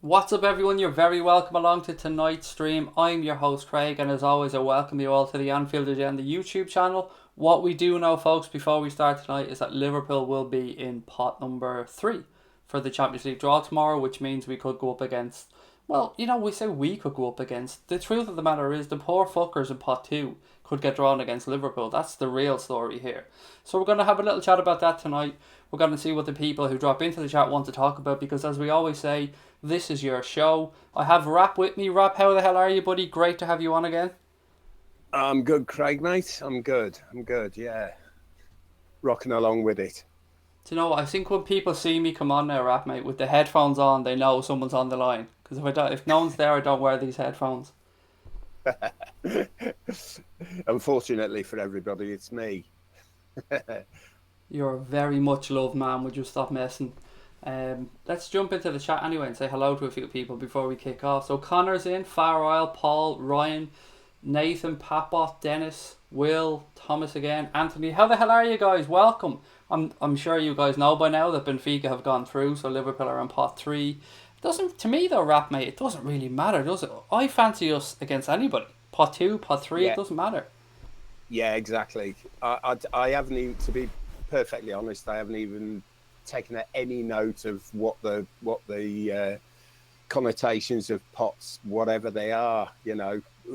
What's up, everyone? You're very welcome along to tonight's stream. I'm your host, Craig, and as always, I welcome you all to the Anfield Agenda YouTube channel. What we do know, folks, before we start tonight is that Liverpool will be in pot number 3 for the Champions League draw tomorrow, which means we could go up against, well, we say we could go up against. The truth of the matter is the poor fuckers in pot 2 could get drawn against Liverpool. That's the real story here. So we're going to have a little chat about that tonight. We're going to see what the people who drop into the chat want to talk about, because as we always say, this is your show. I have Rap with me. Rap, how the hell are you, buddy? Great to have you on again. I'm good, Craig, mate. I'm good, yeah. Rocking along with it. Do you know what? I think when people see me come on now, Rap, mate, with the headphones on, they know someone's on the line. Because if no one's there, I don't wear these headphones. Unfortunately for everybody, it's me. You're a very much loved man. Would you stop messing? Let's jump into the chat anyway and say hello to a few people before we kick off. So Connor's in, Far Isle, Paul, Ryan, Nathan, Papot, Dennis, Will, Thomas again, Anthony. How the hell are you guys? Welcome. I'm sure you guys know by now that Benfica have gone through, so Liverpool are on pot 3. Doesn't, to me though, Rap, mate, it doesn't really matter, does it? I fancy us against anybody. Pot 2, pot 3, It doesn't matter. Yeah, exactly. I haven't even, to be perfectly honest, I haven't even taken any note of what the connotations of pots, whatever they are.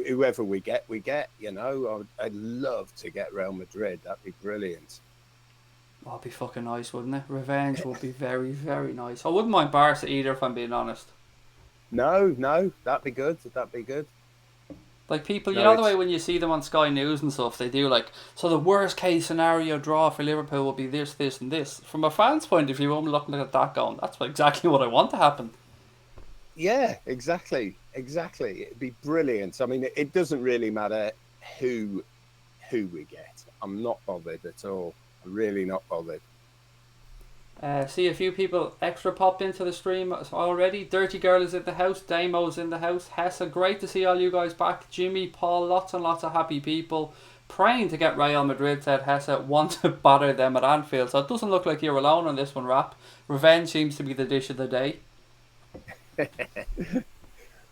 Whoever we get. I'd love to get Real Madrid. That'd be brilliant. That'd be fucking nice, wouldn't it? Revenge would be very, very nice. I wouldn't mind Barca either, if I'm being honest. No, that'd be good. Like people, you know the way when you see them on Sky News and stuff, they do like, so the worst case scenario draw for Liverpool will be this, this and this. From a fan's point of view, I'm looking at that going, that's exactly what I want to happen. Yeah, exactly. It'd be brilliant. I mean, it doesn't really matter who we get. I'm not bothered at all. I'm really not bothered. See a few people extra popped into the stream already. Dirty Girl is in the house. Damo's in the house. Hessa, great to see all you guys back. Jimmy, Paul, lots and lots of happy people. Praying to get Real Madrid, said Hessa. Want to batter them at Anfield. So it doesn't look like you're alone on this one, Rap. Revenge seems to be the dish of the day.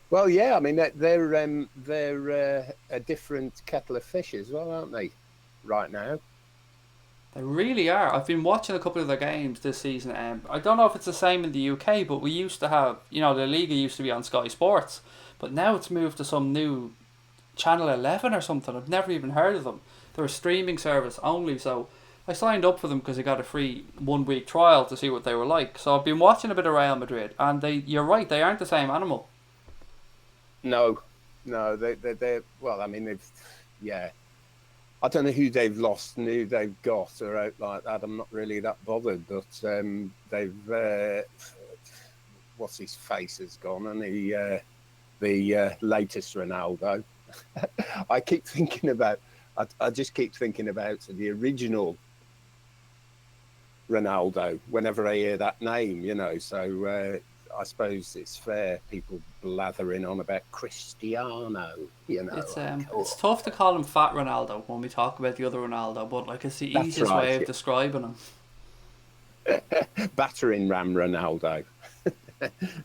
Well, yeah, I mean, they're a different kettle of fish as well, aren't they, right now? They really are. I've been watching a couple of their games this season. I don't know if it's the same in the UK, but we used to have, the Liga used to be on Sky Sports, but now it's moved to some new Channel 11 or something. I've never even heard of them. They're a streaming service only, so I signed up for them because I got a free 1-week trial to see what they were like. So I've been watching a bit of Real Madrid, and you're right, they aren't the same animal. No, they're well, I mean, yeah. I don't know who they've lost and who they've got or out like that. I'm not really that bothered, but they've what's his face has gone, and the latest Ronaldo. I just keep thinking about the original Ronaldo whenever I hear that name, so I suppose it's fair people blathering on about Cristiano, It's tough to call him Fat Ronaldo when we talk about the other Ronaldo, but like it's the easiest way of describing him. Battering ram Ronaldo.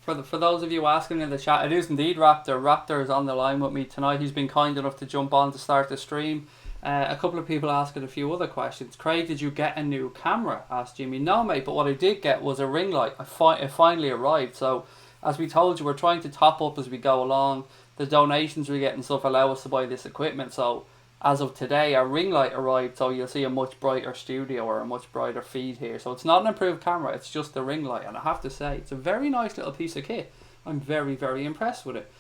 For those of you asking in the chat, it is indeed Raptor. Raptor is on the line with me tonight. He's been kind enough to jump on to start the stream. A couple of people asking a few other questions. Craig, did you get a new camera? Asked Jimmy. No, mate, but what I did get was a ring light. It finally arrived. So, as we told you, we're trying to top up as we go along. The donations we get and stuff allow us to buy this equipment. So, as of today, our ring light arrived. So, you'll see a much brighter studio or a much brighter feed here. So, it's not an improved camera. It's just the ring light. And I have to say, it's a very nice little piece of kit. I'm very, very impressed with it.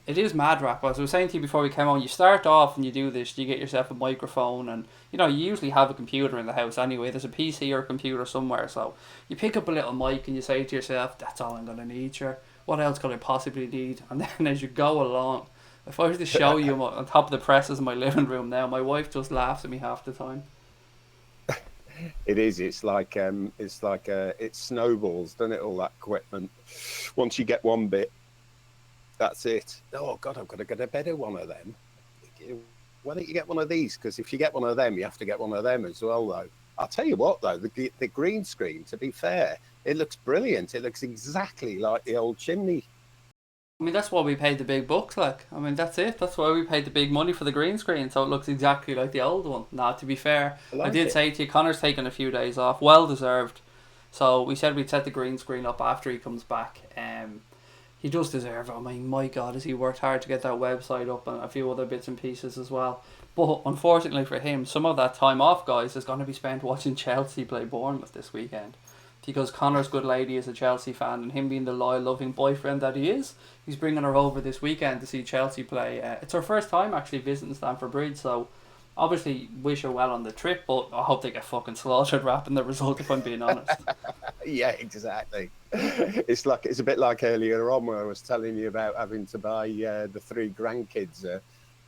It is mad, Rap. As I was saying to you before we came on, you start off and you do this, you get yourself a microphone, and you usually have a computer in the house anyway. There's a PC or a computer somewhere, so you pick up a little mic and you say to yourself, that's all I'm going to need, sure. What else could I possibly need? And then as you go along, if I was to show you on top of the presses in my living room now, my wife just laughs at me half the time. It is. It's like it snowballs, doesn't it? All that equipment. Once you get one bit, that's it. Oh God, I've got to get a better one of them. Why don't you get one of these? Because if you get one of them, you have to get one of them as well, though. I'll tell you what, though, the green screen, to be fair, It looks brilliant. It looks exactly like the old chimney. I mean, that's why we paid the big bucks, like. I mean, that's it. That's why we paid the big money for the green screen, so it looks exactly like the old one. Now, to be fair, I I like did it. say to you, Connor's taking a few days off. Well deserved. So we said we'd set the green screen up after he comes back. He does deserve it. I mean, my God, has he worked hard to get that website up and a few other bits and pieces as well. But unfortunately for him, some of that time off, guys, is going to be spent watching Chelsea play Bournemouth this weekend. Because Connor's good lady is a Chelsea fan, and him being the loyal, loving boyfriend that he is, he's bringing her over this weekend to see Chelsea play. It's her first time actually visiting Stamford Bridge, so obviously wish her well on the trip, but I hope they get fucking slaughtered wrapping the result, if I'm being honest. Yeah, exactly. It's a bit like earlier on where I was telling you about having to buy the three grandkids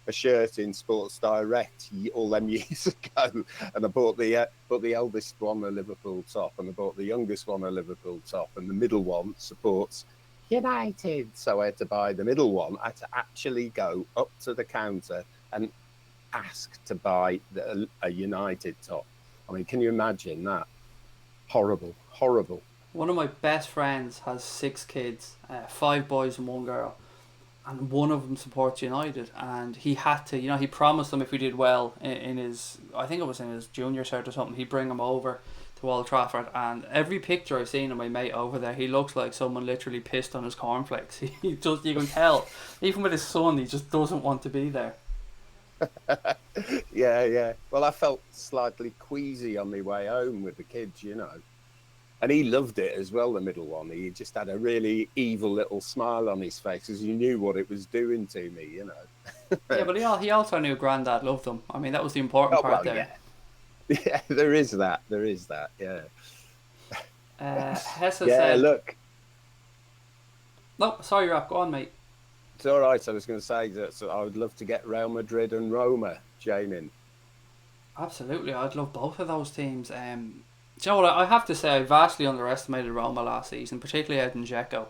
a shirt in Sports Direct all them years ago, and I bought the eldest one a Liverpool top, and I bought the youngest one a Liverpool top, and the middle one supports United. So I had to buy the middle one. I had to actually go up to the counter and ask to buy a United top. I mean, can you imagine that? Horrible, horrible. One of my best friends has 6 kids, 5 boys and 1 girl, and one of them supports United, and he had to, he promised them if we did well in his, I think it was in his junior cert or something, he'd bring him over to Old Trafford, and every picture I've seen of my mate over there, he looks like someone literally pissed on his cornflakes. He just, you can tell, even with his son, he just doesn't want to be there. Yeah. Well, I felt slightly queasy on my way home with the kids, And he loved it as well, the middle one. He just had a really evil little smile on his face as he knew what it was doing to me. Yeah, but he also knew Grandad loved them. I mean, that was the important Oh, part well, there. yeah, there is that, yeah. Hessa Yeah, said... look, No, sorry, Rob, go on, mate. it's all right. I was going to say that I would love to get Real Madrid and Roma joining. Absolutely, I'd love both of those teams. Do you know what, I have to say I vastly underestimated Roma last season, particularly Edin Dzeko.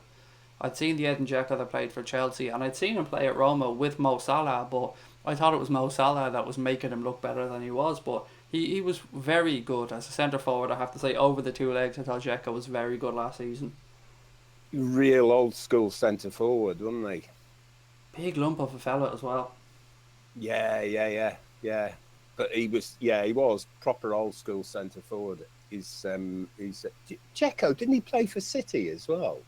I'd seen the Edin Dzeko that played for Chelsea, and I'd seen him play at Roma with Mo Salah, but I thought it was Mo Salah that was making him look better than he was. But he was very good as a centre forward, I have to say. Over the 2 legs, I thought Dzeko was very good last season. Real old school centre forward, wasn't he? Big lump of a fella as well. Yeah. But he was proper old school centre forward. He's Dzeko, didn't he play for City as well?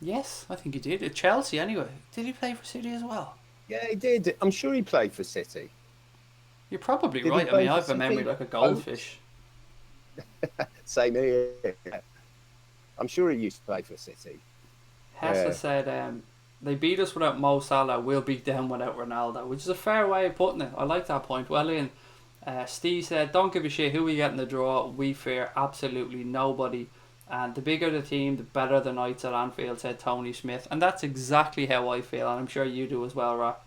Yes, I think he did. At Chelsea, anyway. Did he play for City as well? Yeah, he did. I'm sure he played for City. You're probably Did he right. I play mean, for I have a City? memory like a goldfish. Same here. I'm sure he used to play for City. Hessa said, they beat us without Mo Salah, we'll beat them without Ronaldo, which is a fair way of putting it. I like that point. Well, Ian, Steve said, don't give a shit who we get in the draw. We fear absolutely nobody. And the bigger the team, the better the nights at Anfield, said Tony Smith. And that's exactly how I feel, and I'm sure you do as well, Rock.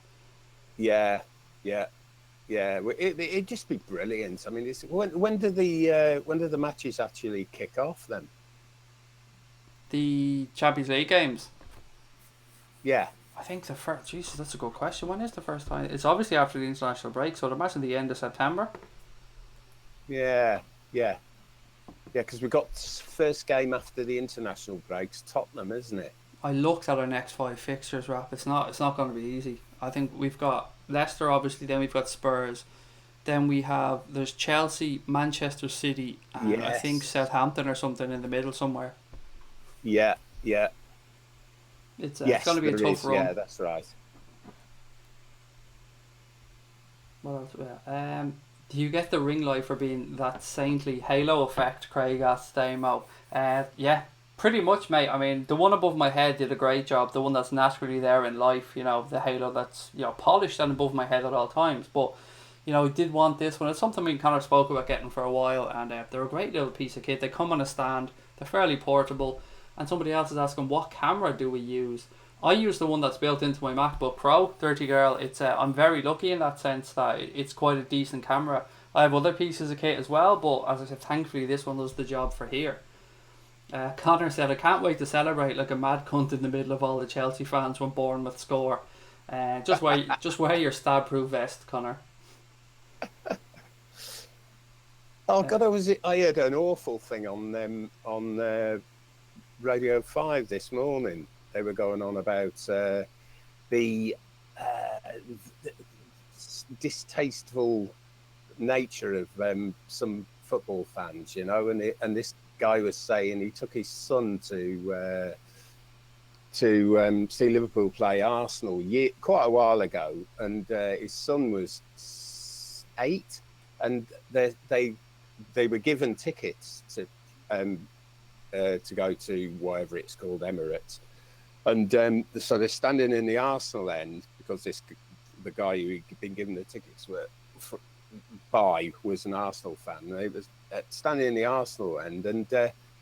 Yeah. It'd just be brilliant. I mean, when do the matches actually kick off then? The Champions League games. Yeah. I think the first... Jesus, that's a good question. When is the first time? It's obviously after the international break, so I'd imagine the end of September. Yeah, because we got first game after the international breaks, Tottenham, isn't it? I looked at our next 5 fixtures, Rap. It's not going to be easy. I think we've got Leicester, obviously, then we've got Spurs. Then there's Chelsea, Manchester City, and I think Southampton or something in the middle somewhere. Yeah. It's going to be a tough run. Yeah, that's right. What else? Yeah. Do you get the ring light for being that saintly halo effect? Craig asked Stamo. Yeah, pretty much, mate. I mean, the one above my head did a great job. The one that's naturally there in life, the halo that's polished and above my head at all times. But we did want this one. It's something we kind of spoke about getting for a while, and they're a great little piece of kit. They come on a stand. They're fairly portable. And somebody else is asking, what camera do we use? I use the one that's built into my MacBook Pro 30 girl. It's I'm very lucky in that sense that it's quite a decent camera. I have other pieces of kit as well, but as I said, thankfully this one does the job for here. Connor said, I can't wait to celebrate like a mad cunt in the middle of all the Chelsea fans when Bournemouth score. Just wear your stab-proof vest, Connor. Oh God, I heard an awful thing on Radio 5 this morning. They were going on about the distasteful nature of some football fans, and this guy was saying he took his son to see Liverpool play Arsenal quite a while ago, and his son was 8, and they were given tickets to go to whatever it's called, Emirates, and so they're standing in the Arsenal end because the guy who had been given the tickets was an Arsenal fan. And they was standing in the Arsenal end, and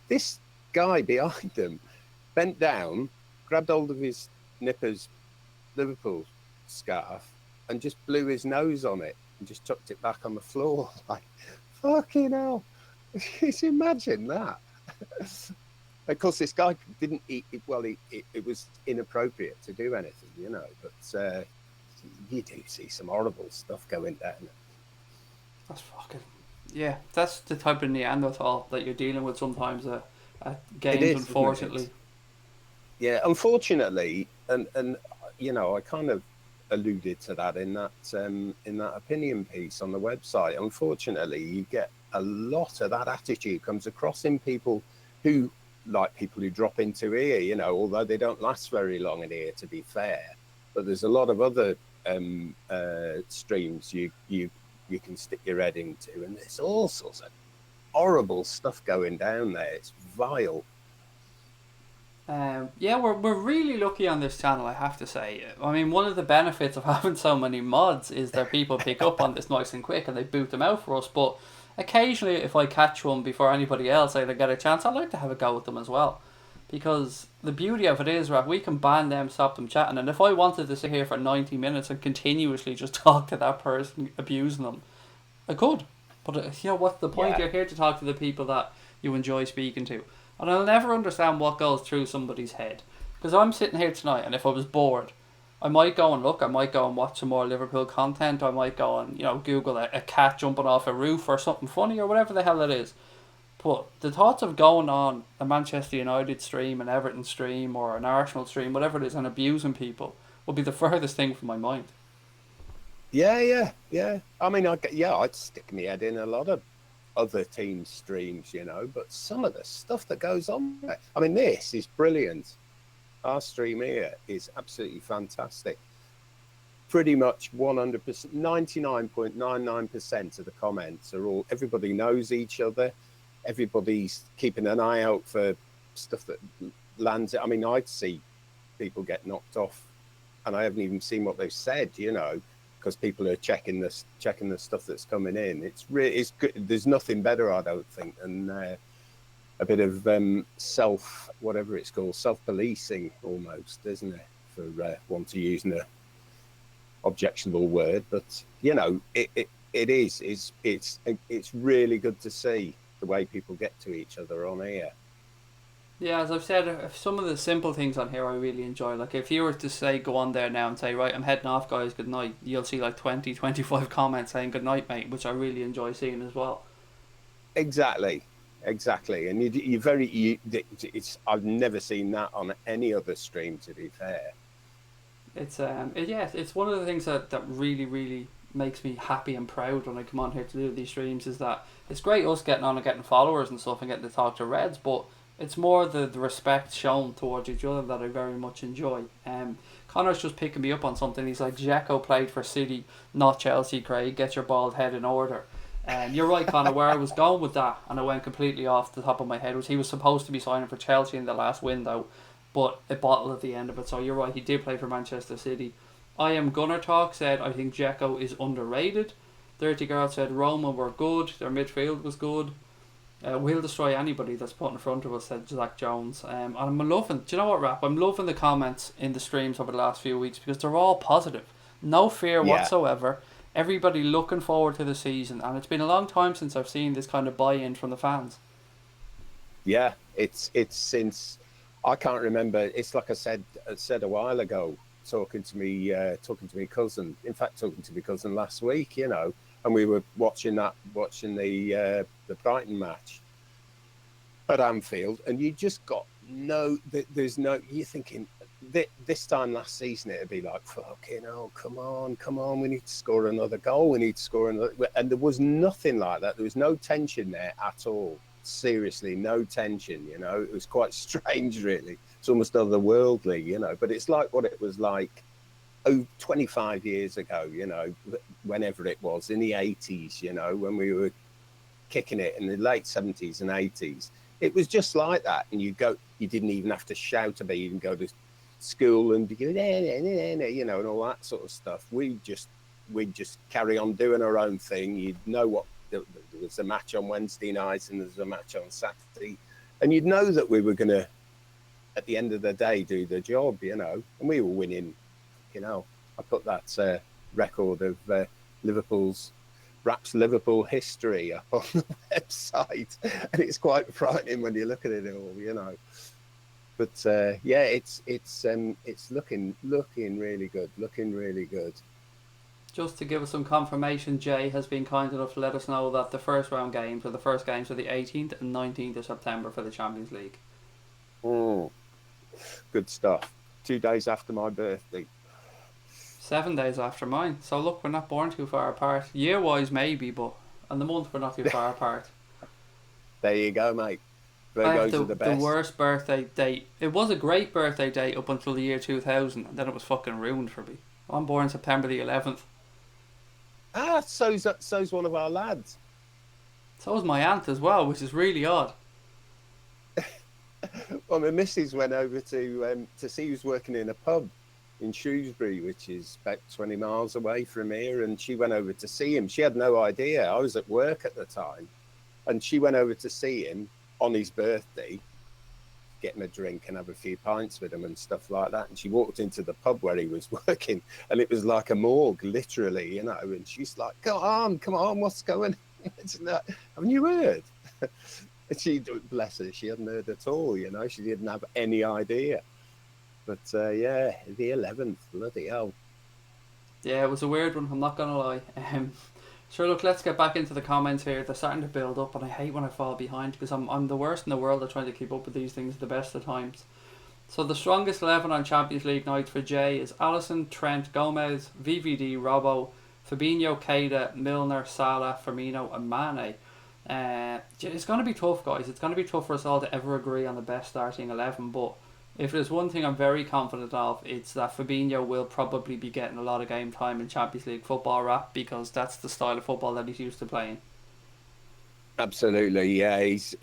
this guy behind them bent down, grabbed hold of his nipper's Liverpool scarf, and just blew his nose on it and just chucked it back on the floor. Like, fucking hell! Can you imagine that? Of course, this guy didn't eat it. Well, it was inappropriate to do anything, but you do see some horrible stuff going down. That's fucking... Yeah, that's the type of Neanderthal that you're dealing with sometimes at games, unfortunately. Yeah, unfortunately, and I kind of alluded to that in that opinion piece on the website. Unfortunately, you get a lot of that attitude comes across in people who drop into here, although they don't last very long in here, to be fair. But there's a lot of other streams you can stick your head into, and there's all sorts of horrible stuff going down there. It's vile. We're really lucky on this channel, I have to say. I mean, one of the benefits of having so many mods is that people pick up on this nice and quick and they boot them out for us. But occasionally, if I catch one before anybody else, I get a chance, I'd like to have a go with them as well. Because the beauty of it is, right, we can ban them, stop them chatting, and if I wanted to sit here for 90 minutes and continuously just talk to that person, abusing them, I could. But what's the point? Yeah. You're here to talk to the people that you enjoy speaking to. And I'll never understand what goes through somebody's head. Because I'm sitting here tonight, and if I was bored, I might go and look, I might go and watch some more Liverpool content, I might go and, Google a cat jumping off a roof or something funny or whatever the hell it is. But the thoughts of going on a Manchester United stream, an Everton stream, or an Arsenal stream, whatever it is, and abusing people would be the furthest thing from my mind. Yeah. I mean, I'd stick my head in a lot of other teams' streams, but some of the stuff that goes on there. I mean, this is brilliant. Our stream here is absolutely fantastic. Pretty much 100%, 99.99% of the comments are all, everybody knows each other. Everybody's keeping an eye out for stuff that lands. I mean, I'd see people get knocked off, and I haven't even seen what they've said, because people are checking the stuff that's coming in. It's good. There's nothing better, I don't think, than a bit of self-policing almost, isn't it? For want to use an objectionable word, but it is. It's really good to see the way people get to each other on here. Yeah, as I've said, some of the simple things on here I really enjoy. Like if you were to say, go on there now and say, right, I'm heading off, guys, good night, you'll see like 20, 25 comments saying good night, mate, which I really enjoy seeing as well. Exactly. And I've never seen that on any other stream, to be fair. It's one of the things that really, really makes me happy and proud when I come on here to do these streams, is that it's great us getting on and getting followers and stuff and getting to talk to Reds, but it's more the respect shown towards each other that I very much enjoy. Connor's just picking me up on something. He's like, Dzeko played for City, not Chelsea, Craig. Get your bald head in order. You're right, Connor. Where I was going with that, and I went completely off the top of my head, was he was supposed to be signing for Chelsea in the last window, but it bottled at the end of it. So you're right, he did play for Manchester City. I Am Gunner Talk said, I think Dzeko is underrated. Dirty Girl said, Roma were good. Their midfield was good. We'll destroy anybody that's put in front of us, said Zach Jones. And I'm loving, do you know what, Rap? I'm loving the comments in the streams over the last few weeks because they're all positive. No fear whatsoever. Everybody looking forward to the season. And it's been a long time since I've seen this kind of buy-in from the fans. Yeah, it's since, I can't remember, it's like I said a while ago, talking to me cousin. In fact, talking to my cousin last week, and we were watching the Brighton match at Anfield, and you just got there's no. You're thinking this time last season it'd be like, fucking hell, come on, we need to score another goal, we need to score another, and there was nothing like that. There was no tension there at all. Seriously, no tension. You know, it was quite strange, really. It's almost otherworldly, you know. But it's like what it was like 25 years ago, you know, whenever it was in the 80s, you know, when we were kicking it in the late 70s and 80s. It was just like that, and you didn't even have to shout about it. You can go to school and be going, you know, and all that sort of stuff. We'd just carry on doing our own thing. You'd know what there was a match on Wednesday night and there's a match on Saturday, and you'd know that we were going to, at the end of the day, do the job, you know. And we were winning. You know, I put that record of Liverpool's Raps Liverpool history up on the website, and it's quite frightening when you look at it all, you know. But yeah, it's looking really good. Just to give us some confirmation, Jay has been kind enough to let us know that the first games are the 18th and 19th of September for the Champions League. Good stuff. 2 days after my birthday. 7 days after mine. So look, we're not born too far apart. Year-wise maybe, but on the month we're not too far apart. There you go, mate. I have the worst birthday date. It was a great birthday date up until the year 2000, and then it was fucking ruined for me. I'm born September the 11th. Ah, so's one of our lads. So was my aunt as well, which is really odd. Well, my missus went over to see who's working in a pub in Shrewsbury, which is about 20 miles away from here, and she went over to see him. She had no idea. I was at work at the time, and she went over to see him on his birthday, get him a drink and have a few pints with him and stuff like that. And she walked into the pub where he was working, and it was like a morgue, literally, you know. And she's like, come on, what's going on? It's like, haven't you heard? And she, bless her, she hadn't heard at all, you know. She didn't have any idea. But yeah, the 11th, bloody hell. Yeah, it was a weird one, I'm not going to lie. Sure, look, let's get back into the comments here. They're starting to build up, and I hate when I fall behind because I'm the worst in the world at trying to keep up with these things at the best of times. So the strongest 11 on Champions League nights for Jay is Alisson, Trent, Gomez, VVD, Robbo, Fabinho, Keita, Milner, Salah, Firmino and Mane. It's going to be tough, guys. It's going to be tough for us all to ever agree on the best starting 11, but if there's one thing I'm very confident of, it's that Fabinho will probably be getting a lot of game time in Champions League football rap, because that's the style of football that he's used to playing. Absolutely, yeah. He's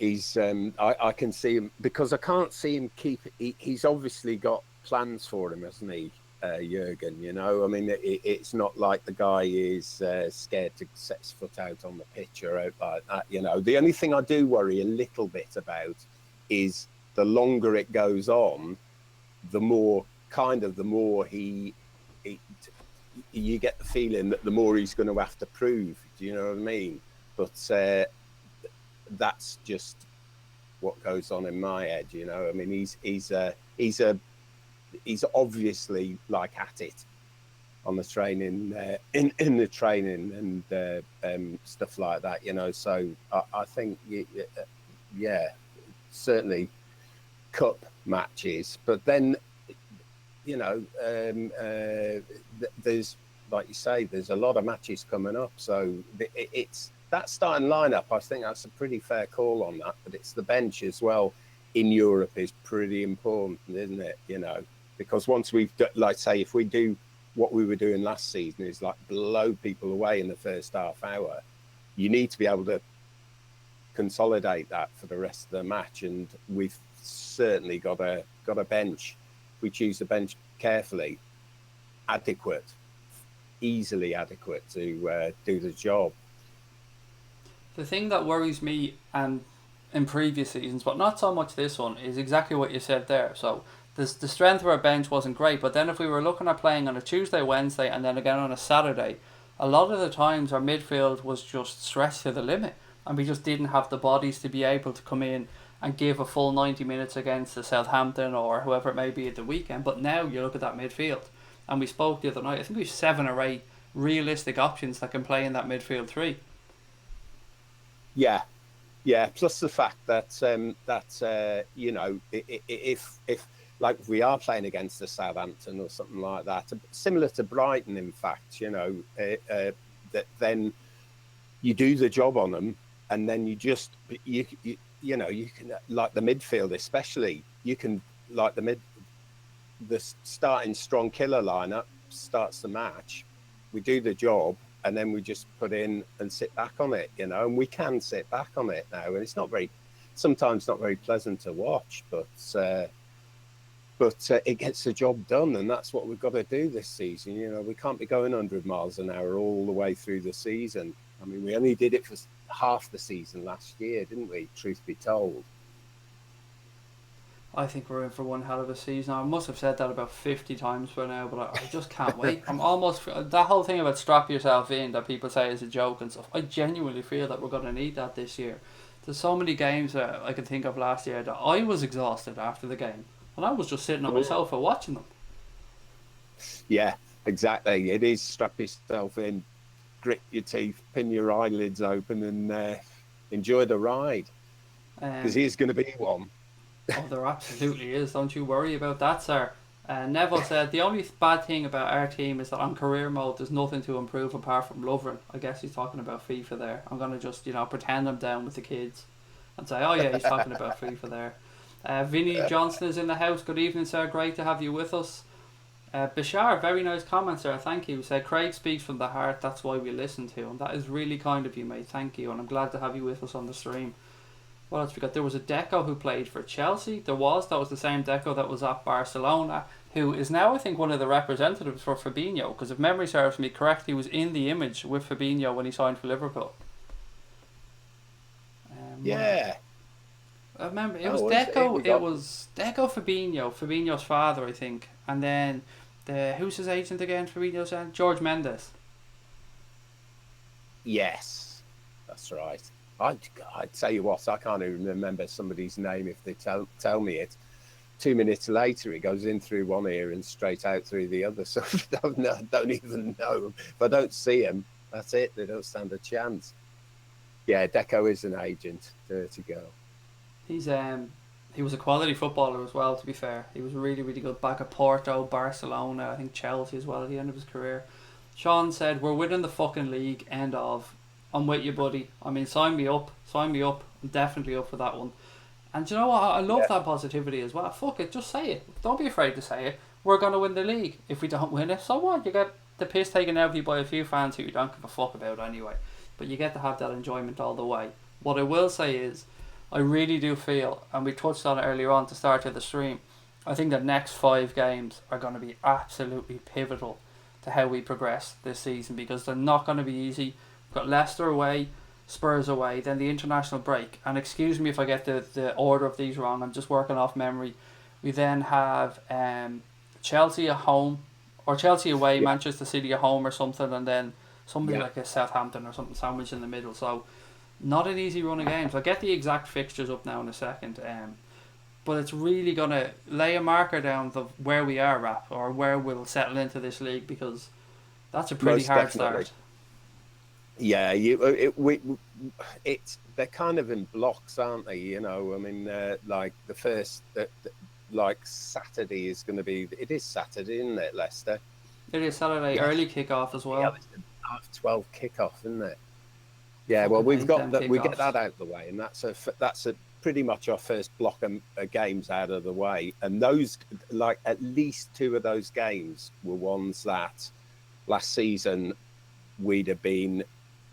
I can see him, because I can't see him he's obviously got plans for him, hasn't he, Jurgen? You know, I mean, it's not like the guy is scared to set his foot out on the pitch or out like that. You know, the only thing I do worry a little bit about is the longer it goes on, the more you get the feeling that the more he's going to have to prove. Do you know what I mean? But that's just what goes on in my head. You know, I mean, he's obviously like at it on the training, in the training and stuff like that. You know, so I think yeah, certainly cup matches, but then, you know, there's, like you say, there's a lot of matches coming up, so it's that starting lineup. I think that's a pretty fair call on that, but it's the bench as well in Europe is pretty important, isn't it? You know, because once we've like say, if we do what we were doing last season, is like blow people away in the first half hour, you need to be able to consolidate that for the rest of the match, and we've certainly got a bench. We choose the bench carefully, easily adequate to do the job. The thing that worries me, and in previous seasons, but not so much this one, is exactly what you said there. So the strength of our bench wasn't great, but then if we were looking at playing on a Tuesday, Wednesday, and then again on a Saturday, a lot of the times our midfield was just stretched to the limit, and we just didn't have the bodies to be able to come in and give a full 90 minutes against the Southampton or whoever it may be at the weekend. But now you look at that midfield, and we spoke the other night, I think we have 7 or 8 realistic options that can play in that midfield three. Yeah, yeah. Plus the fact that if like we are playing against the Southampton or something like that, similar to Brighton, in fact, that then you do the job on them, and then you can, like the midfield especially, you can, like the starting strong killer lineup starts the match, we do the job, and then we just put in and sit back on it, and we can sit back on it now, and it's sometimes not very pleasant to watch, but it gets the job done, and that's what we've got to do this season. We can't be going 100 miles an hour all the way through the season. I mean, we only did it for half the season last year, didn't we? Truth be told. I think we're in for one hell of a season. I must have said that about 50 times by now, but I just can't wait. I'm almost... That whole thing about strap yourself in that people say is a joke and stuff, I genuinely feel that we're going to need that this year. There's so many games that I can think of last year that I was exhausted after the game, and I was just sitting on my sofa watching them. Yeah, exactly. It is strap yourself in, grit your teeth, pin your eyelids open, and enjoy the ride. Because here's going to be one. Oh, there absolutely is. Don't you worry about that, sir. Neville said, the only bad thing about our team is that on career mode there's nothing to improve apart from Lovren. I guess he's talking about FIFA there. I'm going to just, pretend I'm down with the kids and say, oh yeah, he's talking about FIFA there. Vinny Johnson is in the house. Good evening, sir. Great to have you with us. Bashar, very nice comment, sir. Thank you. He said, Craig speaks from the heart. That's why we listen to him. That is really kind of you, mate. Thank you. And I'm glad to have you with us on the stream. What else we got? There was a Deco who played for Chelsea. That was the same Deco that was at Barcelona, who is now, I think, one of the representatives for Fabinho, because if memory serves me correct, he was in the image with Fabinho when he signed for Liverpool. Yeah. I remember it was Deco. It was Deco Fabinho's father, I think, and then who's his agent again? Fabinho's agent, George Mendes. Yes, that's right. I'd tell you what, I can't even remember somebody's name if they tell me it. 2 minutes later, it goes in through one ear and straight out through the other. So I don't even know. If I don't see them, that's it. They don't stand a chance. Yeah, Deco is an agent. Dirty girl. He was a quality footballer as well, to be fair. He was really, really good back at Porto, Barcelona, I think Chelsea as well at the end of his career. Sean said, we're winning the fucking league, end of. I'm with you, buddy. I mean, sign me up. I'm definitely up for that one. And you know what? I love that positivity as well. Fuck it, just say it. Don't be afraid to say it. We're going to win the league. If we don't win it, so what? You get the piss taken out of you by a few fans who you don't give a fuck about anyway. But you get to have that enjoyment all the way. What I will say is, I really do feel, and we touched on it earlier on to start of the stream, I think the next 5 games are going to be absolutely pivotal to how we progress this season, because they're not going to be easy. We've got Leicester away, Spurs away, then the international break. And excuse me if I get the order of these wrong, I'm just working off memory. We then have Chelsea at home, or Chelsea away, Manchester City at home or something, and then somebody like a Southampton or something sandwiched in the middle. So not an easy run of games. I'll get the exact fixtures up now in a second. But it's really going to lay a marker down of where we are at, or where we'll settle into this league, because that's a pretty hard start. Yeah, they're kind of in blocks, aren't they? I mean, like the first, like Saturday is going to be. It is Saturday, isn't it, Leicester? It is Saturday, early kickoff as well. Yeah, it's a 12 kickoff, isn't it? Yeah, well, we've got that. We get that out of the way, and that's a pretty much our first block of games out of the way. And those, like, at least 2 of those games were ones that last season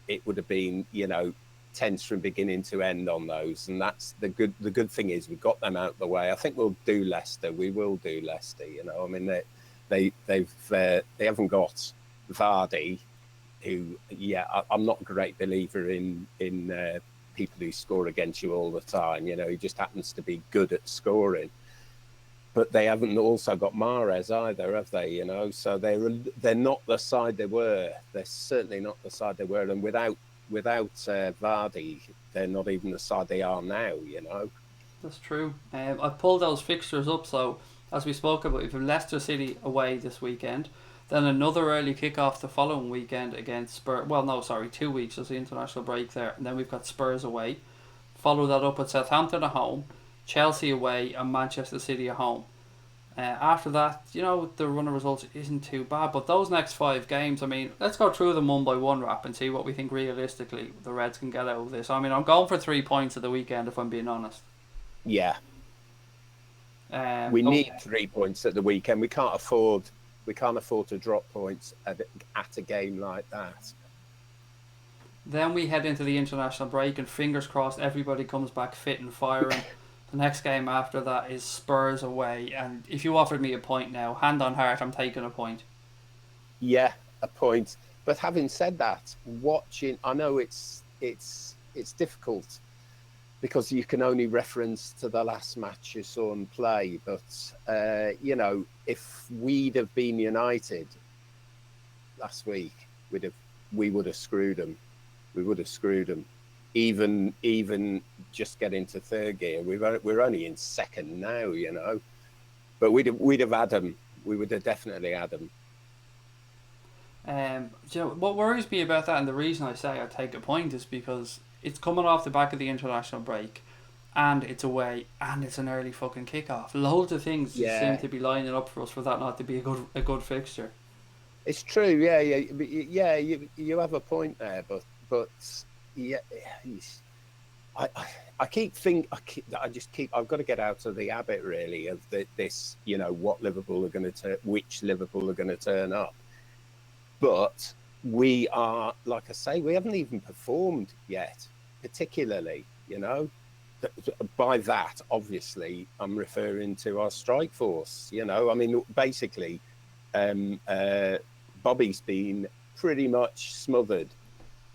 it would have been, tense from beginning to end on those. And that's the good thing is we got them out of the way. I think we'll do Leicester. We will do Leicester. I mean, they haven't got Vardy, who, I'm not a great believer in people who score against you all the time. He just happens to be good at scoring. But they haven't also got Mahrez either, have they? So they're not the side they were. They're certainly not the side they were. And without Vardy, they're not even the side they are now. That's true. I pulled those fixtures up. So as we spoke about, we have Leicester City away this weekend. Then another early kick-off the following weekend against Spurs. Well, no, sorry, 2 weeks. There's the international break there. And then we've got Spurs away. Follow that up with Southampton at home, Chelsea away, and Manchester City at home. After that, the run of results isn't too bad. But those next 5 games, I mean, let's go through them one by one, Rap, and see what we think realistically the Reds can get out of this. I mean, I'm going for 3 points at the weekend, if I'm being honest. Yeah. We need 3 points at the weekend. We can't afford to drop points at a game like that. Then we head into the international break, and fingers crossed everybody comes back fit and firing. The next game after that is Spurs away, and if you offered me a point now, hand on heart, I'm taking a point. Yeah, a point. But having said that, I know it's difficult because you can only reference to the last match you saw them play. But if we'd have been United last week, we would have screwed them. We would have screwed them. Even just getting to third gear, we're only in second now, But we'd have had them. We would have definitely had them. What worries me about that, and the reason I say I take a point, is because it's coming off the back of the international break, and it's away, and it's an early fucking kickoff. Loads of things seem to be lining up for us for that not to be a good fixture. It's true, yeah. You have a point there, but yeah, I've got to get out of the habit really of this, what Liverpool are going to which Liverpool are going to turn up. But we are, like I say, we haven't even performed yet, particularly, By that, obviously, I'm referring to our strike force. I mean, basically, Bobby's been pretty much smothered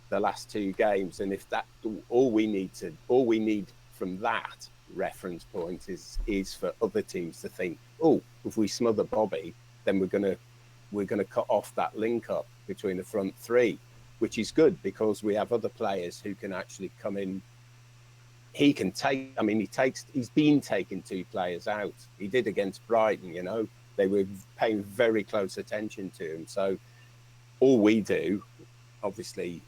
the last 2 games, and if that all we need from that reference point is for other teams to think, oh, if we smother Bobby, then we're gonna cut off that link up between the front 3, which is good because we have other players who can actually come in. He can take. I mean, he's been taking 2 players out. He did against Brighton. They were paying very close attention to him. So all we do, obviously,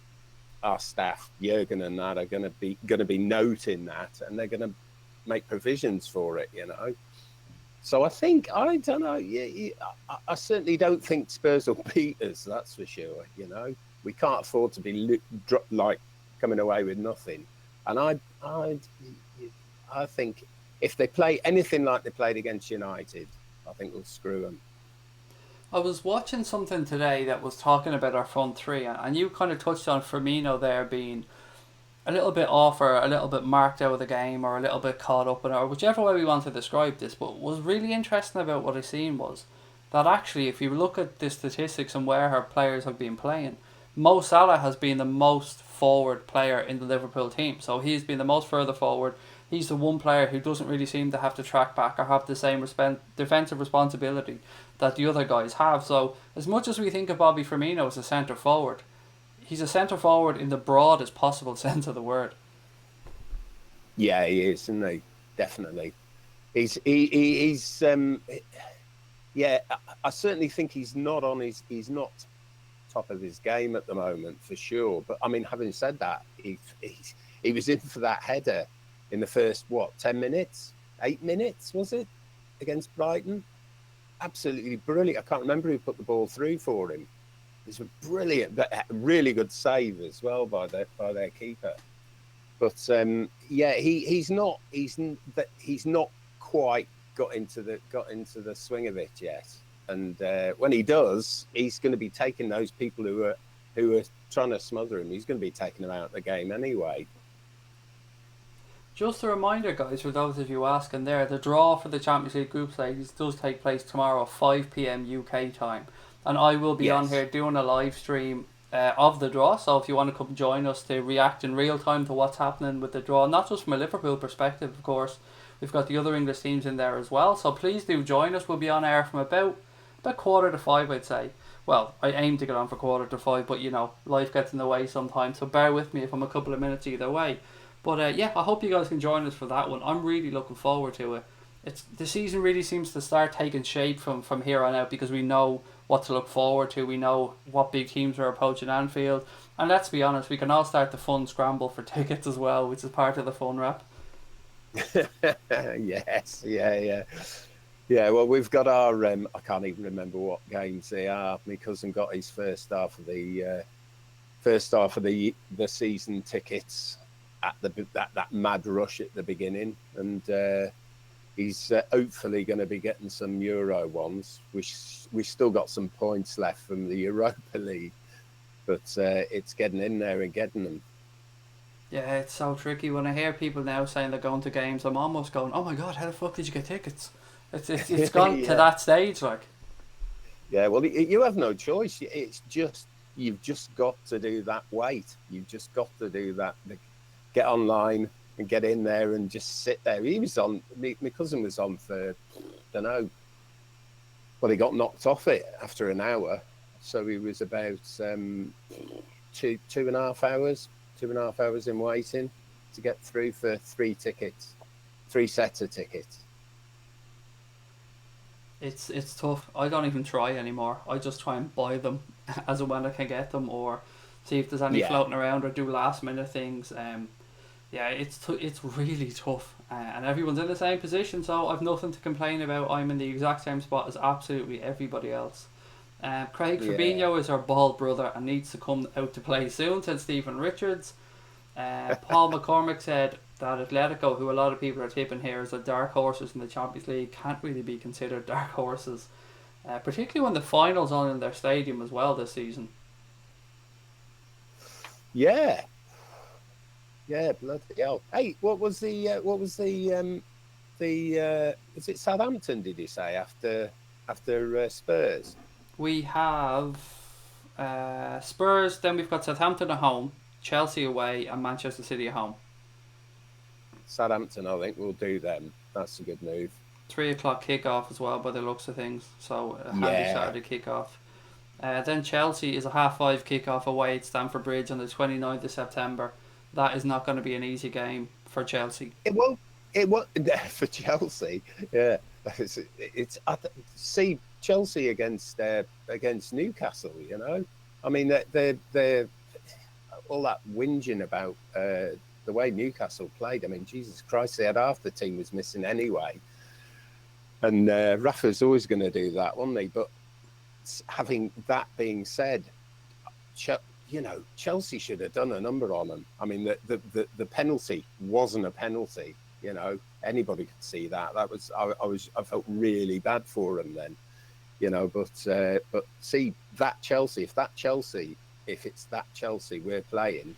our staff, Jurgen and that, are going to be noting that, and they're going to make provisions for it. So I don't know. I certainly don't think Spurs will beat us. That's for sure. We can't afford to be coming away with nothing. And I think if they play anything like they played against United, I think we'll screw them. I was watching something today that was talking about our front 3, and you kind of touched on Firmino there being a little bit off or a little bit marked out of the game or a little bit caught up in it, or whichever way we want to describe this. But what was really interesting about what I seen was that actually, if you look at the statistics and where our players have been playing, Mo Salah has been the most forward player in the Liverpool team. So he's been the most further forward. He's the one player who doesn't really seem to have to track back or have the same defensive responsibility that the other guys have. So as much as we think of Bobby Firmino as a centre forward, he's a centre forward in the broadest possible sense of the word. Yeah, he is, isn't he? Definitely. He's yeah, I certainly think he's not top of his game at the moment, for sure. But I mean, having said that, he was in for that header in the first 8 minutes was it, against Brighton? Absolutely brilliant. I can't remember who put the ball through for him. It was a brilliant, really good save as well by their keeper. But he's not quite got into the swing of it yet. And when he does, he's going to be taking those people who are trying to smother him. He's going to be taking them out of the game anyway. Just a reminder, guys, for those of you asking there, the draw for the Champions League group stages does take place tomorrow, 5 p.m. UK time. And I will be on here doing a live stream of the draw. So if you want to come join us to react in real time to what's happening with the draw, not just from a Liverpool perspective, of course, we've got the other English teams in there as well. So please do join us. We'll be on air from about 4:45, I'd say. Well, I aim to get on for 4:45, but life gets in the way sometimes. So bear with me if I'm a couple of minutes either way. But I hope you guys can join us for that one. I'm really looking forward to it. The season really seems to start taking shape from here on out because we know what to look forward to. We know what big teams are approaching Anfield. And let's be honest, we can all start the fun scramble for tickets as well, which is part of the fun wrap. Yes, yeah. Well, we've got our. I can't even remember what games they are. My cousin got his first half of the season tickets at that mad rush at the beginning, and he's hopefully going to be getting some Euro ones. We've still got some points left from the Europa League, but it's getting in there and getting them. Yeah, it's so tricky. When I hear people now saying they're going to games, I'm almost going, "Oh my god, how the fuck did you get tickets?" It's gone Yeah. to that stage, like. Yeah, well, you have no choice. It's just you've just got to do that wait. You've just got to do that. Get online and get in there and just sit there. He was on. My cousin was on for, I don't know. Well, he got knocked off it after an hour, so he was about 2.5 hours. 2.5 hours in waiting to get through for 3 sets of tickets. It's tough. I don't even try anymore. I just try and buy them as and when I can get them, or see if there's any floating around, or do last minute things. Yeah, it's really tough, and everyone's in the same position. So I've nothing to complain about. I'm in the exact same spot as absolutely everybody else. Craig Fabinho is our bald brother and needs to come out to play soon, said Stephen Richards. Paul McCormick said that Atletico, who a lot of people are tipping here as the dark horses in the Champions League, can't really be considered dark horses, particularly when the final's on in their stadium as well this season. Yeah, bloody hell! Hey, what was the was it Southampton? Did you say after Spurs? We have Spurs, then we've got Southampton at home, Chelsea away, and Manchester City at home. Southampton, I think we'll do them. That's a good move. 3:00 kickoff as well, by the looks of things. So a handy Saturday kickoff. Then Chelsea is a 5:30 kickoff away at Stamford Bridge on the 29th of September. That is not going to be an easy game for Chelsea. It won't for Chelsea. Yeah, it's see Chelsea against Newcastle. You know, I mean they're all that whinging about the way Newcastle played. I mean, Jesus Christ, they had half the team was missing anyway, and Rafa's always going to do that, wasn't he? But having that being said, Chelsea should have done a number on them. I mean, the penalty wasn't a penalty. You know, anybody could see that. That was I felt really bad for them then. You know, but see that Chelsea. If it's that Chelsea we're playing,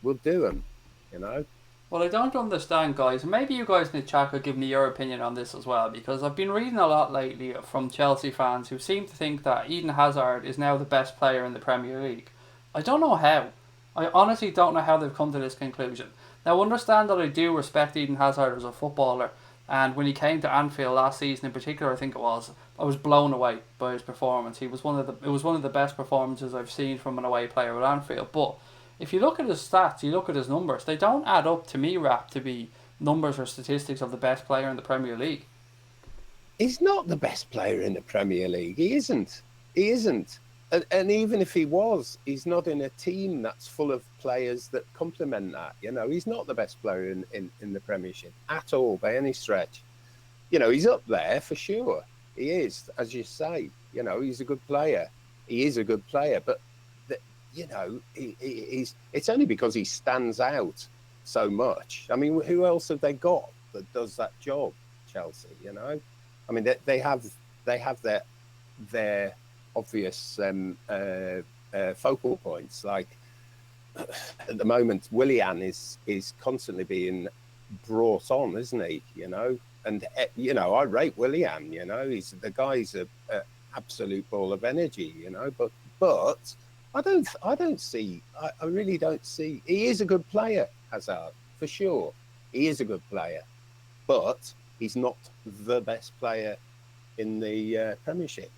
we'll do them. You know. Well, I don't understand, guys. Maybe you guys in the chat could give me your opinion on this as well, because I've been reading a lot lately from Chelsea fans who seem to think that Eden Hazard is now the best player in the Premier League. I don't know how. I honestly don't know how they've come to this conclusion. Now, understand that I do respect Eden Hazard as a footballer, and when he came to Anfield last season in particular, I think it was, I was blown away by his performance. It was one of the best performances I've seen from an away player at Anfield. But if you look at his stats, you look at his numbers, they don't add up to me, Rap, to be numbers or statistics of the best player in the Premier League. He's not the best player in the Premier League. He isn't. And even if he was, he's not in a team that's full of players that complement that. You know, he's not the best player in the Premiership at all by any stretch. You know, he's up there for sure. He is, as you say. You know, he's a good player. He is a good player, but you know, he's. It's only because he stands out so much. I mean, who else have they got that does that job? Chelsea, you know. I mean, they have their obvious focal points. Like at the moment, Willian is constantly being brought on, isn't he? You know, and you know, I rate Willian. You know, the guy's a absolute ball of energy. You know, but I really don't see. He is a good player, Hazard, for sure. He is a good player, but he's not the best player in the Premiership.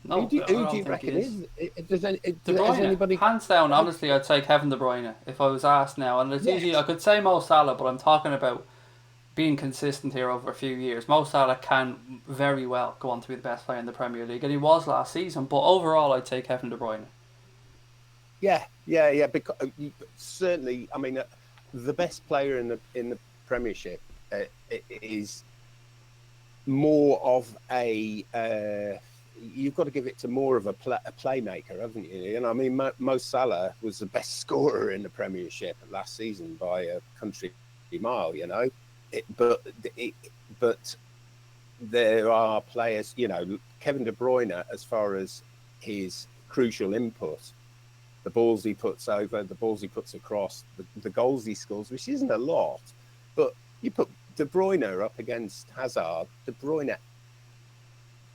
No, who do you reckon is? Does anybody? Hands down, honestly, I'd say Kevin De Bruyne if I was asked now. And it's easy. I could say Mo Salah, but I'm talking about being consistent here over a few years, Mo Salah can very well go on to be the best player in the Premier League, and he was last season. But overall, I'd say Kevin De Bruyne. Yeah. Because certainly, I mean, the best player in the Premiership is more of a. You've got to give it to more of a playmaker, haven't you? You know, I mean, Mo Salah was the best scorer in the Premiership last season by a country mile. You know, but there are players. You know, Kevin De Bruyne, as far as his crucial input. The balls he puts over, the balls he puts across, the goals he scores, which isn't a lot, but you put De Bruyne up against Hazard, De Bruyne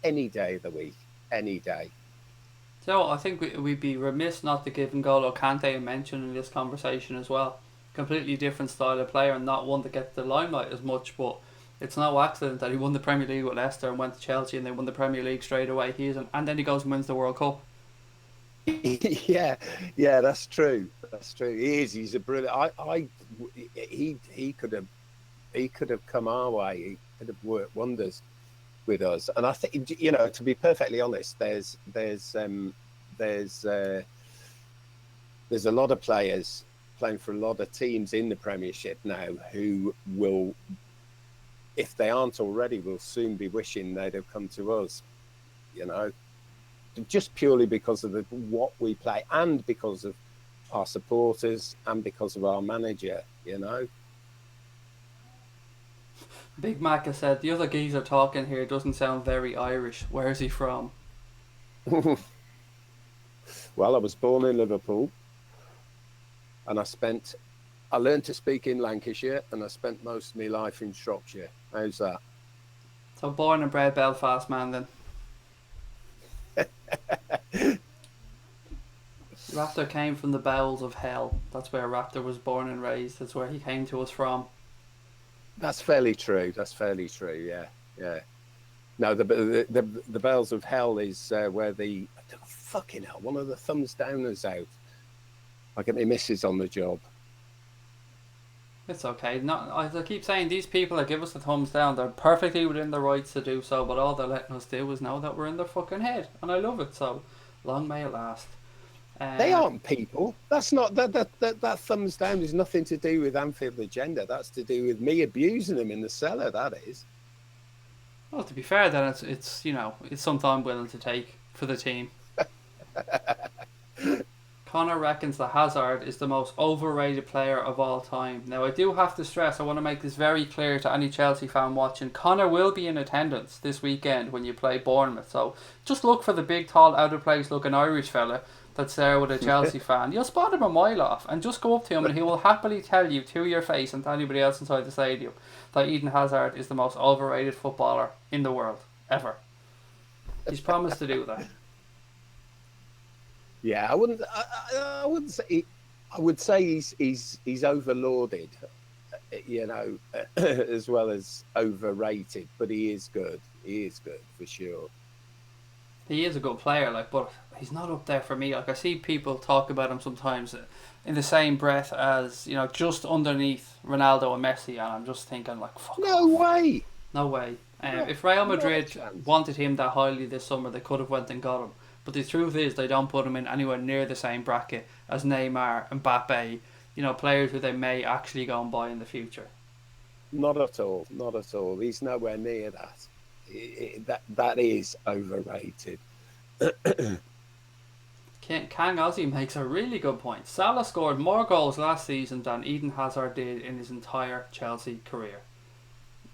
any day of the week, any day. So I think we'd be remiss not to give N'Golo Kante a mention in this conversation as well. Completely different style of player and not one that gets the limelight as much, but it's no accident that he won the Premier League with Leicester and went to Chelsea and they won the Premier League straight away. And then he goes and wins the World Cup. yeah, that's true. That's true. He is. He's a brilliant. He could have come our way. He could have worked wonders with us. And I think, you know, to be perfectly honest, there's a lot of players playing for a lot of teams in the Premiership now who will, if they aren't already, will soon be wishing they'd have come to us. You know. Just purely because of what we play and because of our supporters and because of our manager, you know. Big Mac has said, the other geezer talking here doesn't sound very Irish. Where's he from? Well, I was born in Liverpool and I learned to speak in Lancashire and I spent most of my life in Shropshire. How's that? So born and bred Belfast man then. Raptor came from the bowels of hell. That's where Raptor was born and raised. That's where he came to us from. That's fairly true. Yeah. No, the bowels of hell is where fucking hell, one of the thumbs downers out. I get my missus on the job. It's okay. As I keep saying, these people that give us the thumbs down, they're perfectly within their rights to do so, but all they're letting us do is know that we're in their fucking head. And I love it, so long may it last. They aren't people. That's not that thumbs down is nothing to do with Anfield Agenda. That's to do with me abusing them in the cellar. That is. Well, to be fair, then it's you know, it's something I'm willing to take for the team. Connor reckons that Hazard is the most overrated player of all time. Now, I do have to stress, I want to make this very clear to any Chelsea fan watching, Connor will be in attendance this weekend when you play Bournemouth. So just look for the big, tall, out-of-place looking Irish fella that's there with a Chelsea fan. You'll spot him a mile off and just go up to him and he will happily tell you to your face and to anybody else inside the stadium that Eden Hazard is the most overrated footballer in the world, ever. He's promised to do that. Yeah, I wouldn't say. I would say he's overlauded, you know, as well as overrated. But he is good. He is good for sure. He is a good player, but he's not up there for me. I see people talk about him sometimes in the same breath as, you know, just underneath Ronaldo and Messi, and I'm just thinking fuck. No way. No way. If Real Madrid wanted him that highly this summer, they could have went and got him. But the truth is, they don't put him in anywhere near the same bracket as Neymar and Mbappe, you know, players who they may actually go and buy in the future. Not at all. Not at all. He's nowhere near that. That is overrated. Kang Ozzy makes a really good point. Salah scored more goals last season than Eden Hazard did in his entire Chelsea career.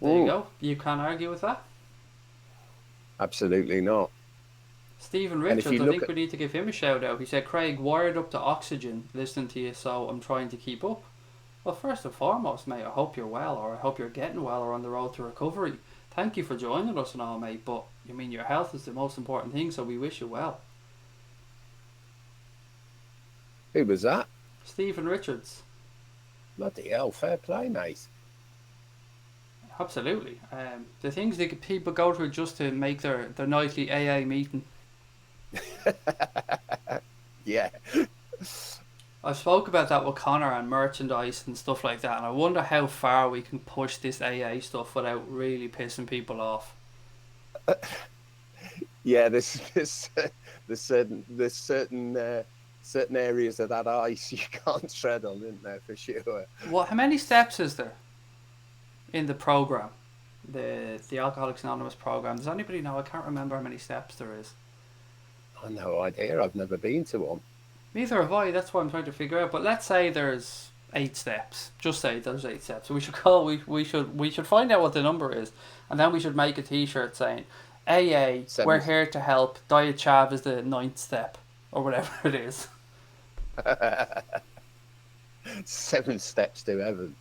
There you go. You can't argue with that. Absolutely not. Stephen Richards, I think we need to give him a shout out. He said, Craig, wired up to oxygen listening to you, so I'm trying to keep up. Well, first and foremost, mate, I hope you're well, or I hope you're getting well, or on the road to recovery. Thank you for joining us and all, mate, but I mean, your health is the most important thing, so we wish you well. Who was that? Stephen Richards. Bloody hell, fair play, mate. Absolutely. The things that people go through just to make their nightly AA meeting. Yeah. I spoke about that with Connor and merchandise and stuff like that, and I wonder how far we can push this AA stuff without really pissing people off. Yeah, certain areas of that ice you can't tread on, isn't there, for sure. How many steps is there in the program, the Alcoholics Anonymous program? Does anybody know? I can't remember how many steps there is. I've no idea. I've never been to one. Neither have I. That's what I'm trying to figure out. But let's say there's 8 steps. Just say there's 8 steps. So we should find out what the number is, and then we should make a T-shirt saying, "AA, we're here to help. Diet Chav is the 9th step," or whatever it is. 7 steps to heaven.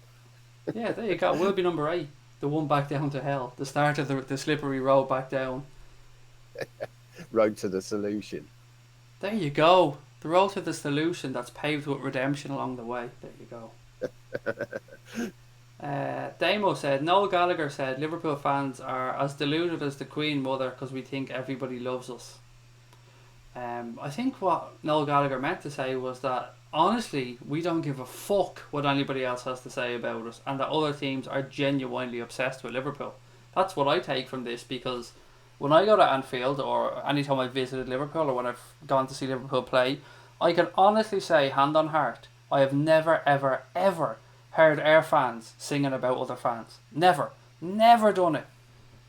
Yeah, there you go. We'll be number 8. The one back down to hell. The start of the slippery road back down. Road to the solution. There you go. The road to the solution that's paved with redemption along the way. There you go. Damo said, Noel Gallagher said, Liverpool fans are as deluded as the Queen Mother because we think everybody loves us. I think what Noel Gallagher meant to say was that, honestly, we don't give a fuck what anybody else has to say about us, and that other teams are genuinely obsessed with Liverpool. That's what I take from this, because when I go to Anfield, or anytime I've visited Liverpool, or when I've gone to see Liverpool play, I can honestly say, hand on heart, I have never, ever, ever heard our fans singing about other fans. Never. Never done it.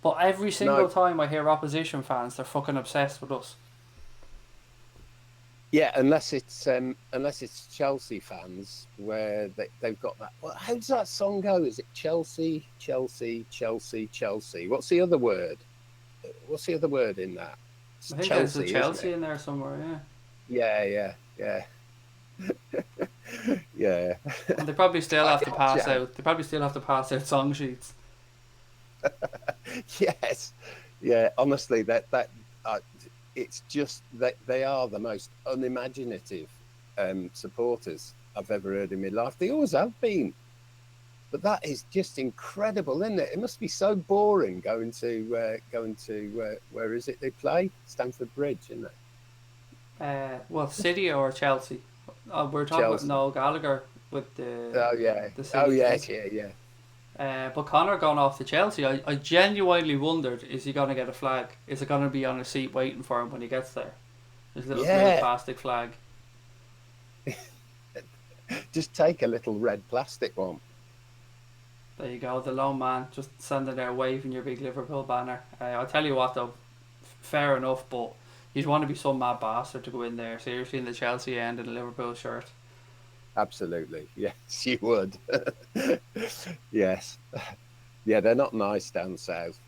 But every single time I hear opposition fans, they're fucking obsessed with us. Yeah, unless it's Chelsea fans where they've got that. Well, how does that song go? Is it Chelsea, Chelsea, Chelsea, Chelsea? What's the other word? What's the other word in that? It's I think Chelsea, there's a Chelsea in there somewhere. Yeah. Yeah. Yeah. And they probably still have to pass out. They probably still have to pass out song sheets. Yes. Yeah. Honestly, it's just that they are the most unimaginative supporters I've ever heard in my life. They always have been. But that is just incredible, isn't it? It must be so boring going to where is it they play? Stamford Bridge, isn't it? Well, City or Chelsea. We're talking about Noel Gallagher with the. Oh yeah. The City Yeah. But Connor gone off to Chelsea. I genuinely wondered, is he going to get a flag? Is it going to be on a seat waiting for him when he gets there? There's a little green plastic flag. Just take a little red plastic one. There you go, the lone man just standing there waving your big Liverpool banner. I'll tell you what though, fair enough, but you'd want to be some mad bastard to go in there, seriously, in the Chelsea end in a Liverpool shirt. Absolutely, yes, you would. Yes. Yeah, they're not nice down south.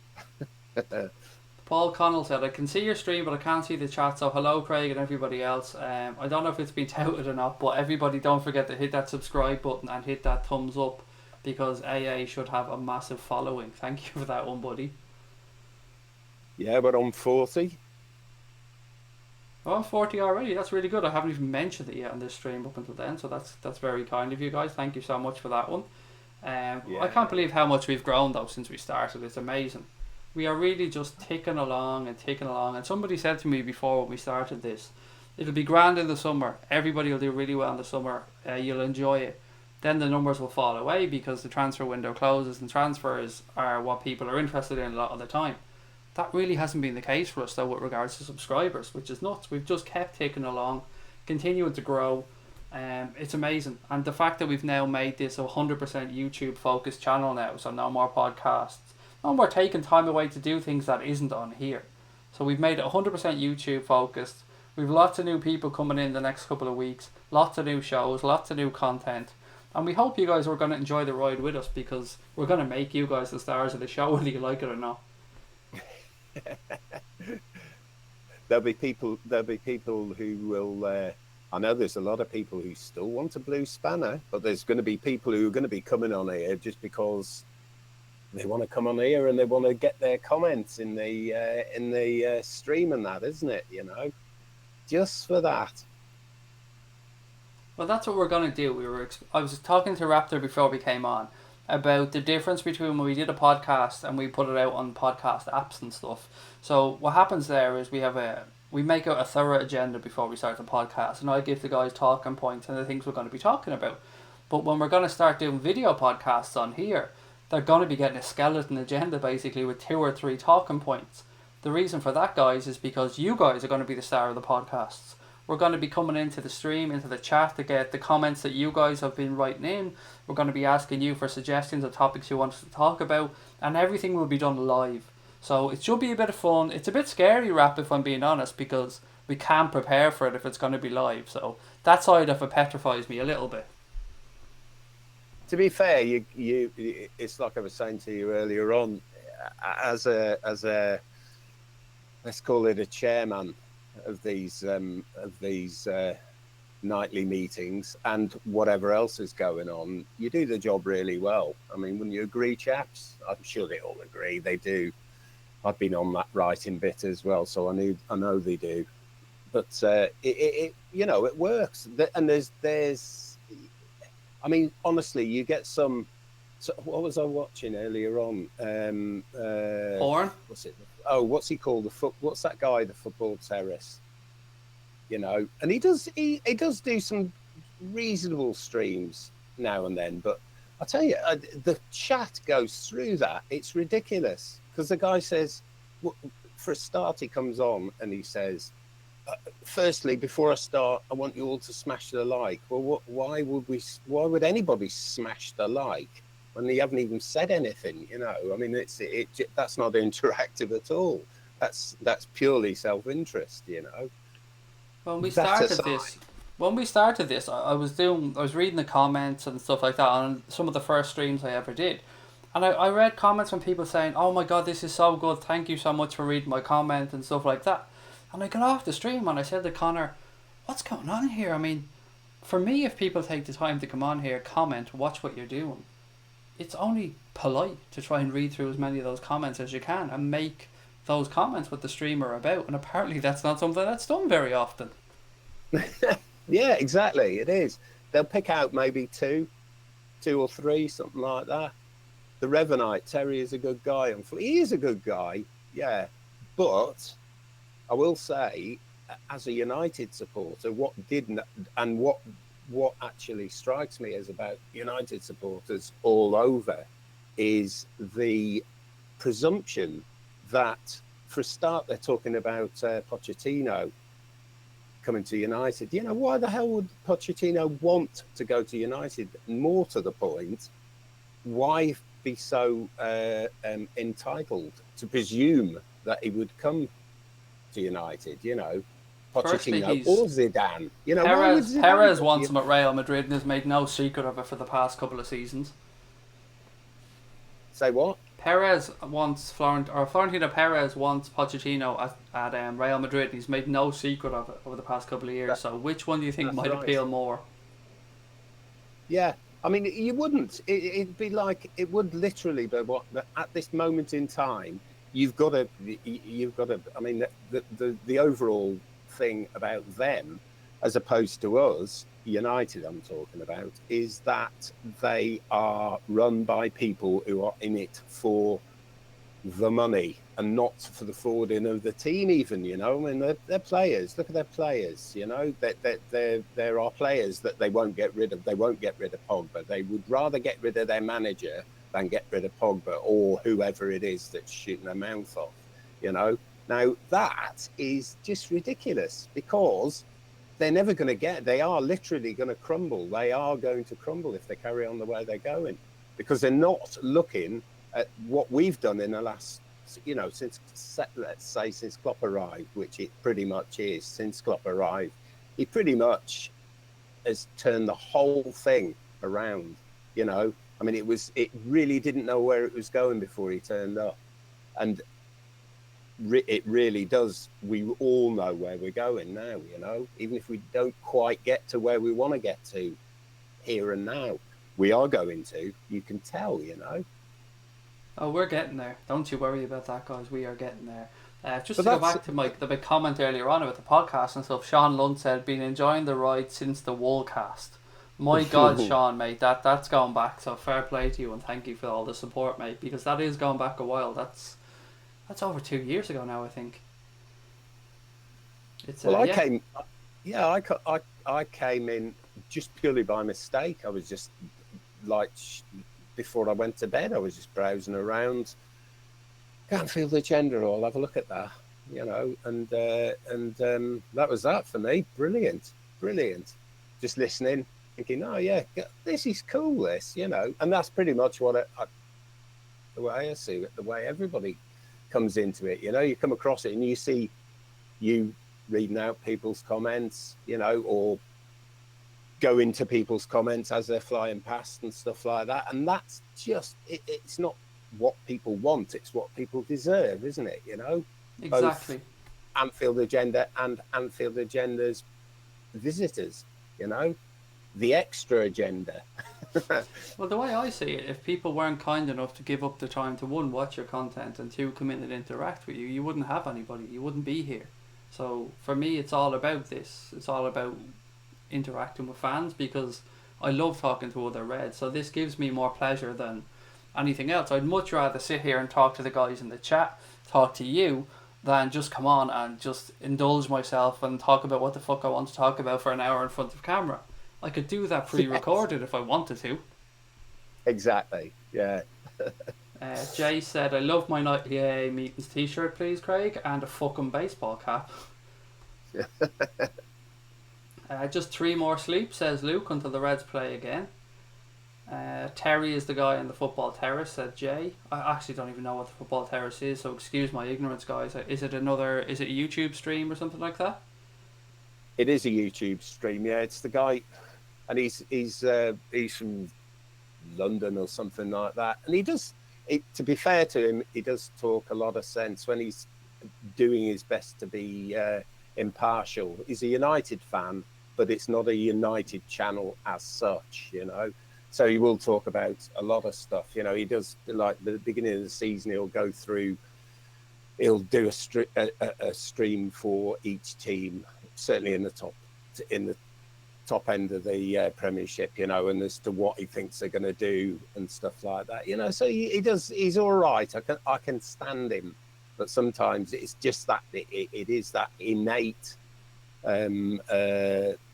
Paul Connell said, I can see your stream, but I can't see the chat, so hello Craig and everybody else. I don't know if it's been touted or not, but everybody don't forget to hit that subscribe button and hit that thumbs up, because AA should have a massive following. Thank you for that one, buddy. Yeah, but I'm 40. Oh, I'm 40 already. That's really good. I haven't even mentioned it yet on this stream up until then, so that's very kind of you guys. Thank you so much for that one. I can't believe how much we've grown though since we started. It's amazing. We are really just ticking along. And somebody said to me before when we started this, it'll be grand in the summer. Everybody will do really well in the summer. You'll enjoy it. Then the numbers will fall away because the transfer window closes, and transfers are what people are interested in a lot of the time. That really hasn't been the case for us though with regards to subscribers, which is nuts. We've just kept ticking along, continuing to grow. It's amazing. And the fact that we've now made this a 100% YouTube focused channel now, so no more podcasts, no more taking time away to do things that isn't on here. So we've made it 100% YouTube focused. We've lots of new people coming in the next couple of weeks, lots of new shows, lots of new content. And we hope you guys are going to enjoy the ride with us, because we're going to make you guys the stars of the show, whether you like it or not. There'll be people who will. I know there's a lot of people who still want a blue spanner, but there's going to be people who are going to be coming on here just because they want to come on here and they want to get their comments in the stream and that, isn't it? You know, just for that. Well, that's what we're going to do. I was talking to Raptor before we came on about the difference between when we did a podcast and we put it out on podcast apps and stuff. So what happens there is we have we make out a thorough agenda before we start the podcast, and I give the guys talking points and the things we're going to be talking about. But when we're going to start doing video podcasts on here, they're going to be getting a skeleton agenda basically with 2 or 3 talking points. The reason for that, guys, is because you guys are going to be the star of the podcasts. We're going to be coming into the stream, into the chat to get the comments that you guys have been writing in. We're going to be asking you for suggestions of topics you want us to talk about, and everything will be done live. So it should be a bit of fun. It's a bit scary, Rap, if I'm being honest, because we can't prepare for it if it's going to be live. So that side of it petrifies me a little bit. To be fair, it's like I was saying to you earlier on, as a let's call it a chairman of these nightly meetings and whatever else is going on, you do the job really well. I mean, wouldn't you agree, chaps? I'm sure they all agree. They do. I've been on that writing bit as well, so I know they do. But it works. And there's I mean, honestly, you get some. So what was I watching earlier on? Porn? What's it? Oh, what's he called? What's that guy? The football terrorist. And he does do some reasonable streams now and then. But I tell you, the chat goes through that. It's ridiculous because the guy says, for a start, he comes on and he says, firstly, before I start, I want you all to smash the like. Well, why would anybody smash the like when they haven't even said anything? I mean, that's not interactive at all. That's purely self-interest. When we started this, I was reading the comments and stuff like that on some of the first streams I ever did. And I read comments from people saying, "Oh my God, this is so good. Thank you so much for reading my comment," and stuff like that. And I got off the stream and I said to Connor, "What's going on here? I mean, for me, if people take the time to come on here, comment, watch what you're doing, it's only polite to try and read through as many of those comments as you can and make those comments what the streamer about." And apparently that's not something that's done very often. Yeah, exactly. It is. They'll pick out maybe two or three, something like that. The Revanite, Terry is a good guy. He is a good guy, yeah. But I will say, as a United supporter, what actually strikes me as about United supporters all over is the presumption that, for a start, they're talking about Pochettino coming to United. Why the hell would Pochettino want to go to United? More to the point, why be so entitled to presume that he would come to United? Pochettino or Zidane. Perez wants him at Real Madrid and has made no secret of it for the past couple of seasons. Say what? Florentino Perez wants Pochettino at Real Madrid. He's made no secret of it over the past couple of years. So which one do you think might appeal more? Yeah, I mean, you wouldn't. It'd be like, it would literally be at this moment in time. You've got to. I mean, the overall thing about them, as opposed to us, United, I'm talking about, is that they are run by people who are in it for the money and not for the forwarding of the team. Even, I mean, they're players. Look at their players. There are players that they won't get rid of. They won't get rid of Pogba. They would rather get rid of their manager than get rid of Pogba or whoever it is that's shooting their mouth off. Now that is just ridiculous because they're never going to they are literally going to crumble. They are going to crumble if they carry on the way they're going, because they're not looking at what we've done in the last, since Klopp arrived, which it pretty much is. Since Klopp arrived, he pretty much has turned the whole thing around. I mean, it really didn't know where it was going before he turned up, and it really does. We all know where we're going now, even if we don't quite get to where we want to get to here and now, we are going to. You can tell, Oh, we're getting there. Don't you worry about that, guys. We are getting there. Just to go back to the big comment earlier on about the podcast and stuff, Sean Lund said, "Been enjoying the ride since the Woolcast." My God, Sean, mate, that's going back. So fair play to you and thank you for all the support, mate, because that is going back a while. That's over 2 years ago now, I think. It's Well, yeah, I came in just purely by mistake. I was just like, before I went to bed, I was just browsing around. Anfield Agenda, I'll have a look at that, and that was that for me. Brilliant, brilliant. Just listening, thinking, oh yeah, this is cool, and that's pretty much what the way I see it, the way everybody comes into it. You come across it and you see you reading out people's comments, or go into people's comments as they're flying past and stuff like that. And that's just, it's not what people want, it's what people deserve, isn't it? Both exactly. Anfield Agenda and Anfield Agenda's visitors, the extra agenda. Well, the way I see it, if people weren't kind enough to give up the time to one, watch your content, and two, come in and interact with you, you wouldn't have anybody. You wouldn't be here. So for me, it's all about this. It's all about interacting with fans because I love talking to other Reds. So this gives me more pleasure than anything else. I'd much rather sit here and talk to the guys in the chat, talk to you, than just come on and just indulge myself and talk about what the fuck I want to talk about for an hour in front of camera. I could do that pre-recorded if I wanted to. Exactly. Yeah. Jay said, I love my nightly AA meetings t-shirt, please, Craig, and a fucking baseball cap. Just 3 more sleep, says Luke, until the Reds play again. Terry is the guy in the football terrace, said Jay. I actually don't even know what the football terrace is, so excuse my ignorance, guys. Is it a YouTube stream or something like that? It is a YouTube stream, yeah. It's the guy, and he's from London or something like that. And he does, to be fair to him, he does talk a lot of sense when he's doing his best to be impartial. He's a United fan, but it's not a United channel as such, So he will talk about a lot of stuff. He does, like the beginning of the season, he'll do a stream for each team, certainly in the top end of the Premiership, and as to what he thinks they're going to do and stuff like that, So he does. He's all right. I can stand him, but sometimes it's just that it is that innate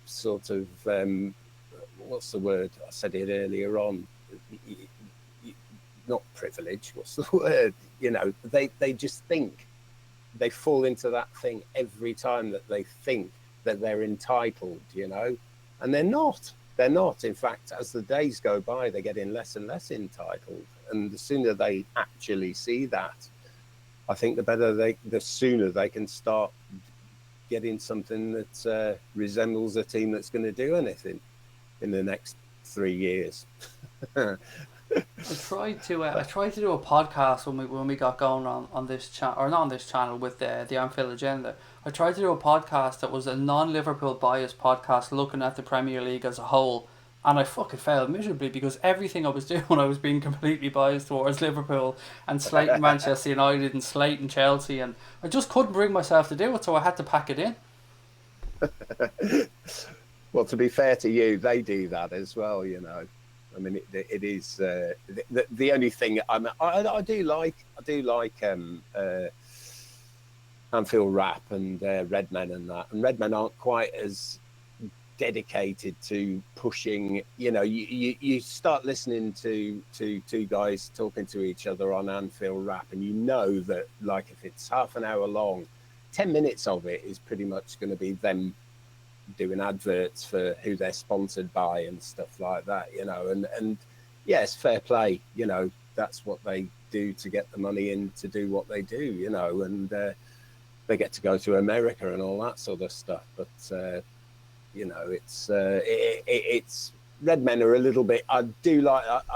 sort of what's the word? I said it earlier on. Not privilege. What's the word? They just think. They fall into that thing every time that they think that they're entitled, and they're not. They're not. In fact, as the days go by, they're getting less and less entitled. And the sooner they actually see that, I think the sooner they can start getting something that resembles a team that's going to do anything in the next 3 years. I tried to do a podcast when we got going on this channel, or not on this channel, with the Anfield Agenda. I tried to do a podcast that was a non-Liverpool biased podcast looking at the Premier League as a whole, and I fucking failed miserably because everything I was doing, I was being completely biased towards Liverpool and slating Manchester United and slating Chelsea, and I just couldn't bring myself to do it, so I had to pack it in. Well, to be fair to you, they do that as well, I mean, it is the only thing. I do like Anfield Rap and Redmen and that. And Redmen aren't quite as dedicated to pushing. You start listening to two guys talking to each other on Anfield Rap, and that, like, if it's half an hour long, 10 minutes of it is pretty much going to be them doing adverts for who they're sponsored by and stuff like that, and yes, fair play, that's what they do to get the money in to do what they do, and they get to go to America and all that sort of stuff, but it's Red Men are a little bit. I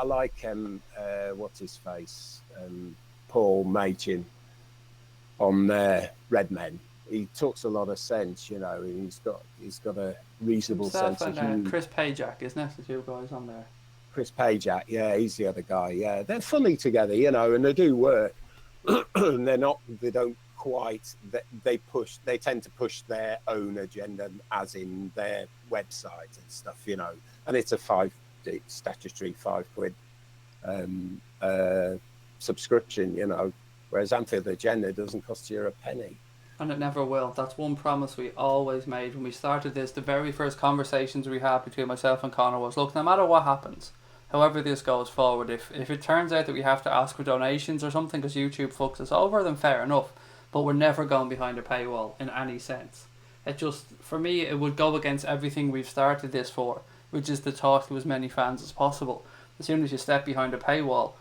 like what's his face, Paul Machin on Red Men. He talks a lot of sense, He's got a reasonable sense of humor. Chris Pajak, isn't it? The 2 guys on there. Chris Pajak, yeah, he's the other guy. Yeah, they're funny together, and they do work. They don't quite. They tend to push their own agenda, as in their website and stuff, And it's a statutory £5 subscription, Whereas Anfield Agenda doesn't cost you a penny. And it never will. That's one promise we always made when we started this. The very first conversations we had between myself and Connor was, look, no matter what happens, however this goes forward, if it turns out that we have to ask for donations or something because YouTube fucks us over, then fair enough. But we're never going behind a paywall in any sense. It just, for me, it would go against everything we've started this for, which is to talk to as many fans as possible. As soon as you step behind a paywall,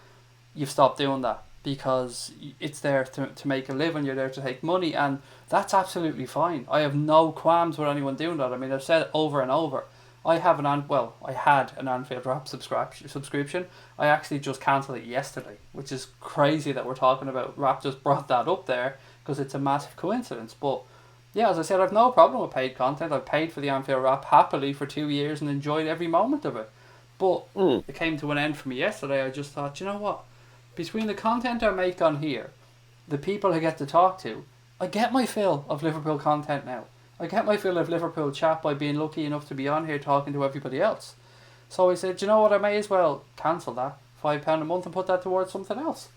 you've stopped doing that because it's there to make a living, you're there to take money, and that's absolutely fine. I have no qualms with anyone doing that. I mean, I've said it over and over. I had an Anfield Rap subscription. I actually just cancelled it yesterday, which is crazy that we're talking about. Rap just brought that up there because it's a massive coincidence. But yeah, as I said, I've no problem with paid content. I've paid for the Anfield Rap happily for 2 years and enjoyed every moment of it. But it came to an end for me yesterday. I just thought, you know what? Between the content I make on here, the people I get to talk to, I get my fill of Liverpool content now. I get my fill of Liverpool chat by being lucky enough to be on here talking to everybody else. So I said, you know what, I may as well cancel that £5 a month and put that towards something else.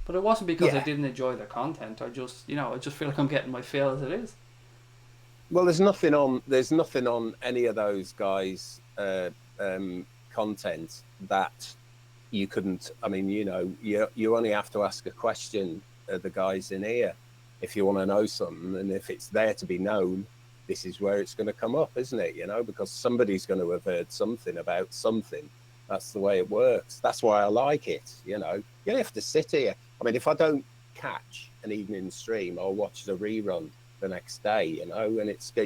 But it wasn't because I didn't enjoy the content. I just feel like I'm getting my fill as it is. Well, there's nothing on any of those guys' content that you couldn't. I mean, you only have to ask a question of the guys in here if you want to know something, and if it's there to be known, this is where it's going to come up, isn't it? Because somebody's going to have heard something about something. That's the way it works. That's why I like it. You don't have to sit here. I mean, if I don't catch an evening stream, I'll watch the rerun the next day. And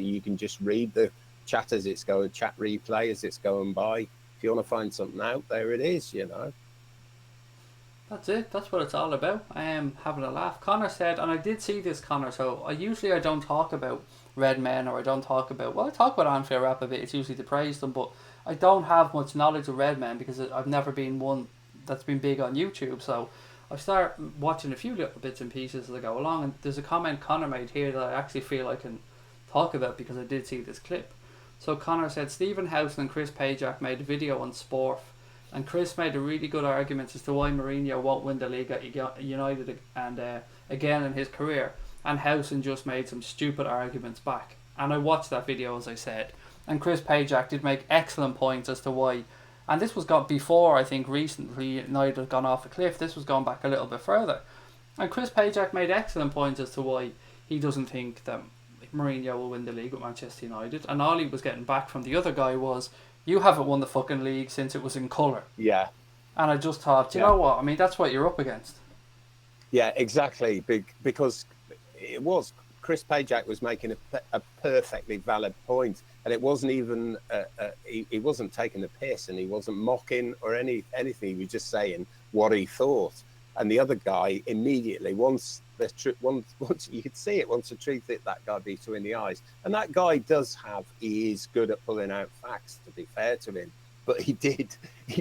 you can just read the chat as it's going, chat replay as it's going by. If you want to find something out, there it is. That's it. That's what it's all about. I am having a laugh. Connor said, and I did see this, Connor, so I don't talk about Red Men, or I don't talk about, I talk about Anfield Rap a bit. It's usually to praise them, but I don't have much knowledge of Red Men because I've never been one that's been big on YouTube. So I start watching a few little bits and pieces as I go along, and there's a comment Connor made here that I actually feel I can talk about because I did see this clip. So Connor said, Stephen Housen and Chris Pajak made a video on Sporf, and Chris made a really good argument as to why Mourinho won't win the league at United and again in his career, and Housen just made some stupid arguments back. And I watched that video, as I said, and Chris Pajak did make excellent points as to why, and this was got before, I think, recently United had gone off a cliff. This was going back a little bit further, and Chris Pajak made excellent points as to why he doesn't think that Mourinho will win the league with Manchester United, and all he was getting back from the other guy was, you haven't won the fucking league since it was in colour. Yeah. And I just thought, you know what? I mean, that's what you're up against. Yeah, exactly. Because it was, Chris Pajak was making a perfectly valid point, and it wasn't even, he wasn't taking the piss, and he wasn't mocking or anything. He was just saying what he thought. And the other guy immediately, once you could see it, once the truth hit that guy beat him in the eyes. And that guy he is good at pulling out facts, to be fair to him. But he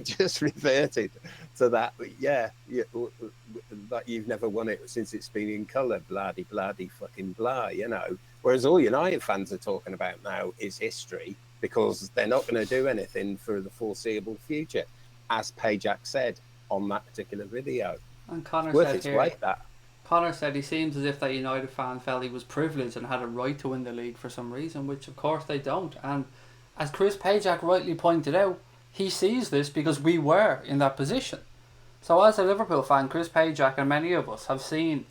just reverted to that. That you've never won it since it's been in colour, bloody fucking blah, Whereas all United fans are talking about now is history, because they're not going to do anything for the foreseeable future, as Pajak said on that particular video. And Connor said he seems as if that United fan felt he was privileged and had a right to win the league for some reason, which of course they don't. And as Chris Pajak rightly pointed out, he sees this because we were in that position. So as a Liverpool fan, Chris Pajak and many of us have seen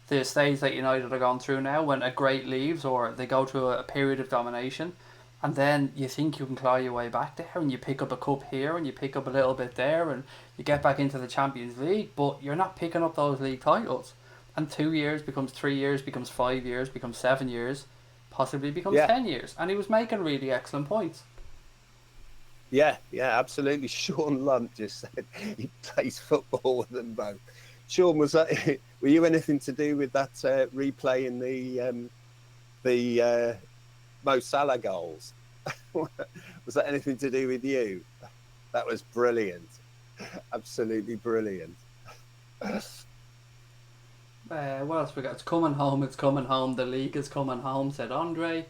the stage that United are going through now, when a great leaves or they go through a period of domination, and then you think you can claw your way back there, and you pick up a cup here and you pick up a little bit there, and you get back into the Champions League, but you're not picking up those league titles. And 2 years becomes 3 years, becomes 5 years, becomes 7 years, possibly becomes 10 years. And he was making really excellent points. Yeah, absolutely. Sean Lunt just said he plays football with them both. Sean, were you anything to do with that replay in the Mo Salah goals? Was that anything to do with you? That was brilliant. Absolutely brilliant. What else we got? It's coming home. The league is coming home, said Andre.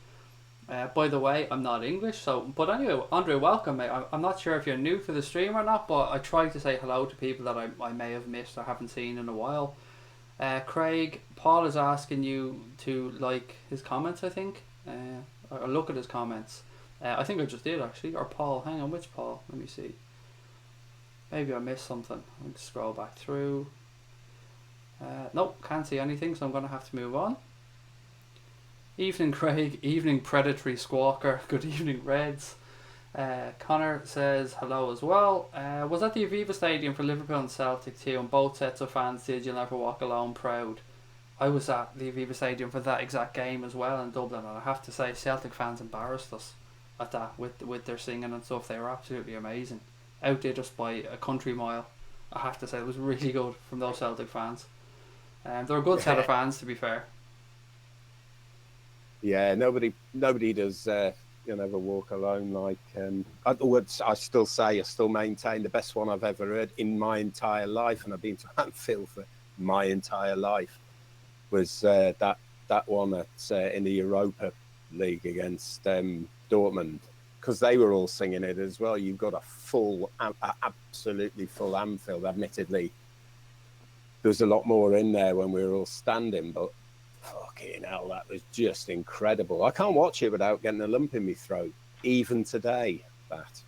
By the way, I'm not English, but anyway, Andre, welcome, mate. I'm not sure if you're new to the stream or not, but I try to say hello to people that I may have missed or haven't seen in a while. Craig, Paul is asking you to like his comments, I think, or look at his comments. I think I just did actually. Or Paul, hang on, which Paul? Let me see. Maybe I missed something. I'll just scroll back through. Nope, can't see anything, so I'm going to have to move on. Evening Craig, evening Predatory Squawker, good evening Reds. Connor says hello as well. Was at the Aviva Stadium for Liverpool and Celtic too, and both sets of fans did You'll Never Walk Alone proud. I was at the Aviva Stadium for that exact game as well in Dublin, and I have to say Celtic fans embarrassed us at that with their singing and stuff. They were absolutely amazing. Outdid us by a country mile. I have to say it was really good from those Celtic fans. They're a good set of fans, to be fair. Yeah, nobody does You'll Never Walk Alone like. I still maintain the best one I've ever heard in my entire life, and I've been to Anfield for my entire life, was that one in the Europa League against Dortmund, because they were all singing it as well. You've got absolutely full Anfield. Admittedly, there's a lot more in there when we were all standing, but fucking hell, that was just incredible. I can't watch it without getting a lump in my throat, even today. That.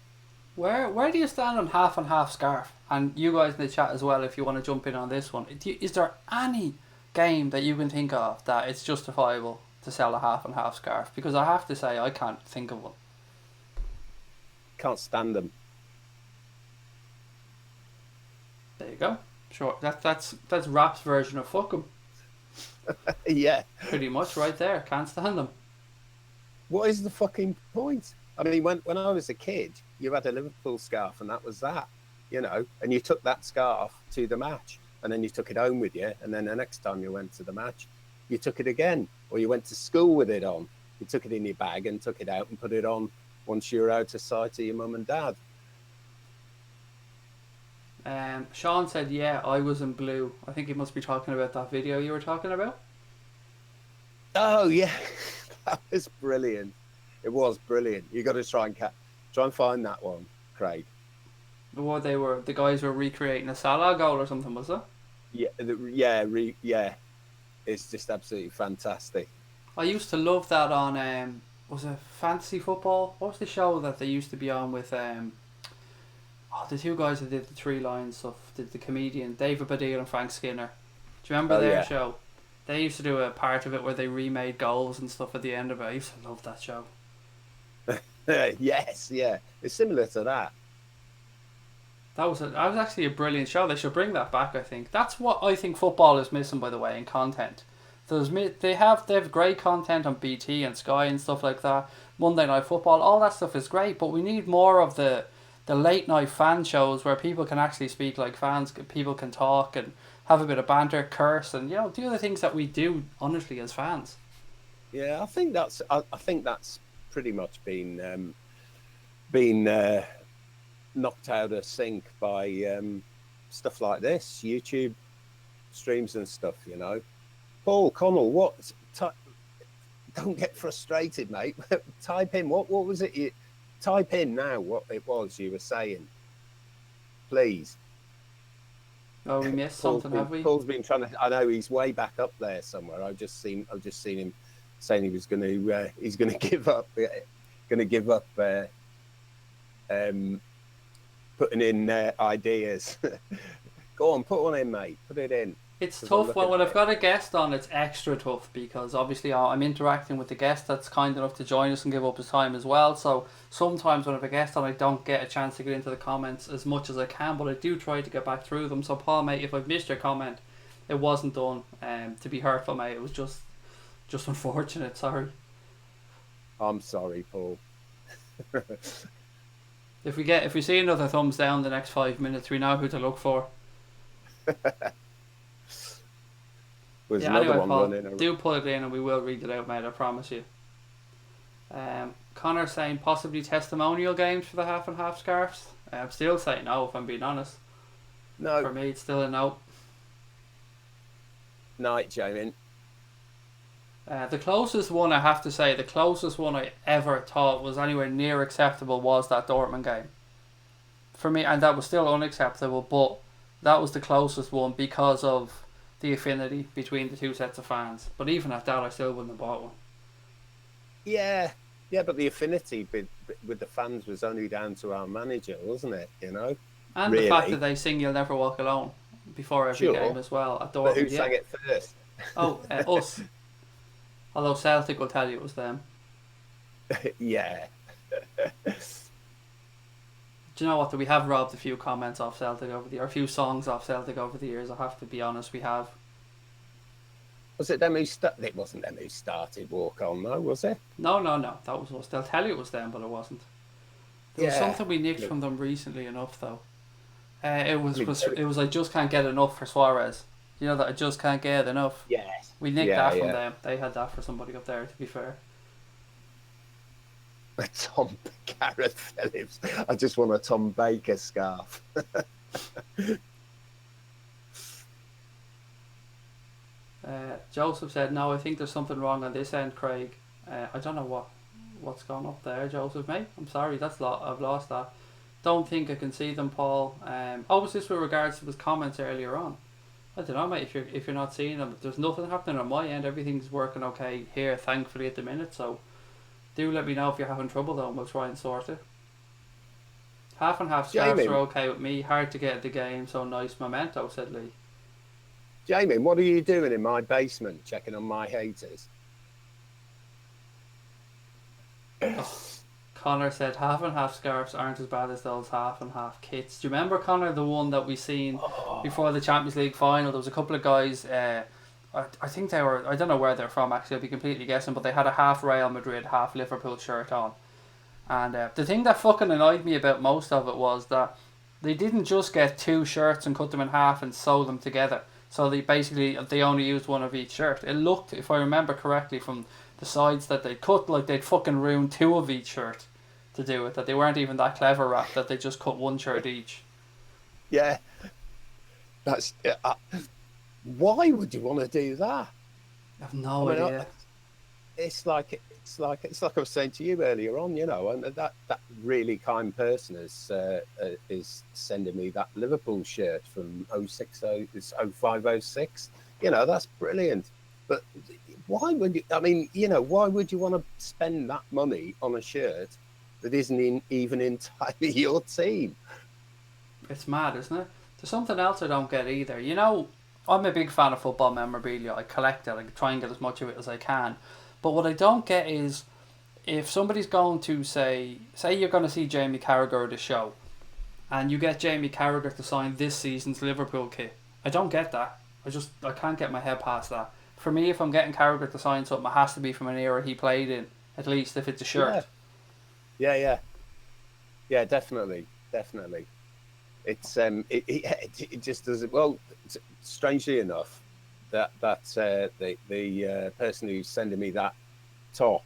Where do you stand on half and half scarf? And you guys in the chat as well, if you want to jump in on this one. Is there any game that you can think of that it's justifiable to sell a half and half scarf? Because I have to say, I can't think of one. Can't stand them. There you go. Sure, that's Rap's version of fuck 'em. Yeah. Pretty much right there. Can't stand them. What is the fucking point? I mean, when I was a kid, you had a Liverpool scarf and that was that, and you took that scarf to the match and then you took it home with you, and then the next time you went to the match, you took it again, or you went to school with it on. You took it in your bag and took it out and put it on once you were out of sight of your mum and dad. Sean said, yeah, I was in blue. I think he must be talking about that video you were talking about. Oh, yeah. That was brilliant. It was brilliant. You got to try and find that one, Craig. What the guys were recreating a Salah goal or something, was it? Yeah. It's just absolutely fantastic. I used to love that on, was it Fantasy Football? What was the show that they used to be on with, the two guys that did the Three Lions stuff, the comedian, David Baddiel and Frank Skinner. Do you remember their show? They used to do a part of it where they remade goals and stuff at the end of it. I used to love that show. Yes, yeah. It's similar to that. That was actually a brilliant show. They should bring that back, I think. That's what I think football is missing, by the way, in content. They have great content on BT and Sky and stuff like that. Monday Night Football, all that stuff is great, but we need more of the late night fan shows where people can actually speak like fans, people can talk and have a bit of banter, curse, and do the things that we do honestly as fans. Yeah, I think that's pretty much been knocked out of sync by stuff like this, YouTube streams and stuff. Paul Connell, don't get frustrated, mate. Type in what was it? Type in now what it was you were saying, please. Oh, we missed something, have we? Paul's been trying to. I know he's way back up there somewhere. I've just seen him saying he was going to. He's going to give up. Putting in ideas. Go on, put one in, mate. Put it in. It's tough. When I've got a guest on, it's extra tough because obviously I'm interacting with the guest that's kind enough to join us and give up his time as well. So sometimes when I have a guest on, I don't get a chance to get into the comments as much as I can, but I do try to get back through them. So Paul, mate, if I've missed your comment, it wasn't done to be hurtful, mate. It was just unfortunate. Sorry. I'm sorry, Paul. If we see another thumbs down the next 5 minutes, we know who to look for. Anyway, Paul, do put it in and we will read it out, mate, I promise you. Connor saying possibly testimonial games for the half and half scarves. I'm still saying no, if I'm being honest. No. For me, it's still a no. Night, Jamie. The closest one, I have to say, I ever thought was anywhere near acceptable was that Dortmund game. For me, and that was still unacceptable, but that was the closest one because of the affinity between the two sets of fans. But even at that, I still wouldn't have bought one. Yeah, but the affinity with the fans was only down to our manager, wasn't it? You know, And really. the fact that they sing "You'll Never Walk Alone" before every game as well at But who Dortmund. sang it first? Oh, us. Although Celtic will tell you it was them. Yeah. Do you know what? We have robbed a few comments off Celtic or a few songs off Celtic over the years. I have to be honest, we have. Was it them who started? It wasn't them who started Walk On, though, was it? No. That was us. They'll tell you it was them, but it wasn't. There was something we nicked from them recently enough, though. It was I just can't get enough for Suarez. You know that I just can't get enough. Yes. We nicked that from them. They had that for somebody up there, to be fair. Tom Gareth Phillips. I just want a Tom Baker scarf. Joseph said, "No, I think there's something wrong on this end, Craig." I don't know what's gone up there, Joseph, mate. I'm sorry, I've lost that. Don't think I can see them, Paul. Was this with regards to his comments earlier on? I don't know, mate. If you're not seeing them, there's nothing happening on my end. Everything's working okay here, thankfully, at the minute. So do let me know if you're having trouble, though, and we'll try and sort it. Half and half scarves are okay with me. Hard to get at the game, so nice memento," said Lee. Jamie, what are you doing in my basement, checking on my haters? Connor said half and half scarves aren't as bad as those half and half kits. Do you remember, Connor, the one that we seen before the Champions League final? There was a couple of guys, I think they were, I don't know where they're from actually, I'll be completely guessing, but they had a half Real Madrid, half Liverpool shirt on. And the thing that fucking annoyed me about most of it was that they didn't just get two shirts and cut them in half and sew them together. So they only used one of each shirt. It looked, if I remember correctly, from the sides that they cut, like they'd fucking ruined two of each shirt to do it. That they weren't even that clever, Rap, that they just cut one shirt each. Yeah. That's... why would you want to do that? I have no idea. It's like I was saying to you earlier on, you know, and that really kind person is sending me that Liverpool shirt from 0506. You know, that's brilliant. But why would you? I mean, you know, why would you want to spend that money on a shirt that isn't even entirely your team? It's mad, isn't it? There's something else I don't get either. You know, I'm a big fan of football memorabilia. I collect it. I try and get as much of it as I can. But what I don't get is if somebody's going to say you're going to see Jamie Carragher at a show and you get Jamie Carragher to sign this season's Liverpool kit. I don't get that. I can't get my head past that. For me, if I'm getting Carragher to sign something, it has to be from an era he played in, at least if it's a shirt. Yeah, definitely. It's it just doesn't. Well, strangely enough, that the person who's sending me that top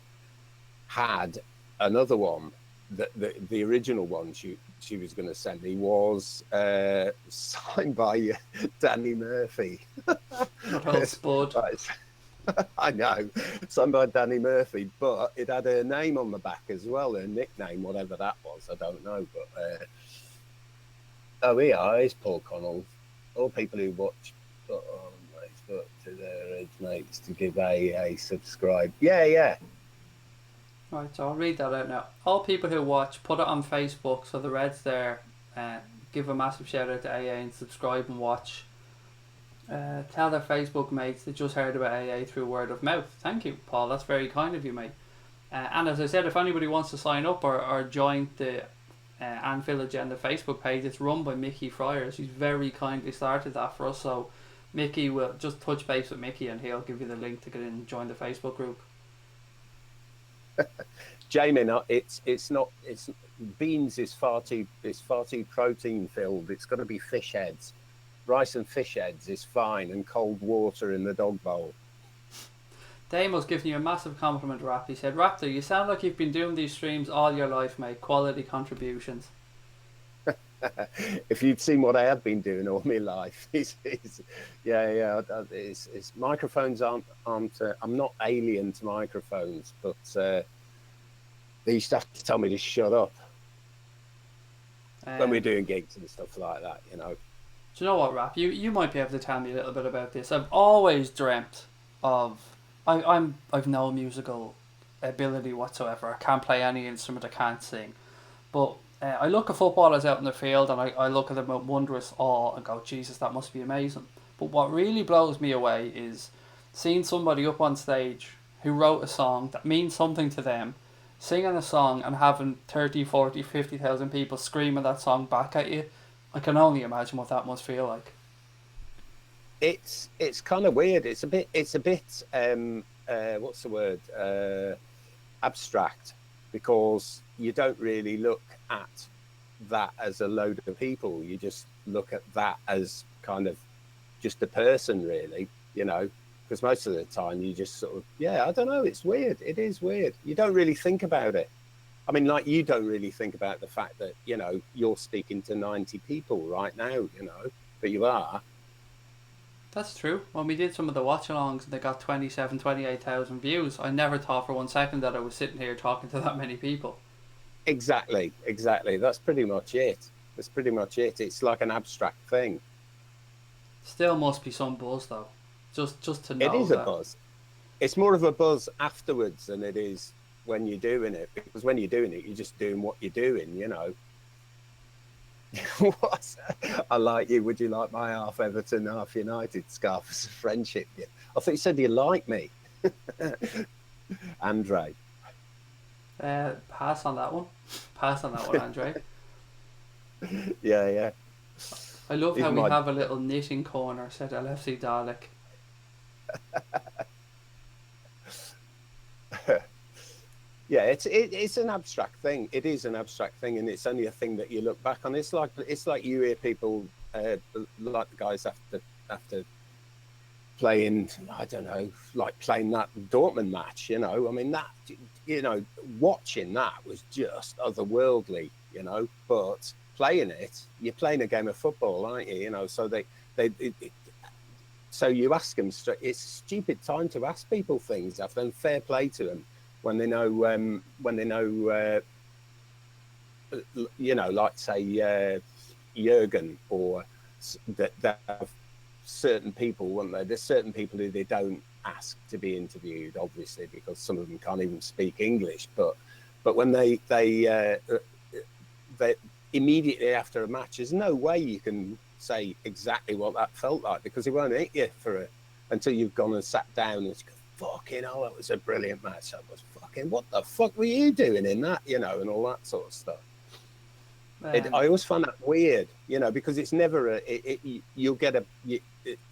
had another one. The original one she was going to send me was signed by Danny Murphy. Well, spud. I know, signed by Danny Murphy, but it had her name on the back as well, her nickname, whatever that was, I don't know. But here's Paul Connell. All people who watch put on Facebook to their mates to give a subscribe. Yeah. Right, so I'll read that out now. All people who watch, put it on Facebook so the Reds there give a massive shout out to AA and subscribe and watch. Tell their Facebook mates they just heard about AA through word of mouth. Thank you, Paul. That's very kind of you, mate. And as I said, if anybody wants to sign up or join the Anfield Agenda Facebook page, it's run by Mickey Friars. He's very kindly started that for us. So Mickey will just touch base with Mickey and he'll give you the link to get in and join the Facebook group. Jamie, beans is far too protein filled. It's got to be fish heads. Rice and fish heads is fine, and cold water in the dog bowl. Damo's giving you a massive compliment, Rap. He said, Raptor, you sound like you've been doing these streams all your life, mate. Quality contributions. If you'd seen what I have been doing all my life, it's microphones aren't. I'm not alien to microphones, but they used to have to tell me to shut up when we're doing gigs and stuff like that, you know. Do you know what, Rap? You might be able to tell me a little bit about this. I've always dreamt of. I've no musical ability whatsoever. I can't play any instrument. I can't sing. But I look at footballers out in the field and I look at them with wondrous awe and go, Jesus, that must be amazing. But what really blows me away is seeing somebody up on stage who wrote a song that means something to them, singing a song and having 30, 40, 50,000 people screaming that song back at you. I can only imagine what that must feel like. It's kind of weird. It's a bit what's the word? Abstract, because you don't really look at that as a load of people. You just look at that as kind of just a person, really, because most of the time you just sort of, I don't know, it's weird. It is weird. You don't really think about it. I mean, like, you don't really think about the fact that, you're speaking to 90 people right now, but you are. That's true. When we did some of the watch-alongs and they got 27, 28,000 views, I never thought for 1 second that I was sitting here talking to that many people. Exactly. That's pretty much it. It's like an abstract thing. Still must be some buzz, though. Just to know it is that. A buzz. It's more of a buzz afterwards than it is when you're doing it, because when you're doing it, you're just doing what you're doing, What? I like you. Would you like my half Everton, half United scarf as a friendship? Yeah. I thought you said you like me. Andre. Pass on that one. Andre. Yeah. I love how we have a little knitting corner, said LFC Dalek. Yeah, it's an abstract thing. It is an abstract thing, and it's only a thing that you look back on. It's like you hear people like the guys after playing, I don't know, like playing that Dortmund match. I mean, that, watching that was just otherworldly. But playing it, you're playing a game of football, aren't you? So so you ask them straight. It's a stupid time to ask people things. I've done fair play to them. When they know, like say Jurgen, or that have certain people, won't they? There's certain people who they don't ask to be interviewed, obviously, because some of them can't even speak English. But when they immediately after a match, there's no way you can say exactly what that felt like, because it won't hit you until you've gone and sat down and fucking hell, that was a brilliant match. That was fucking, what the fuck were you doing in that, and all that sort of stuff. I always find that weird, because it's never you'll get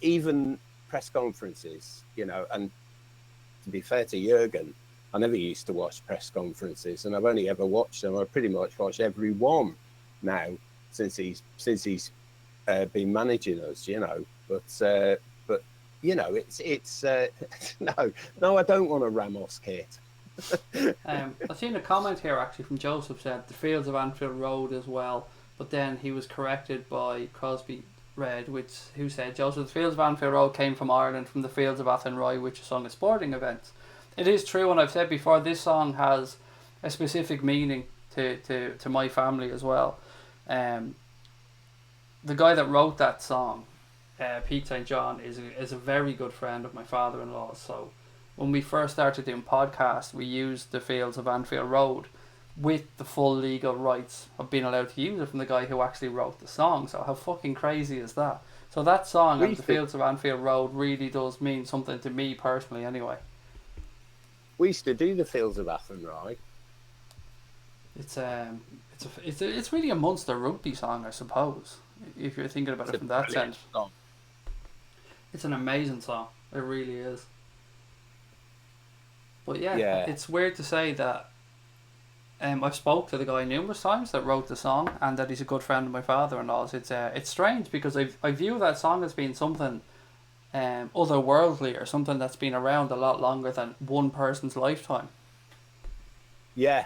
even press conferences, and to be fair to Jurgen, I never used to watch press conferences, and I've only ever watched them. I pretty much watch every one now since he's been managing us, but it's no, I don't want a Ramos kit. I've seen a comment here actually from Joseph, said the fields of Anfield Road as well, but then he was corrected by Crosby Red, who said, Joseph, the fields of Anfield Road came from Ireland, from the fields of Athenry, which is sung at sporting events. It is true, and I've said before, this song has a specific meaning to my family as well. The guy that wrote that song, Pete St. John, is a very good friend of my father-in-law. So when we first started doing podcasts, we used the fields of Anfield Road with the full legal rights of being allowed to use it from the guy who actually wrote the song. So how fucking crazy is that? So that song, the fields of Anfield Road, really does mean something to me personally anyway. We used to do the fields of Athenry. It's really a Munster rugby song, I suppose, if you're thinking about it from that sense. Song. It's an amazing song. It really is. But yeah, it's weird to say that I've spoke to the guy numerous times that wrote the song, and that he's a good friend of my father-in-law's. It's strange, because I view that song as being something otherworldly, or something that's been around a lot longer than one person's lifetime. Yeah.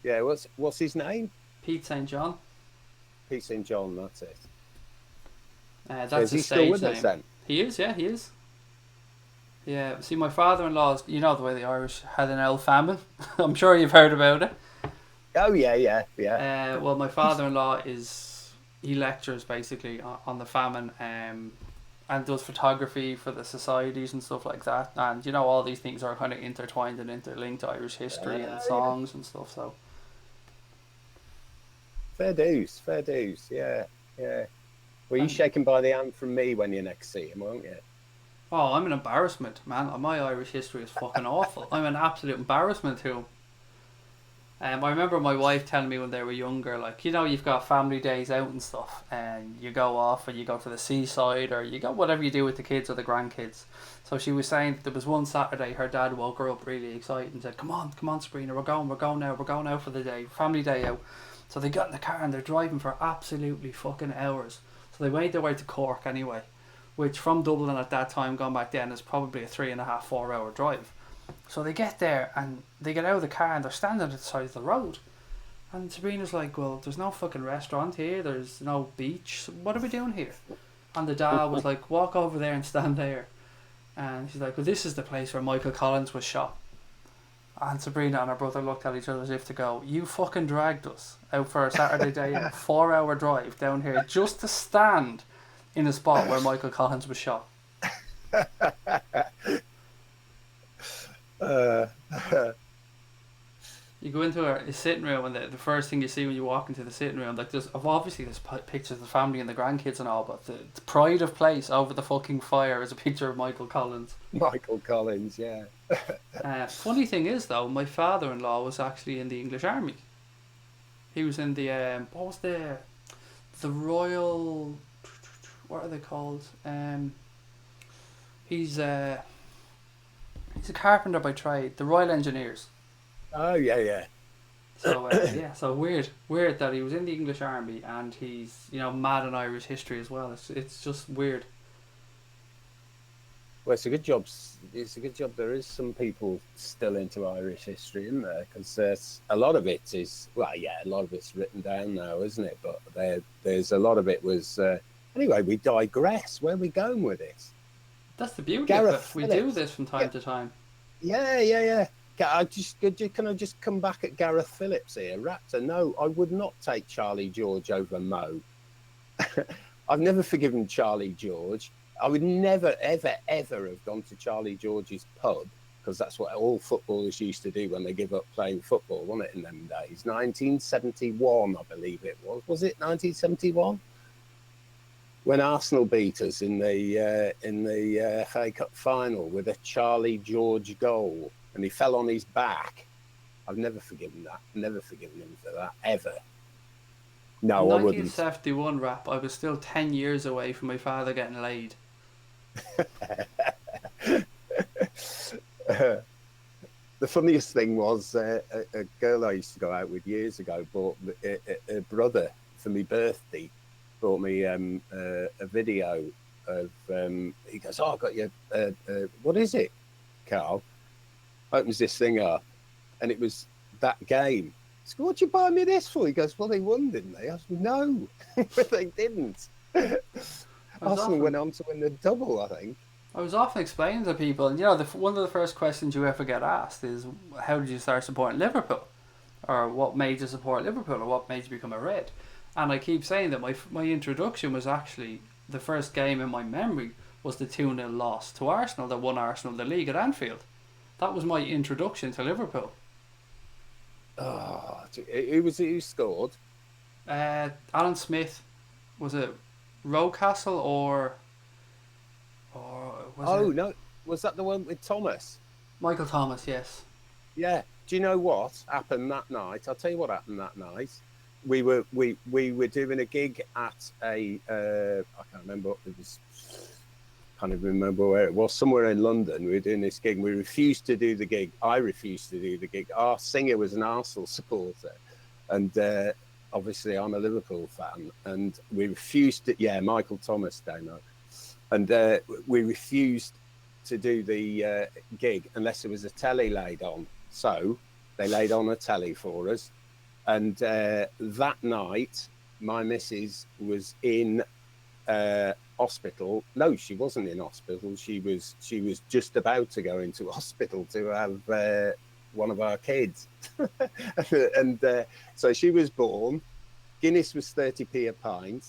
What's his name? Pete St. John. Pete St. John, that's it. That's his stage still with name. Us, then? He is, yeah, he is. Yeah, see, my father-in-law's, the way the Irish had an L famine. I'm sure you've heard about it. Oh, yeah. Well, my father-in-law is he lectures basically on the famine, and does photography for the societies and stuff like that. And you know, all these things are kind of intertwined and interlinked to Irish history and Yeah. songs and stuff. So Fair dues, fair dues. Yeah, yeah. Well, you and shaken by the hand from me when you next see him, won't you? oh, I'm an embarrassment, man. My Irish history is fucking awful. I'm an absolute embarrassment to him. I remember my wife telling me when they were younger, like, you know, you've got family days out and stuff, and you go off and you go to the seaside or you go whatever you do with the kids or the grandkids. So she was saying that there was one Saturday her dad woke her up really excited and said, come on, Sabrina, we're going out for the day, family day out. So they got in the car and they're driving for absolutely fucking hours. So they made their way to Cork anyway, which from Dublin at that time, gone back then, is probably a 3.5, 4 hour drive. So they get there and they get out of the car and they're standing at the side of the road. And Sabrina's like, well, there's no fucking restaurant here, there's no beach, so what are we doing here? And the dad was like, walk over there and stand there. And she's like, well, this is the place where Michael Collins was shot. And Sabrina and her brother looked at each other as if to go, you fucking dragged us out for a Saturday day, a 4 hour drive down here just to stand in a spot where Michael Collins was shot. Uh, You go into a sitting room and the first thing you see when you walk into the sitting room, like obviously there's pictures of the family and the grandkids and all, but the pride of place over the fucking fire is a picture of Michael Collins. Michael Collins, yeah. Funny thing is though, my father-in-law was actually in the English Army. He was in the what was the Royal, what are they called? He's a carpenter by trade. The Royal Engineers. Oh, yeah, yeah. So yeah, so weird that he was in the English Army and he's, you know, mad in Irish history as well. It's just weird. Well, it's a good job. It's a good job. There is some people still into Irish history, isn't there? Because a lot of it is, well, yeah, a lot of it's written down now, isn't it? But there's a lot of it was. Anyway, we digress. Where are we going with this? That's the beauty Gareth of it. We Phillips. do this from time to time. Yeah. Can I just come back at Gareth Phillips here? Raptor, no, I would not take Charlie George over Mo. I've never forgiven Charlie George. I would never, ever, ever have gone to Charlie George's pub, because that's what all footballers used to do when they give up playing football, wasn't it, in them days? 1971, I believe it was. Was it 1971? When Arsenal beat us in the FA Cup final with a Charlie George goal, and he fell on his back. I've never forgiven that. Never forgiven him for that, ever. No, I wouldn't. 1971 rap. I was still 10 years away from my father getting laid. The funniest thing was a girl I used to go out with years ago bought a brother for my birthday. Brought me a video of. He goes, "Oh, I got you. What is it, Carl?" Opens this thing up, and it was that game. I said, "What'd you buy me this for?" He goes, "Well, they won, didn't they?" I said, "No, they didn't." Arsenal went on to win the double, I think. I was often explaining to people, and you know, one of the first questions you ever get asked is, "How did you start supporting Liverpool?" Or "What made you support Liverpool?" Or "What made you become a Red?" And I keep saying that my introduction was actually the first game in my memory was the 2-0 loss to Arsenal that won Arsenal the league at Anfield. That was my introduction to Liverpool. Oh, who scored? Alan Smith, was it Rocastle or was it No, was that the one with Thomas? Michael Thomas? Yes. Yeah. Do you know what happened that night? I'll tell you what happened that night. We were doing a gig at I can't remember what it was. Can't even remember where it was. Somewhere in London. We were doing this gig. We refused to do the gig. I refused to do the gig. Our singer was an Arsenal supporter, and obviously I'm a Liverpool fan. And we refused to. Yeah, Michael Thomas came out, and we refused to do the gig unless there was a telly laid on. So they laid on a telly for us. And that night, my missus was in hospital. No, she wasn't in hospital. She was just about to go into hospital to have one of our kids. And so she was born. Guinness was 30p a pint,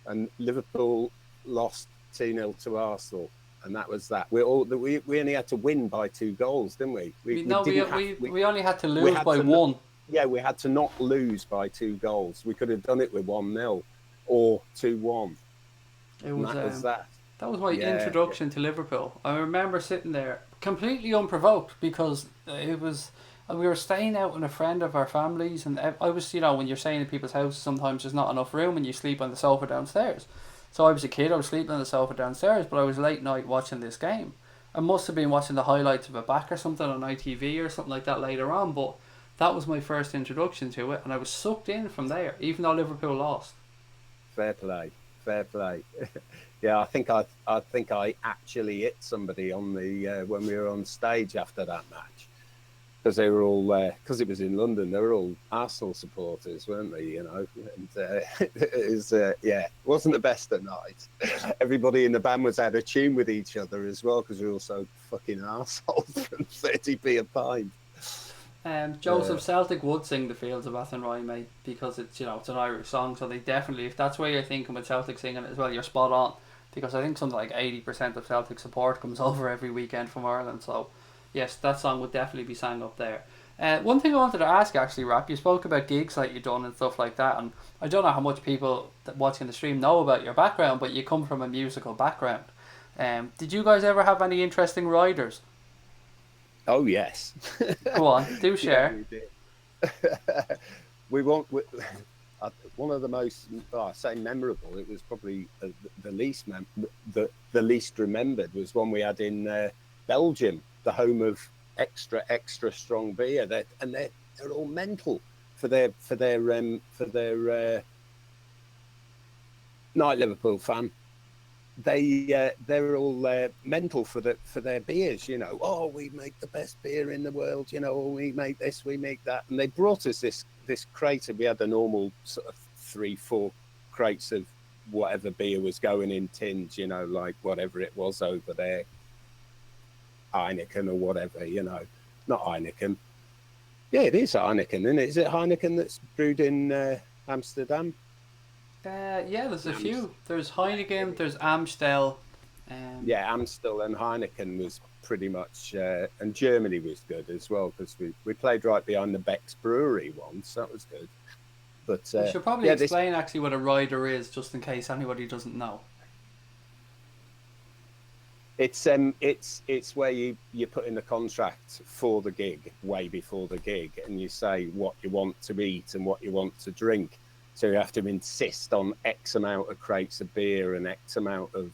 and Liverpool lost 2-0 to Arsenal, and that was that. We only had to win by 2 goals, didn't we? We only had to we lose had by to one. Yeah, we had to not lose by 2 goals. We could have done it with 1-0 or 2-1. It was That was that. That was my Yeah, introduction to Liverpool. I remember sitting there completely unprovoked because it was we were staying out with a friend of our families, and I was, when you're staying in people's houses, sometimes there's not enough room and you sleep on the sofa downstairs. So I was a kid, I was sleeping on the sofa downstairs, but I was late night watching this game. I must have been watching the highlights of it back or something on ITV or something like that later on, but that was my first introduction to it, and I was sucked in from there, even though Liverpool lost. Fair play. Yeah, I think I actually hit somebody on the when we were on stage after that match, because they were all because it was in London. They were all Arsenal supporters, weren't they? And it was it wasn't the best at night. Everybody in the band was out of tune with each other as well, because we were all so fucking arseholes from 30p a pint. Joseph, Celtic would sing the Fields of Athenry, mate, because it's it's an Irish song, so they definitely, if that's where you're thinking with Celtic singing it as well, you're spot on, because I think something like 80% of Celtic support comes over every weekend from Ireland, so yes, that song would definitely be sang up there. One thing I wanted to ask actually, Rap, you spoke about gigs that you've done and stuff like that, and I don't know how much people watching the stream know about your background, but you come from a musical background. Did you guys ever have any interesting riders? Oh yes. Go on, do share. Yeah, we did. One of the most, I say memorable. It was probably the least the least remembered was one we had in Belgium, the home of extra strong beer. They're all mental for their night Liverpool fan. They're all mental for their beers, Oh, we make the best beer in the world, we make this, we make that, and they brought us this crate. We had the normal sort of 3-4 crates of whatever beer was going in tins, like whatever it was over there, Heineken or whatever, not Heineken. Yeah, it is Heineken, isn't it? Is it Heineken that's brewed in Amsterdam? Yeah, there's a few. There's Heineken, there's Amstel. Yeah, Amstel and Heineken was pretty much, and Germany was good as well, because we played right behind the Beck's Brewery once. That was good. But we should probably explain actually what a rider is, just in case anybody doesn't know. It's where you put in the contract for the gig way before the gig, and you say what you want to eat and what you want to drink. So you have to insist on X amount of crates of beer and X amount of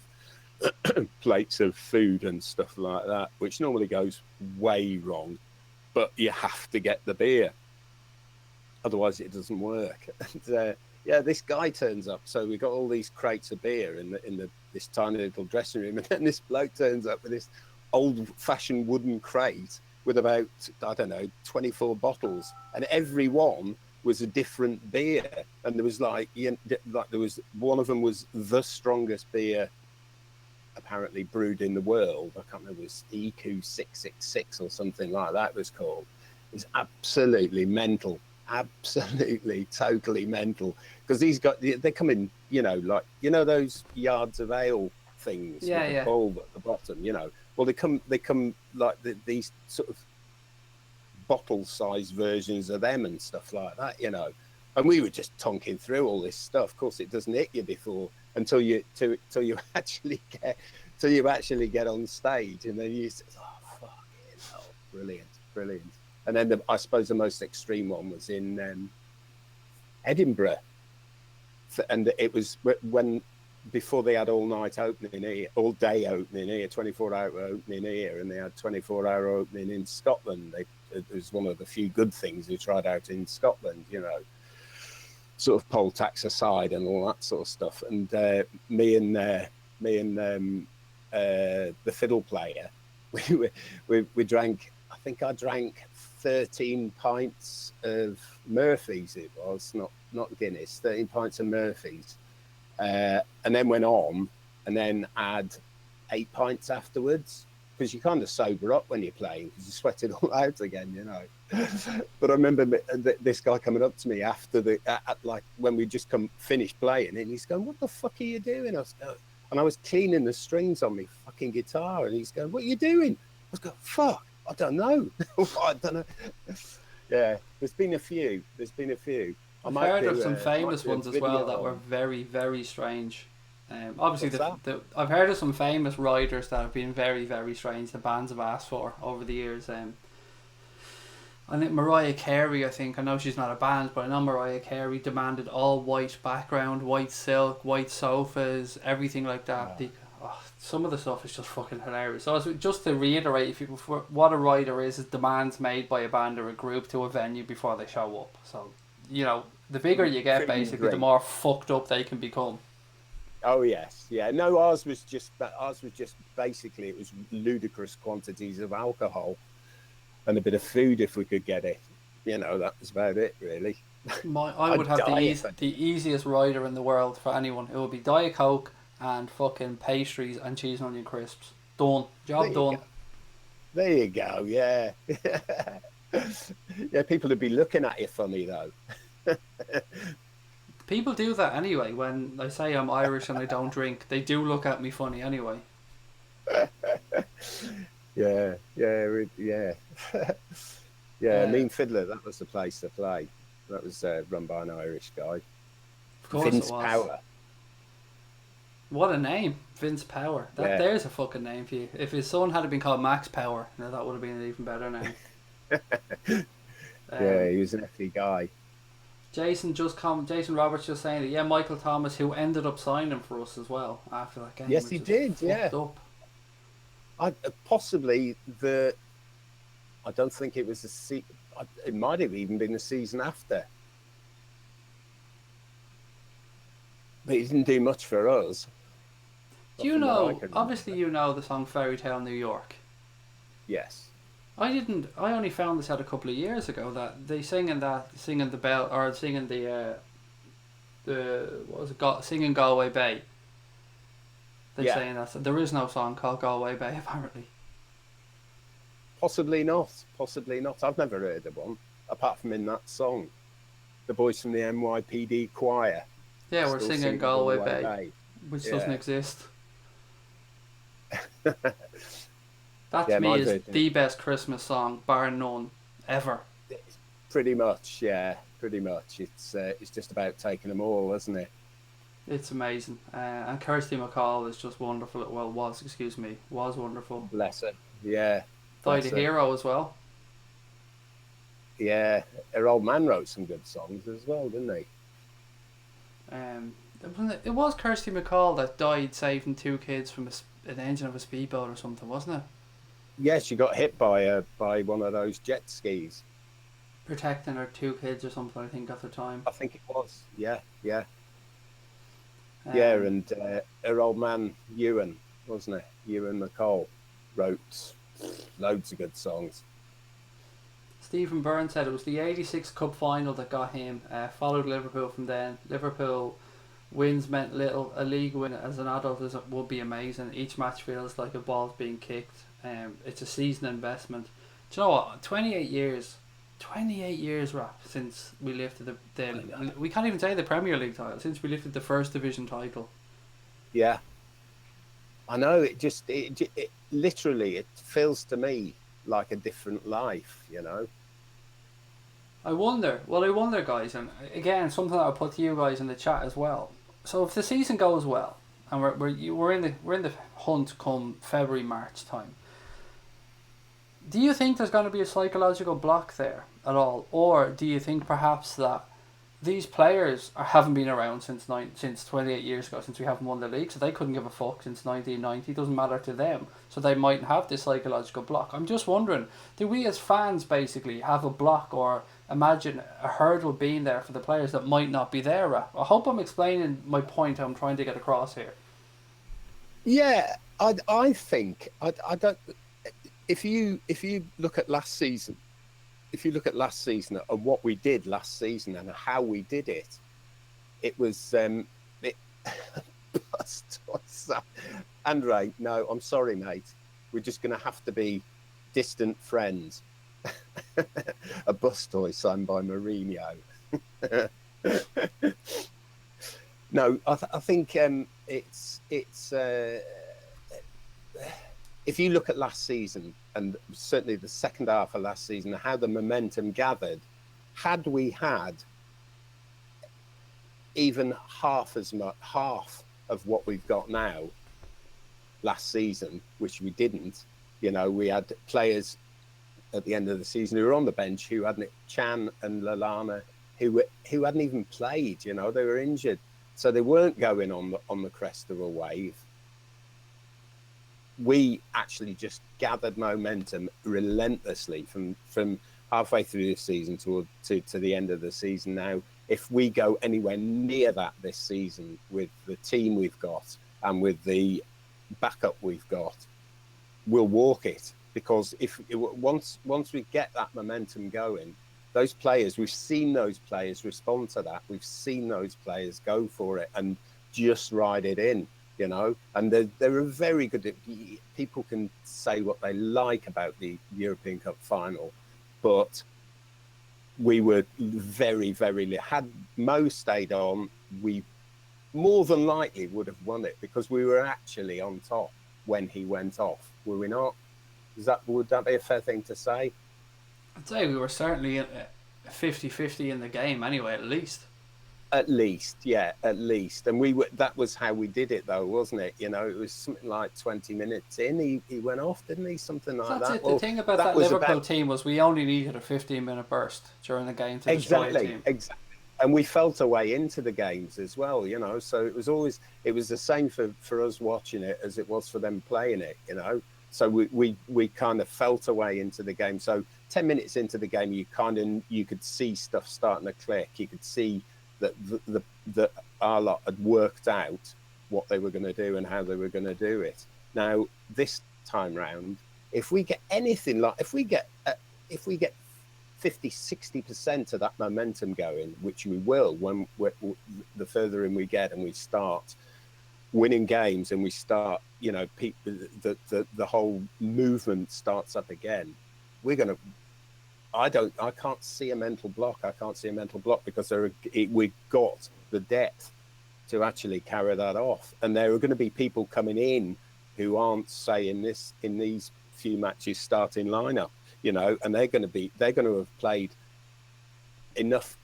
plates of food and stuff like that, which normally goes way wrong, but you have to get the beer, otherwise it doesn't work. And this guy turns up, so we got all these crates of beer in this tiny little dressing room, and then this bloke turns up with this old-fashioned wooden crate with about 24 bottles, and every one was a different beer, and there was there was one of them was the strongest beer apparently brewed in the world. I can't remember, it was EQ 666 or something like that it was called. It was absolutely mental, absolutely totally mental, because they come in, those yards of ale things with a bulb at the bottom, well they come like these sort of bottle-sized versions of them and stuff like that, And we were just tonking through all this stuff. Of course, it doesn't hit you until you actually get on stage, and then you say, "Oh, fucking hell, brilliant!" And then I suppose the most extreme one was in Edinburgh, and it was when before they had all day opening here, 24-hour opening here, and they had 24-hour opening in Scotland. It was one of the few good things we tried out in Scotland, sort of poll tax aside and all that sort of stuff. And me and the fiddle player, we drank. I think I drank 13 pints of Murphy's. It was not Guinness. 13 pints of Murphy's, and then went on, and then had 8 pints afterwards. because you kind of sober up when you're playing because you sweat it all out again, you know. But I remember this guy coming up to me after like when we just finished playing, and he's going, "What the fuck are you doing?" And I was cleaning the strings on my fucking guitar, and he's going, "What are you doing?" I was going, "Fuck, I don't know." I don't know. Yeah, there's been a few. I've heard of some famous ones as well that were very, very strange. Obviously, I've heard of some famous writers that have been very, very strange. The bands have asked for over the years. I think Mariah Carey. I know she's not a band, but I know Mariah Carey demanded all white background, white silk, white sofas, everything like that. Some of the stuff is just fucking hilarious. So just to reiterate, what a writer is demands made by a band or a group to a venue before they show up. So, you know, the bigger you get, basically, the more fucked up they can become. Oh yes, yeah. No, ours was just basically, it was ludicrous quantities of alcohol and a bit of food if we could get it. You know, that was about it, really. I would have the easiest rider in the world for anyone. It would be Diet Coke and fucking pastries and cheese and onion crisps. Done. Job done. There you go. Yeah. Yeah. People would be looking at you funny though. People do that anyway. When I say I'm Irish and I don't drink, they do look at me funny anyway. Yeah. Mean Fiddler, that was the place to play. That was run by an Irish guy. Of course Vince it was. Power. What a name, Vince Power. There's a fucking name for you. If his son had been called Max Power, now that would have been an even better name. Yeah, he was an FE guy. Jason Roberts just saying that, Michael Thomas, who ended up signing for us as well after that game. Yes, he did, yeah. Possibly I don't think it was it might have even been the season after. But he didn't do much for us. Do you know, obviously you know the song Fairy Tale New York? Yes. I only found this out a couple of yeing ago that they singing the bell, or singing singing Galway Bay. They're saying that. So there is no song called Galway Bay, apparently. Possibly not. I've never heard of one, apart from in that song. The boys from the NYPD choir. Yeah, we're singing Galway Bay, which doesn't exist. That to me is the best Christmas song, bar none, ever. Pretty much. It's just about taking them all, isn't it? It's amazing. And Kirsty MacColl is just wonderful. Well, was wonderful. Bless her. Yeah. Died a hero as well. Yeah, her old man wrote some good songs as well, didn't he? It was Kirsty MacColl that died saving two kids from an engine of a speedboat or something, wasn't it? Yeah, she got hit by one of those jet skis. Protecting her two kids or something, I think, at the time. I think it was. Yeah. And her old man, Ewan, wasn't it? Ewan MacColl wrote loads of good songs. Stephen Byrne said it was the 86 Cup final that got him. Followed Liverpool from then. Liverpool wins meant little. A league win as an adult would be amazing. Each match feels like a ball's being kicked. It's a season investment. Do you know what? 28 years, Rap, since we lifted we can't even say the Premier League title, since we lifted the First Division title. Yeah. I know, it literally, it feels to me like a different life, you know? I wonder, guys, and again, something that I'll put to you guys in the chat as well. So if the season goes well, and we're in the hunt come February, March time, do you think there's going to be a psychological block there at all, or do you think perhaps that these players haven't been around since 28 years ago, since we haven't won the league, so they couldn't give a fuck since 1990. It doesn't matter to them, so they mightn't have this psychological block. I'm just wondering, do we as fans basically have a block, or imagine a hurdle being there for the players that might not be there? I hope I'm explaining my point I'm trying to get across here. Yeah, I think I don't. If you look at last season, and what we did last season and how we did it, it was Andre, no, I'm sorry, mate. We're just going to have to be distant friends. A bus toy signed by Mourinho. No, I think it's if you look at last season, and certainly the second half of last season, how the momentum gathered, had we had even half of what we've got now last season, which we didn't, we had players at the end of the season who were on the bench who hadn't, Chan and Lallana, who hadn't even played, they were injured. So they weren't going on the crest of a wave. We actually just gathered momentum relentlessly from halfway through the season to the end of the season. Now, if we go anywhere near that this season with the team we've got and with the backup we've got, we'll walk it. Because once we get that momentum going, those players, we've seen those players respond to that. We've seen those players go for it and just ride it in, And they're a very good. People can say what they like about the European Cup final, but we were very, very. Had Mo stayed on, we more than likely would have won it because we were actually on top when he went off. Were we not? Would that be a fair thing to say? I'd say we were certainly 50-50 in the game anyway, at least. At least. And that was how we did it though, wasn't it? It was something like 20 minutes in, he went off, didn't he? Something like That's that. it. The thing about that Liverpool team was we only needed a 15-minute burst during the game to destroy a team. Exactly. And we felt our way into the games as well, so it was the same for us watching it as it was for them playing it, So we kind of felt our way into the game. So 10 minutes into the game, you could see stuff starting to click. You could see that that our lot had worked out what they were going to do and how they were going to do it. Now this time round, if we get anything like if we get 50-60% of that momentum going, which we will when the further in we get and we start winning games and we start, the whole movement starts up again, we're going to. I can't see a mental block. I can't see a mental block because we've got the depth to actually carry that off. And there are going to be people coming in who aren't, say, in these few matches starting lineup, and they're going to have played enough,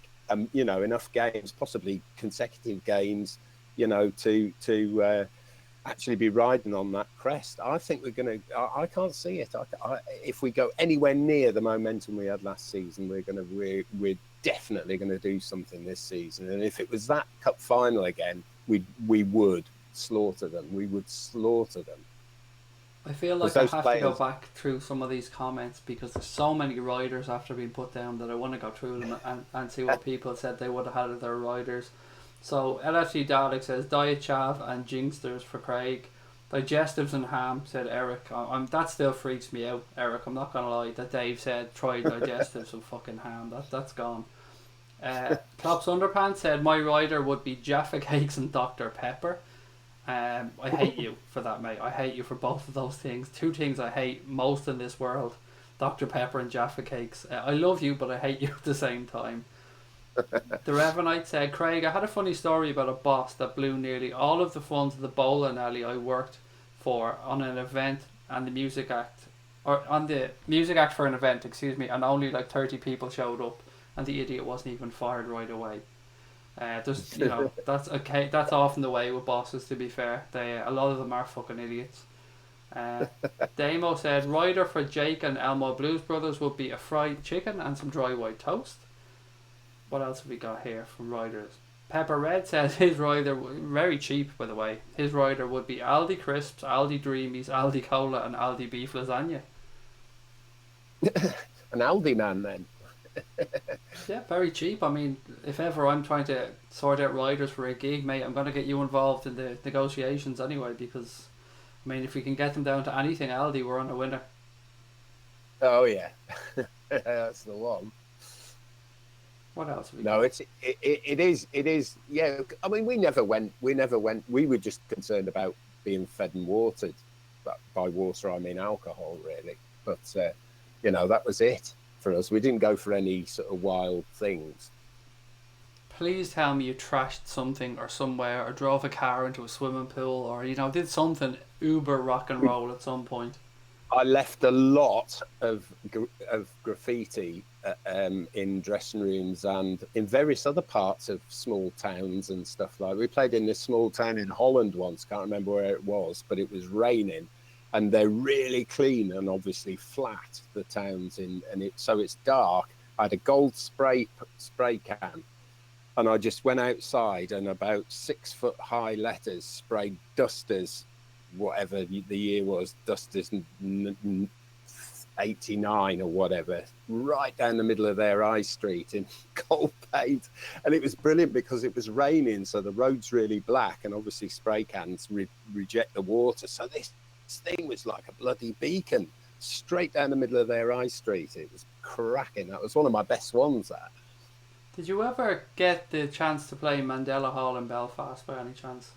enough games, possibly consecutive games, to actually be riding on that crest. I think we're going to. I can't see it. If we go anywhere near the momentum we had last season, we're definitely going to do something this season. And if it was that cup final again, we would slaughter them. We would slaughter them. I feel like I have to go back through some of these comments because there's so many riders after being put down that I want to go through them and see what people said they would have had as their riders. So LFC Dalek says Diet Chav and Jinxters for Craig. Digestives and ham, said Eric. That still freaks me out, Eric. I'm not gonna lie. That Dave said try digestives and fucking ham. That's gone. Klopp's Underpants said my rider would be Jaffa Cakes and Dr Pepper. I hate you for that, mate. I hate you for both of those things. Two things I hate most in this world: Dr Pepper and Jaffa Cakes. I love you, but I hate you at the same time. The Revenite said, Craig, I had a funny story about a boss that blew nearly all of the funds of the bowling alley I worked for on an event and the music act for an event, and only like 30 people showed up and the idiot wasn't even fired right away. That's okay. That's often the way with bosses, to be fair. A lot of them are fucking idiots. Damo said rider for Jake and Elmo Blues Brothers would be a fried chicken and some dry white toast. What else have we got here from riders? Pepper Red says his rider, very cheap by the way, his rider would be Aldi Crisps, Aldi Dreamies, Aldi Cola and Aldi Beef Lasagna. An Aldi man then. Yeah, very cheap. I mean, if ever I'm trying to sort out riders for a gig, mate, I'm going to get you involved in the negotiations anyway because, I mean, if we can get them down to anything Aldi, we're on a winner. Oh yeah, that's the one. What else have we got? No, it is. Yeah, I mean, we never went. We were just concerned about being fed and watered. by water I mean alcohol, really. But that was it for us. We didn't go for any sort of wild things. Please tell me you trashed something or somewhere, or drove a car into a swimming pool, or did something uber rock and roll at some point. I left a lot of graffiti in dressing rooms and in various other parts of small towns and stuff like. We played in this small town in Holland once. Can't remember where it was, but it was raining, and they're really clean and obviously flat. The towns so it's dark. I had a gold spray can, and I just went outside and about 6 foot high letters sprayed Dusters. Whatever the year was, Dusters 89 or whatever, right down the middle of their high street in gold paint. And it was brilliant because it was raining, so the road's really black, and obviously spray cans reject the water. So this thing was like a bloody beacon straight down the middle of their high street. It was cracking. That was one of my best ones, that. Did you ever get the chance to play Mandela Hall in Belfast by any chance?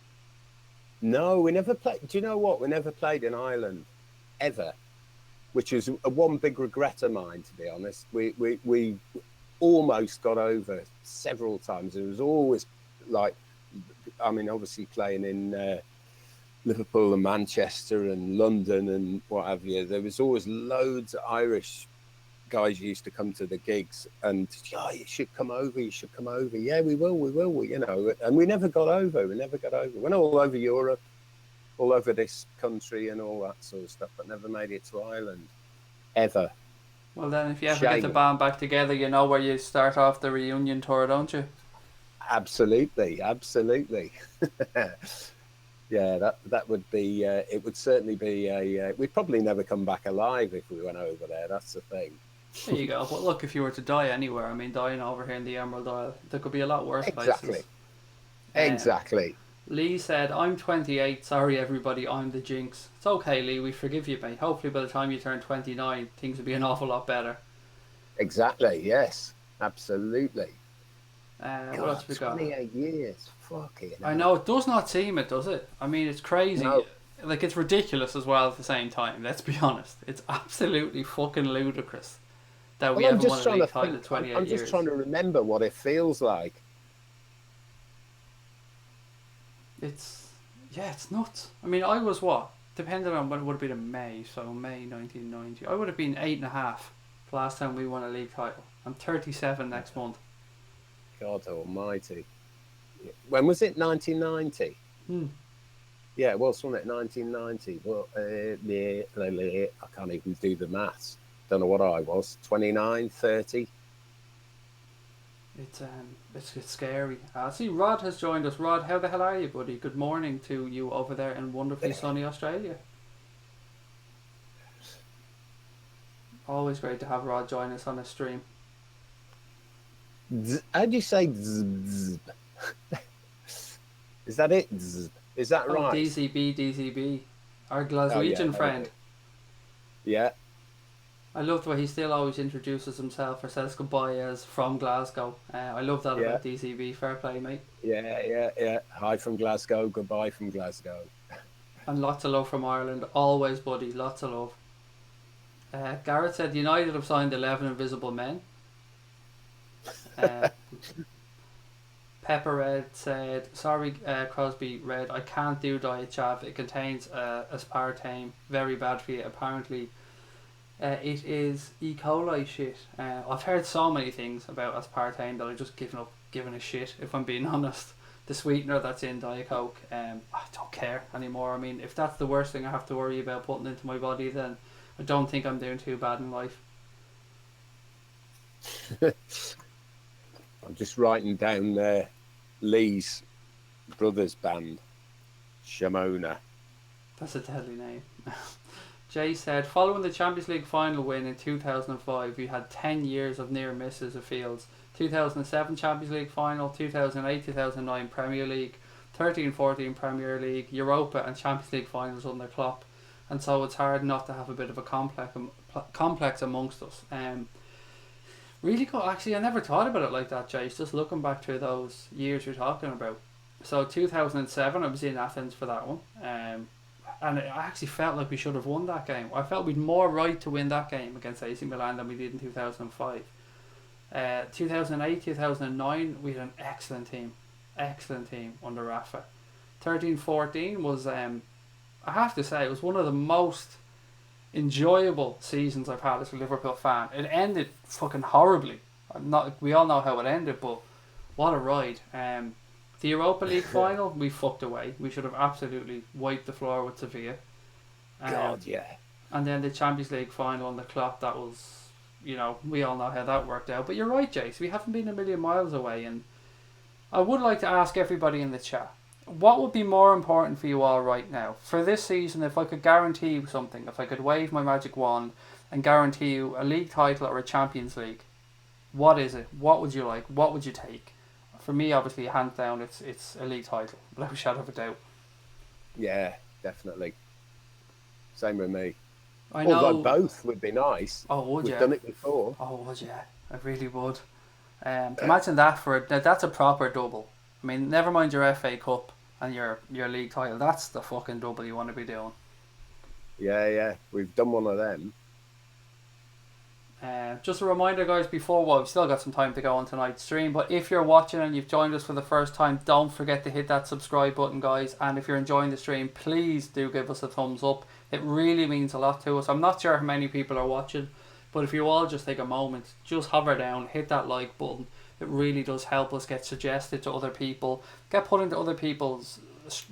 No, we never played. Do you know what? We never played in Ireland, ever, which is one big regret of mine, to be honest. We almost got over several times. It was always obviously playing in Liverpool and Manchester and London and what have you. There was always loads of Irish guys used to come to the gigs and, you should come over. Yeah, we will, and we never got over. Went all over Europe, all over this country and all that sort of stuff, but never made it to Ireland, ever. Well then, if you ever get the band back together, you know where you start off the reunion tour, don't you? Absolutely. Yeah, that would be, it would certainly be we'd probably never come back alive if we went over there, that's the thing. There you go. But look, if you were to die anywhere, dying over here in the Emerald Isle, there could be a lot worse places. Exactly. Lee said, I'm 28. Sorry, everybody, I'm the jinx. It's okay, Lee. We forgive you, mate. Hopefully by the time you turn 29, things will be an awful lot better. Exactly, yes. Absolutely. What else we got? 28 years. Fucking hell. I know, it does not seem it, does it? I mean, it's crazy. No. Like, it's ridiculous as well at the same time. Let's be honest. It's absolutely fucking ludicrous that we haven't won a league title in 28 years. I'm just trying to remember what it feels like. It's nuts. I mean, I was what? Depending on when it would have been in May, so May 1990. I would have been 8.5 the last time we won a league title. I'm 37 next month. God almighty. When was it? 1990? Yeah, it was, wasn't it? 1990. Well, I can't even do the maths. Don't know what I was. 29, 30. It's scary. See, Rod has joined us. Rod, how the hell are you, buddy? Good morning to you over there in wonderfully sunny Australia. Always great to have Rod join us on a stream. How do you say zzz? Is that it? Zzz? Is that right? DCB, our Glaswegian friend. Yeah. I love the way he still always introduces himself or says goodbye as from Glasgow. I love that about DCB. Fair play, mate. Yeah. Hi from Glasgow, goodbye from Glasgow. And lots of love from Ireland. Always, buddy. Lots of love. Garrett said United have signed 11 invisible men. Pepper Red said, sorry, Crosby Red, I can't do diet chav. It contains aspartame. Very bad for you. Apparently, it is E. coli shit. I've heard so many things about aspartame that I've just given up giving a shit, if I'm being honest. The sweetener that's in Diet Coke, I don't care anymore. I mean, if that's the worst thing I have to worry about putting into my body, then I don't think I'm doing too bad in life. I'm just writing down Lee's brother's band, Shamona. That's a deadly name. Jay said, following the Champions League final win in 2005, we had 10 years of near misses of fields. 2007 Champions League final, 2008-2009 Premier League, 13-14 Premier League, Europa and Champions League finals under Klopp. And so it's hard not to have a bit of a complex amongst us. Really cool. Actually, I never thought about it like that, Jace. Just looking back to those years you're talking about. So 2007, I was in Athens for that one. and I actually felt like we should have won that game. I felt we'd more right to win that game against AC Milan than we did in 2005. 2008, 2009, we had an excellent team under Rafa. 13-14 was, I have to say, it was one of the most enjoyable seasons I've had as a Liverpool fan. It ended fucking horribly. We all know how it ended, but what a ride. The Europa League final, we fucked away. We should have absolutely wiped the floor with Sevilla. God, yeah. And then the Champions League final on the clock, that was, we all know how that worked out. But you're right, Jace, we haven't been a million miles away. And I would like to ask everybody in the chat, what would be more important for you all right now? For this season, if I could guarantee you something, if I could wave my magic wand and guarantee you a league title or a Champions League, what is it? What would you like? What would you take? For me, obviously, hands down, it's a league title, without a shadow of a doubt. Yeah, definitely. Same with me. I know. Although both would be nice. Oh, would you? We've done it before. Oh, would you? I really would. Imagine that that's a proper double. I mean, never mind your FA Cup and your league title. That's the fucking double you want to be doing. Yeah. We've done one of them. Just a reminder, guys, we've still got some time to go on tonight's stream, but if you're watching and you've joined us for the first time, don't forget to hit that subscribe button, guys. And if you're enjoying the stream, please do give us a thumbs up. It really means a lot to us. I'm not sure how many people are watching, but if you all just take a moment, just hover down, hit that like button. It really does help us get suggested to other people, get put into other people's,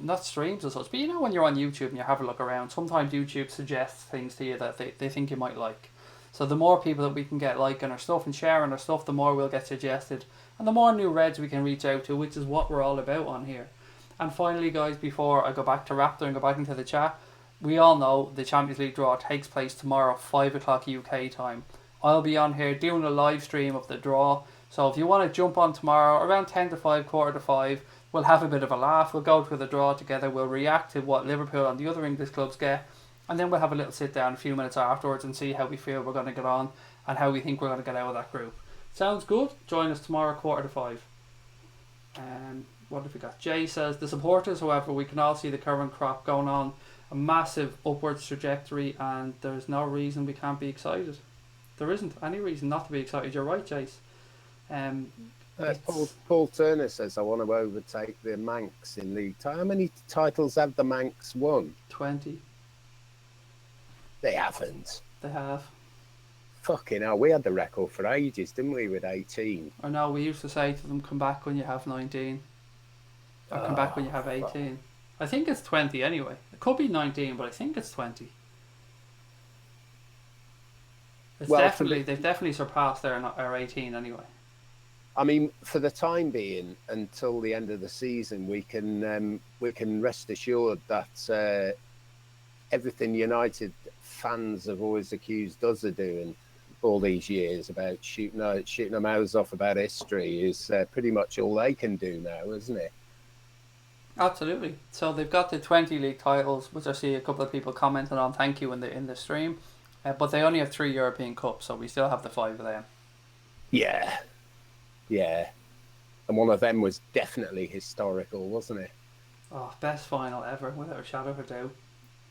not streams as such, but when you're on YouTube and you have a look around, sometimes YouTube suggests things to you that they think you might like. So the more people that we can get liking our stuff and sharing our stuff, the more we'll get suggested. And the more new Reds we can reach out to, which is what we're all about on here. And finally, guys, before I go back to Raptor and go back into the chat, we all know the Champions League draw takes place tomorrow, 5 o'clock UK time. I'll be on here doing a live stream of the draw. So if you want to jump on tomorrow, around 10 to 5, quarter to 5, we'll have a bit of a laugh. We'll go through the draw together. We'll react to what Liverpool and the other English clubs get. And then we'll have a little sit down a few minutes afterwards and see how we feel we're going to get on and how we think we're going to get out of that group. Sounds good? Join us tomorrow, quarter to 5. What have we got? Jay says, the supporters, however, we can all see the current crop going on a massive upwards trajectory and there's no reason we can't be excited. There isn't any reason not to be excited. You're right, Jace. Paul Turner says, I want to overtake the Manx in league title. How many titles have the Manx won? 20. They haven't. They have. Fucking hell, we had the record for ages, didn't we, with 18? I know, we used to say to them, come back when you have 19. Or come back when you have 18. Fuck. I think it's 20 anyway. It could be 19, but I think it's 20. They've definitely surpassed our 18 anyway. I mean, for the time being, until the end of the season, we can rest assured that everything United fans have always accused us of doing all these years about shooting their mouths off about history is pretty much all they can do now, isn't it? Absolutely. So they've got the 20 league titles, which I see a couple of people commenting on. Thank you in the stream, but they only have 3 European Cups, so we still have the 5 of them. Yeah, and one of them was definitely historical, wasn't it? Oh, best final ever, without a shadow of a doubt.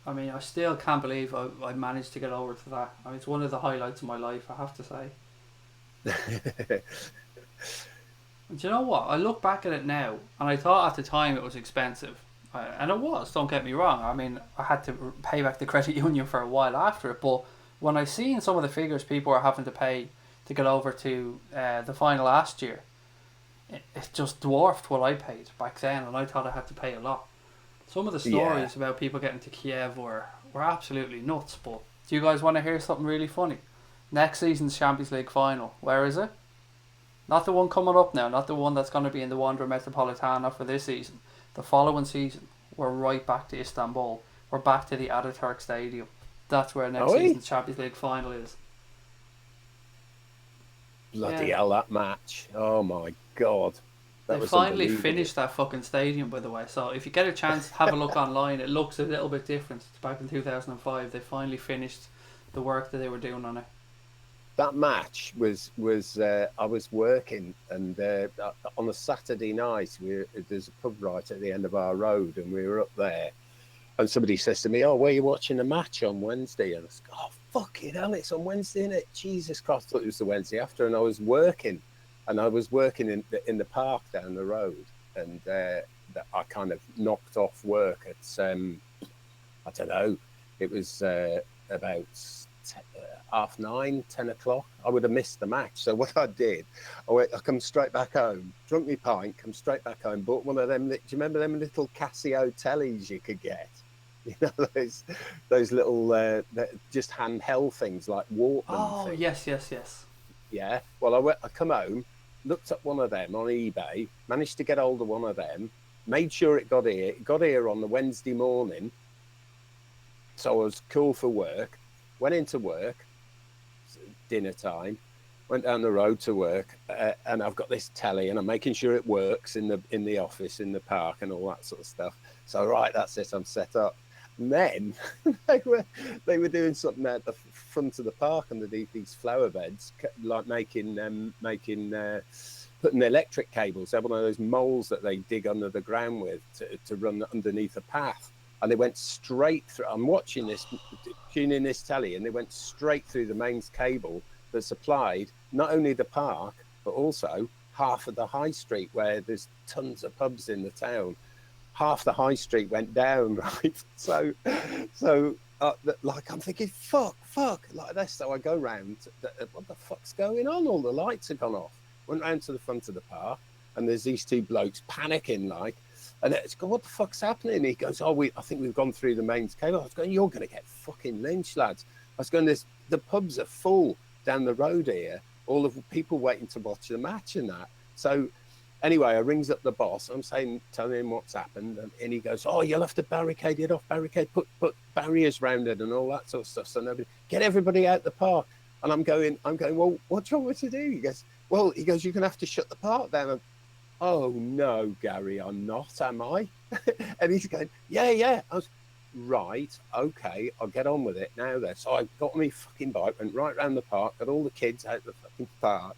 I mean, I still can't believe I managed to get over to that. I mean, it's one of the highlights of my life, I have to say. And do you know what? I look back at it now, and I thought at the time it was expensive. And it was, don't get me wrong. I mean, I had to pay back the credit union for a while after it, but when I seen some of the figures people were having to pay to get over to the final last year, it just dwarfed what I paid back then, and I thought I had to pay a lot. Some of the stories about people getting to Kiev were absolutely nuts, but do you guys want to hear something really funny? Next season's Champions League final, where is it? Not the one coming up now, not the one that's going to be in the Wanda Metropolitana for this season. The following season, we're right back to Istanbul. We're back to the Ataturk Stadium. That's where next season's Champions League final is. Bloody hell, that match. Oh my God. They finally finished that fucking stadium, by the way. So if you get a chance, have a look online. It looks a little bit different. It's back in 2005. They finally finished the work that they were doing on it. That match was I was working, and on a Saturday night, there's a pub right at the end of our road, and we were up there, And somebody says to me, "Oh, where are you watching the match on Wednesday?" And I said, "Oh, fucking hell, it's on Wednesday, isn't it? Jesus Christ, I thought it was the Wednesday after." And I was working, in the park down the road, and I kind of knocked off work at I don't know, it was about 9:30, 10 o'clock. I would have missed the match. So what I did, I come straight back home, drunk my pint, come straight back home, bought one of them. Do you remember them little Casio tellies you could get? You know, those little just handheld things like Walkman Oh, things. yes. Yeah. Well, I come home, looked up one of them on eBay, managed to get hold of one of them, made sure it got here. It got here on the Wednesday morning. So I was cool for work, went into work, dinner time, went down the road to work, and I've got this telly, and I'm making sure it works in the office, in the park, and all that sort of stuff. So right, that's it, I'm set up. And then they were doing something at the front of the park underneath these flower beds, like putting the electric cables. They have one of those moles that they dig under the ground with to run underneath a path. And they went straight through. I'm watching this, tuning this telly, and they went straight through the mains cable that supplied not only the park, but also half of the high street where there's tons of pubs in the town. Half the high street went down, right? So like I'm thinking, fuck, like this. So I go round, what the fuck's going on? All the lights have gone off. Went round to the front of the park, and there's these two blokes panicking, like, and it's go, what the fuck's happening? And he goes, I think we've gone through the mains cable. I was going, you're going to get fucking lynched, lads. I was going, the pubs are full down the road here. All of the people waiting to watch the match and that. So anyway, I rings up the boss. I'm telling him what's happened, and he goes, "Oh, you'll have to barricade it off. Put barriers round it and all that sort of stuff. So nobody get everybody out the park." And I'm going. Well, what do you want me to do? He goes, "Well, you're going to have to shut the park down." And, oh no, Gary, I'm not, am I? And he's going, yeah. I was right, okay, I'll get on with it now then. So I got on my fucking bike, went right round the park, got all the kids out the fucking park,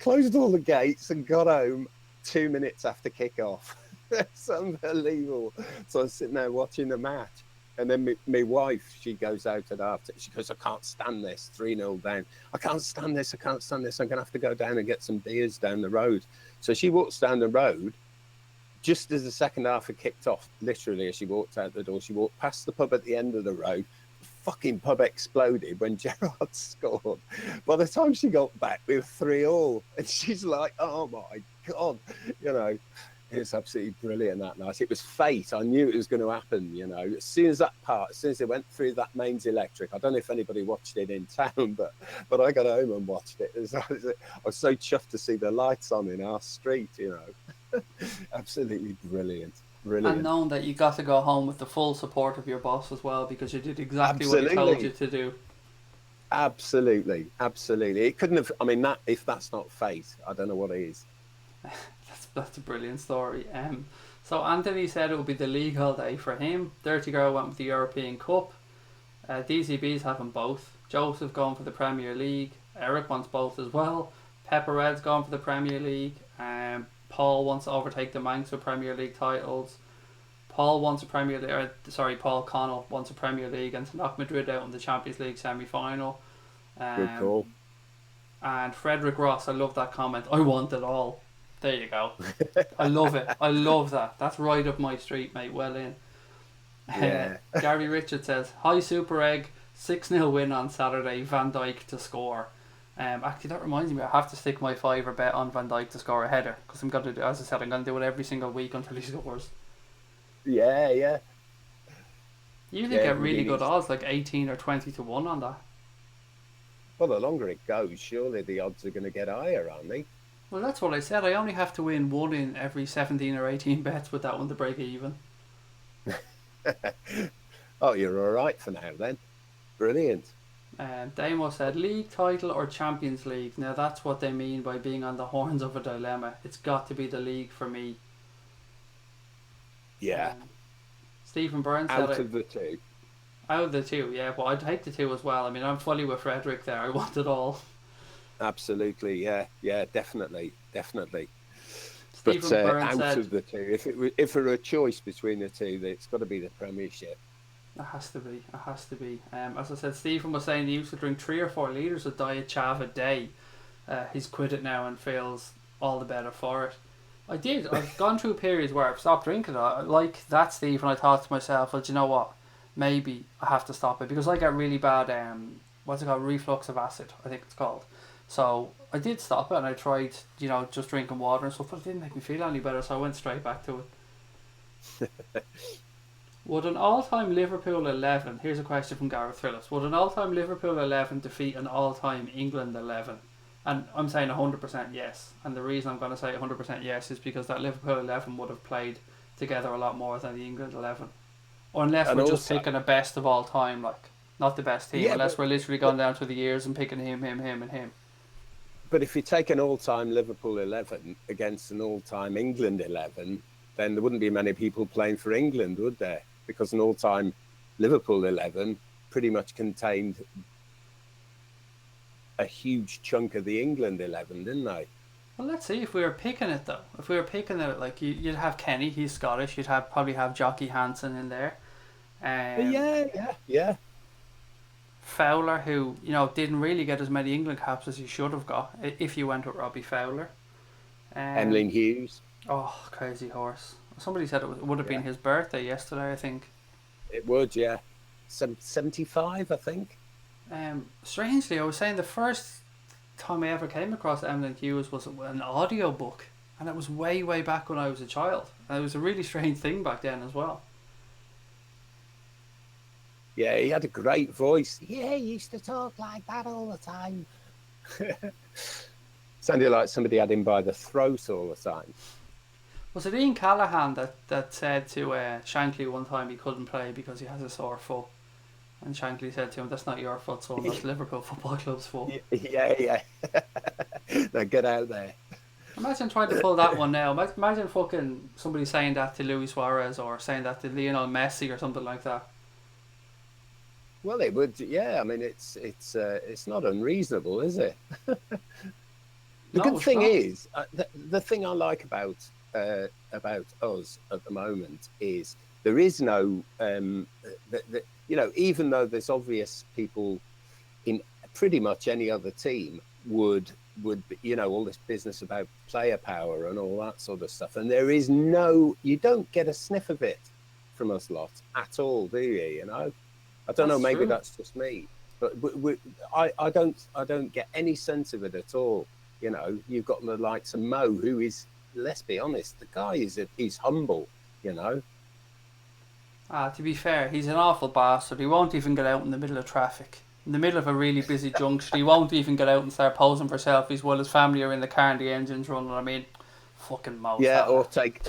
closed all the gates and got home 2 minutes after kick-off. It's unbelievable. So I was sitting there watching the match. And then my wife, she goes out at after. She goes, "I can't stand this, 3-0 down. I can't stand this. I'm going to have to go down and get some beers down the road." So she walks down the road. Just as the second half had kicked off, literally as she walked out the door, she walked past the pub at the end of the road. The fucking pub exploded when Gerrard scored. By the time she got back, we were 3-3. And she's like, "Oh my God," you know. It's absolutely brilliant that night. It was fate. I knew it was going to happen, you know. As soon as they went through that mains electric, I don't know if anybody watched it in town, but I got home and watched it. I was so chuffed to see the lights on in our street, you know. Absolutely brilliant. And knowing that you got to go home with the full support of your boss as well, because you did exactly what he told you to do. Absolutely. It couldn't have. I mean, if that's not fate, I don't know what is. That's a brilliant story. So Anthony said it would be the league holiday for him. Dirty Girl went with the European Cup. DCB's having both. Joseph going for the Premier League. Eric wants both as well. Pepper Red's going for the Premier League. Paul wants to overtake the Manx with Premier League titles. Paul Connell wants a Premier League and to knock Madrid out in the Champions League semi-final. Good call. And Frederick Ross, I love that comment. I want it all. There you go. I love it. I love that. That's right up my street, mate. Well in. Yeah. Gary Richard says, "Hi Super Egg, 6-0 win on Saturday, Van Dijk to score." Actually, that reminds me, I have to stick my $5 bet on Van Dijk to score a header, because I'm going to do, as I said, I'm going to do it every single week until he scores. Yeah. You can get really good odds, like 18 or 20 to 1 on that. Well, the longer it goes, surely the odds are going to get higher, aren't they? Well, that's what I said. I only have to win one in every 17 or 18 bets with that one to break even. Oh, you're all right for now then. Brilliant. Damo said, "League title or Champions League?" Now that's what they mean by being on the horns of a dilemma. It's got to be the league for me. Yeah. Stephen Burns said out of the two. Out of the two, yeah. But I'd take the two as well. I mean, I'm fully with Frederick there. I want it all. Absolutely, yeah, definitely. But Stephen Byrne out said, of the two, if there were a choice between the two, it's got to be the Premiership. it has to be. It has to be. As I said, Stephen was saying he used to drink 3 or 4 litres of diet chav a day. He's quit it now and feels all the better for it. I did. I've gone through periods where I've stopped drinking it. Like that, Stephen, I thought to myself, well, do you know what? Maybe I have to stop it because I get really bad, what's it called? Reflux of acid, I think it's called. So I did stop it and I tried, just drinking water and stuff, but it didn't make me feel any better, so I went straight back to it. Would an all-time Liverpool 11, here's a question from Gareth Phillips, would an all-time Liverpool 11 defeat an all-time England 11? And I'm saying 100% yes. And the reason I'm going to say 100% yes is because that Liverpool 11 would have played together a lot more than the England 11. Or unless and we're just picking a best of all time, like, not the best team, unless we're literally going down through the years and picking him, and him. But if you take an all-time Liverpool 11 against an all-time England 11, then there wouldn't be many people playing for England, would there? Because an all-time Liverpool 11 pretty much contained a huge chunk of the England 11, didn't they? Well, let's see if we were picking it though. If we were picking it, like you'd have Kenny, he's Scottish. You'd probably have Jockey Hansen in there. Yeah. Fowler, who didn't really get as many England caps as he should have got. If you went with Robbie Fowler, Emlyn Hughes. Oh, crazy horse! Somebody said it would have been his birthday yesterday. I think it would. Yeah, 75, I think. Strangely, I was saying the first time I ever came across Emlyn Hughes was an audio book, and it was way back when I was a child. And it was a really strange thing back then as well. Yeah, he had a great voice. Yeah, he used to talk like that all the time. Sounded like somebody had him by the throat all the time. Was it Ian Callaghan that said to Shankly one time he couldn't play because he has a sore foot? And Shankly said to him, "That's not your foot, son. That's Liverpool Football Club's foot." Yeah. Now get out there. Imagine trying to pull that one now. Imagine fucking somebody saying that to Luis Suarez or saying that to Lionel Messi or something like that. Well, it would. Yeah, I mean, it's not unreasonable, is it? The good thing is, the thing I like about us at the moment is there is no, even though there's obvious people in pretty much any other team would all this business about player power and all that sort of stuff, and there is you don't get a sniff of it from us lot at all, do you? I don't know. Maybe that's just me, but I don't get any sense of it at all. You've got the likes of Mo, who is, let's be honest, the guy he's humble. To be fair, he's an awful bastard. He won't even get out in the middle of traffic, in the middle of a really busy junction. He won't even get out and start posing for selfies while his family are in the car and the engine's running. I mean, fucking Mo. Yeah, or take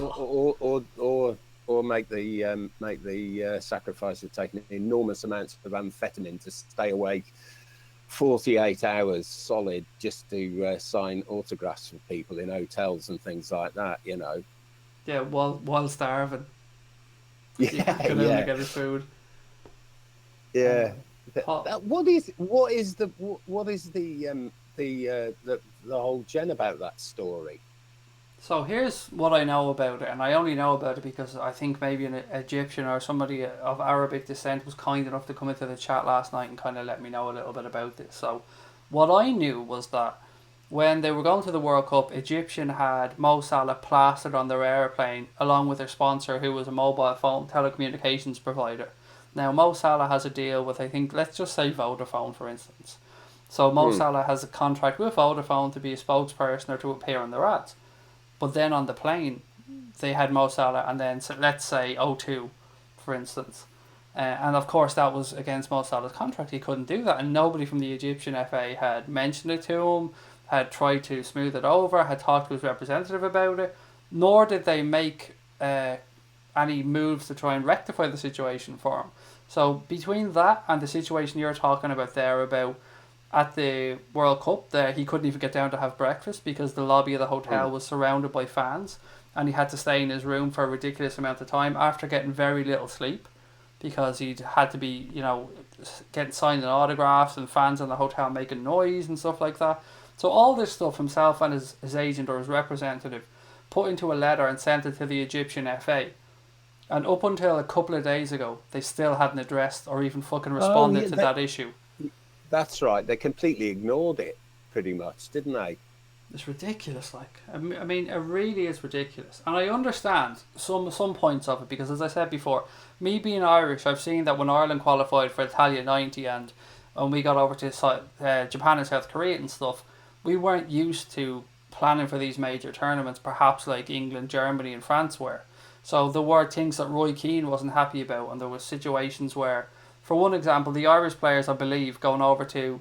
or make the sacrifice of taking enormous amounts of amphetamine to stay awake 48 hours solid just to sign autographs for people in hotels and things like that. Yeah, while starving. Yeah, to get his food. Yeah. What is the whole gen about that story? So here's what I know about it, and I only know about it because I think maybe an Egyptian or somebody of Arabic descent was kind enough to come into the chat last night and kind of let me know a little bit about this. So what I knew was that when they were going to the World Cup, Egyptian had Mo Salah plastered on their airplane along with their sponsor, who was a mobile phone telecommunications provider. Now Mo Salah has a deal with, I think, let's just say Vodafone for instance. So Mo Salah has a contract with Vodafone to be a spokesperson or to appear on their ads. But then on the plane, they had Mo Salah and then, let's say, O2, for instance. And of course, that was against Mo Salah's contract. He couldn't do that. And nobody from the Egyptian FA had mentioned it to him, had tried to smooth it over, had talked to his representative about it, nor did they make any moves to try and rectify the situation for him. So between that and the situation you're talking about there about at the World Cup, there he couldn't even get down to have breakfast because the lobby of the hotel was surrounded by fans, and he had to stay in his room for a ridiculous amount of time after getting very little sleep because he'd had to be, getting signing autographs and fans in the hotel making noise and stuff like that. So all this stuff himself and his agent or his representative put into a letter and sent it to the Egyptian FA. And up until a couple of days ago, they still hadn't addressed or even fucking responded to that issue. That's right. They completely ignored it, pretty much, didn't they? It's ridiculous. Like, I mean, it really is ridiculous. And I understand some points of it because, as I said before, me being Irish, I've seen that when Ireland qualified for Italia 90 and when we got over to Japan and South Korea and stuff, we weren't used to planning for these major tournaments, perhaps like England, Germany and France were. So there were things that Roy Keane wasn't happy about, and there was situations where, for one example, the Irish players, I believe, going over to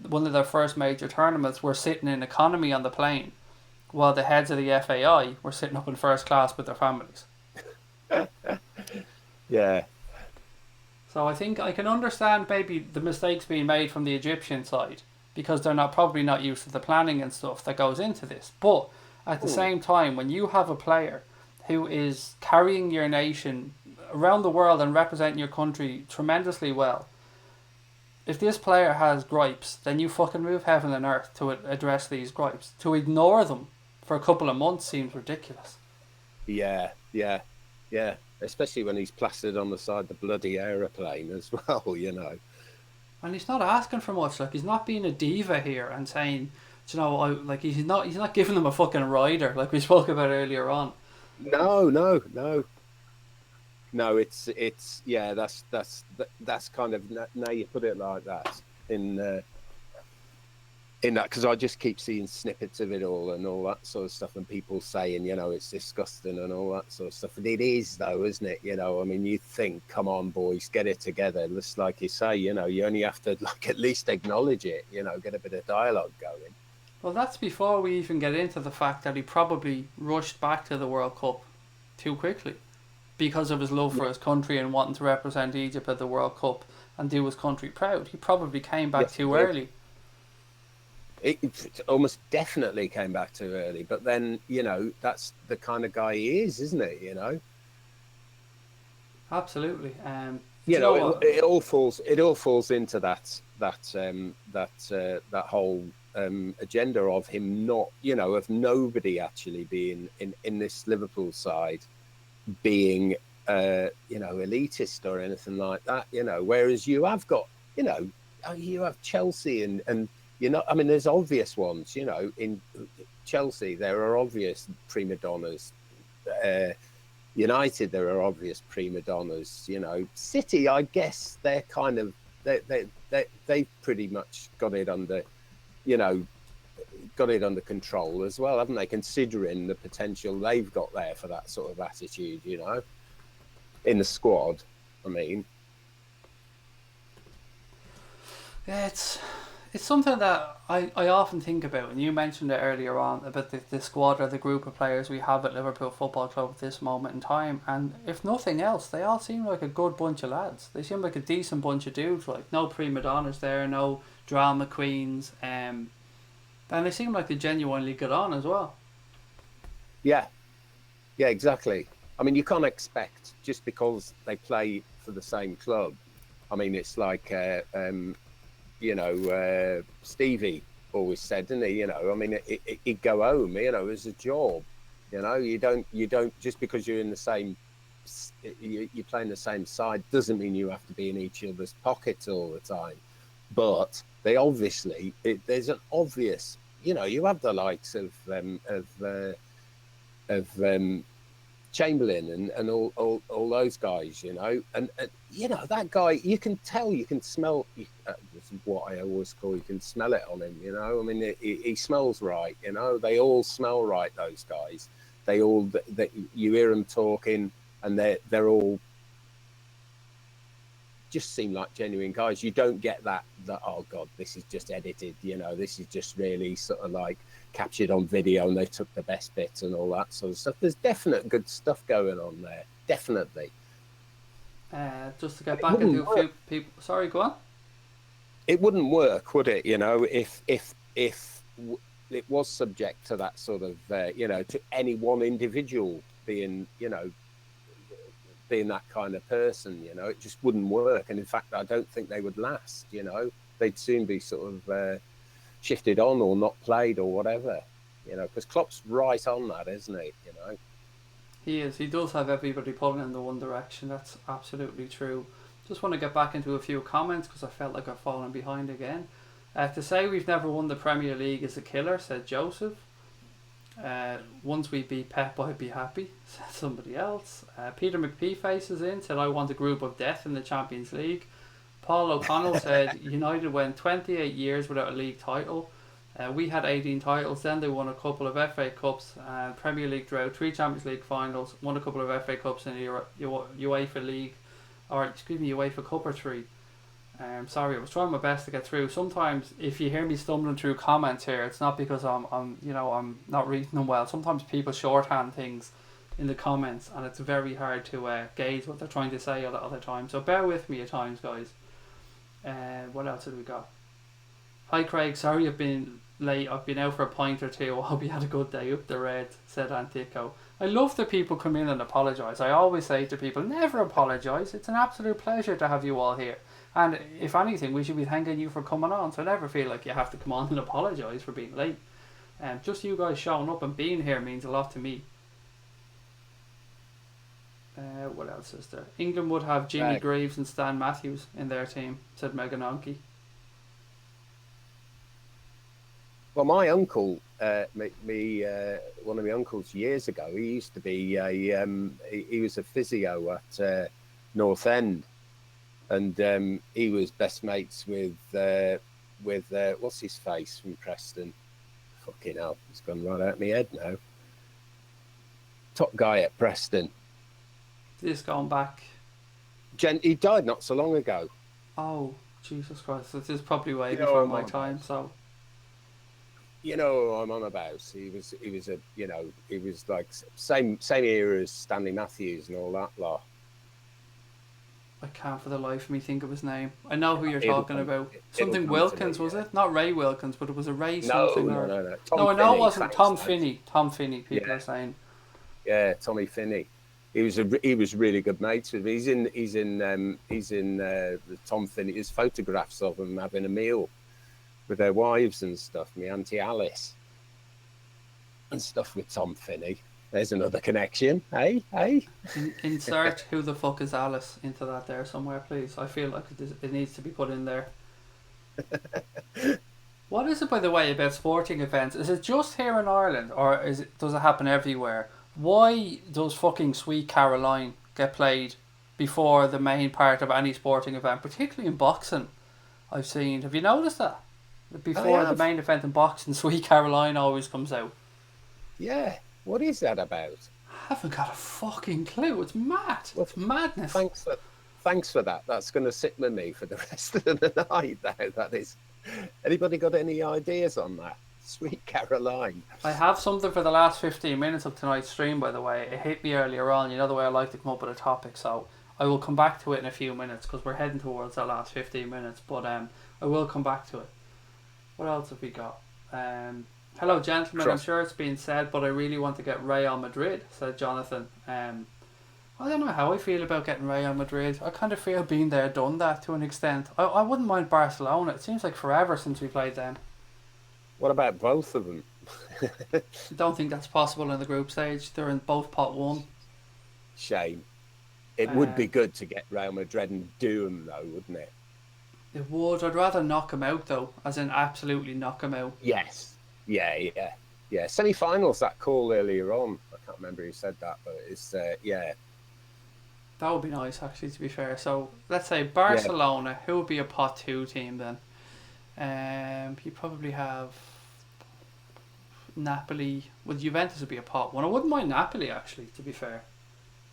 one of their first major tournaments were sitting in economy on the plane, while the heads of the FAI were sitting up in first class with their families. Yeah. So I think I can understand maybe the mistakes being made from the Egyptian side, because they're probably not used to the planning and stuff that goes into this. But at the same time, when you have a player who is carrying your nation around the world and representing your country tremendously well, if this player has gripes, then you fucking move heaven and earth to address these gripes. To ignore them for a couple of months seems ridiculous. Yeah. Especially when he's plastered on the side of the bloody aeroplane as well, you know. And he's not asking for much. Like, he's not being a diva here and saying, you know, he's not giving them a fucking rider like we spoke about earlier on. No. It's yeah. That's kind of, now you put it like that in that, because I just keep seeing snippets of it all and all that sort of stuff, and people saying, you know, it's disgusting and all that sort of stuff. And it is, though, isn't it? You know, I mean, you think, come on, boys, get it together. Just like you say, you know, you only have to at least acknowledge it. You know, get a bit of dialogue going. Well, that's before we even get into the fact that he probably rushed back to the World Cup too quickly because of his love for his country and wanting to represent Egypt at the World Cup and do his country proud. He probably came back too early. It almost definitely came back too early. But then, you know, that's the kind of guy he is, isn't it? You know. Absolutely. You know, it all falls into that whole agenda of him not, you know, of nobody actually being in this Liverpool side being you know, elitist or anything like that, you know, whereas you have got, you know, you have Chelsea and you know, I mean, there's obvious ones, you know, in Chelsea there are obvious prima donnas, United there are obvious prima donnas, you know, City, I guess they're kind of they pretty much got it under, you know, got it under control as well, haven't they, considering the potential they've got there for that sort of attitude, you know, in the squad. I mean, yeah, it's something that I often think about, and you mentioned it earlier on about the squad or the group of players we have at Liverpool Football Club at this moment in time, and if nothing else, they all seem like a good bunch of lads. They seem like a decent bunch of dudes, like no prima donnas there, no drama queens, and they seem like they genuinely get on as well. Yeah, exactly. I mean, you can't expect, just because they play for the same club. I mean, it's like, you know, Stevie always said, didn't he? You know, I mean, he'd go home, you know, as a job. You know, you don't just because you're in the same, you're playing the same side doesn't mean you have to be in each other's pockets all the time. But they obviously, there's an obvious, you know, you have the likes of Chamberlain and all those guys, you know, and you know, that guy, you can tell, you can smell, this is what I always call, you can smell it on him, you know, I mean, he smells right, you know, they all smell right, those guys, you hear them talking and they're all just seem like genuine guys. You don't get that oh god, this is just edited, you know, this is just really sort of like captured on video and they took the best bits and all that sort of stuff. There's definite good stuff going on there, definitely. Just to get back into a few people, sorry, go on. It wouldn't work, would it, you know, if it was subject to that sort of you know, to any one individual being, you know, being that kind of person, you know, it just wouldn't work. And in fact, I don't think they would last, you know, they'd soon be sort of shifted on or not played or whatever. you know, because Klopp's right on that, isn't he? You know. He is. He does have everybody pulling in the one direction. That's absolutely true. Just want to get back into a few comments because I felt like I've fallen behind again. To say we've never won the Premier League is a killer, said Joseph. Once we beat Pep, I'd be happy, said somebody else. Peter McPhee faces in, said I want a group of death in the Champions League. Paul O'Connell said United went 28 years without a league title. We had 18 titles, then they won a couple of FA Cups, Premier League drought, 3 Champions League finals, won a couple of FA Cups in the UEFA League, or excuse me, UEFA Cup or 3. Sorry, I was trying my best to get through. Sometimes if you hear me stumbling through comments here, it's not because I'm not reading them well. Sometimes people shorthand things in the comments and it's very hard to gauge what they're trying to say a lot of the time. So bear with me at times, guys. What else have we got? Hi Craig, sorry I've been late. I've been out for a pint or two. I hope you had a good day up the red, said Antico. I love that people come in and apologise. I always say to people, never apologise. It's an absolute pleasure to have you all here. And if anything, we should be thanking you for coming on. So I never feel like you have to come on and apologise for being late. Just you guys showing up and being here means a lot to me. What else is there? England would have Jimmy Greaves and Stan Matthews in their team, said Meganonki. Well, my uncle, one of my uncles years ago, he used to be he was a physio at North End, and he was best mates with what's his face from Preston. Fucking hell, it's gone right out of my head now. Top guy at Preston. This going back. He died not so long ago. Oh, Jesus Christ! This is probably way before my time. So. You know who I'm on about. He was like same era as Stanley Matthews and all that lot. I can't for the life of me think of his name. I know who you're talking about. Something Wilkins, was it? Not Ray Wilkins, but it was a Ray something. No. No, I know it wasn't. Tom Finney. Tom Finney, people are saying. Yeah, Tommy Finney. He was really good mates with me. He's in the Tom Finney. There's photographs of them having a meal with their wives and stuff. Me Auntie Alice and stuff with Tom Finney. There's another connection. Hey. Insert who the fuck is Alice into that there somewhere, please. I feel like it needs to be put in there. What is it, by the way, about sporting events? Is it just here in Ireland, or does it happen everywhere? Why does fucking Sweet Caroline get played before the main part of any sporting event, particularly in boxing? I've seen. Have you noticed that? Before the main event in boxing, Sweet Caroline always comes out. Yeah. What is that about? I haven't got a fucking clue. It's mad. It's madness. Thanks for that. That's going to sit with me for the rest of the night. That is. Anybody got any ideas on that? Sweet Caroline. I have something for the last 15 minutes of tonight's stream, by the way. It hit me earlier on. You know the way I like to come up with a topic, so I will come back to it in a few minutes because we're heading towards that last 15 minutes. But I will come back to it. What else have we got? Hello, gentlemen. I'm sure it's been said, but I really want to get Real Madrid, said Jonathan. I don't know how I feel about getting Real Madrid. I kind of feel being there, done that to an extent. I wouldn't mind Barcelona. It seems like forever since we played them. What about both of them? I don't think that's possible in the group stage. They're in both pot 1. Shame. It would be good to get Real Madrid and do them, though, wouldn't it? It would. I'd rather knock them out, though, as in absolutely knock them out. Yes. Yeah. Semi-finals, that call earlier on. I can't remember who said that, but it's, yeah. That would be nice, actually, to be fair. So, let's say Barcelona. Yeah. Who would be a pot 2 team, then? You probably have Napoli. Well, Juventus would be a pot 1. I wouldn't mind Napoli, actually, to be fair.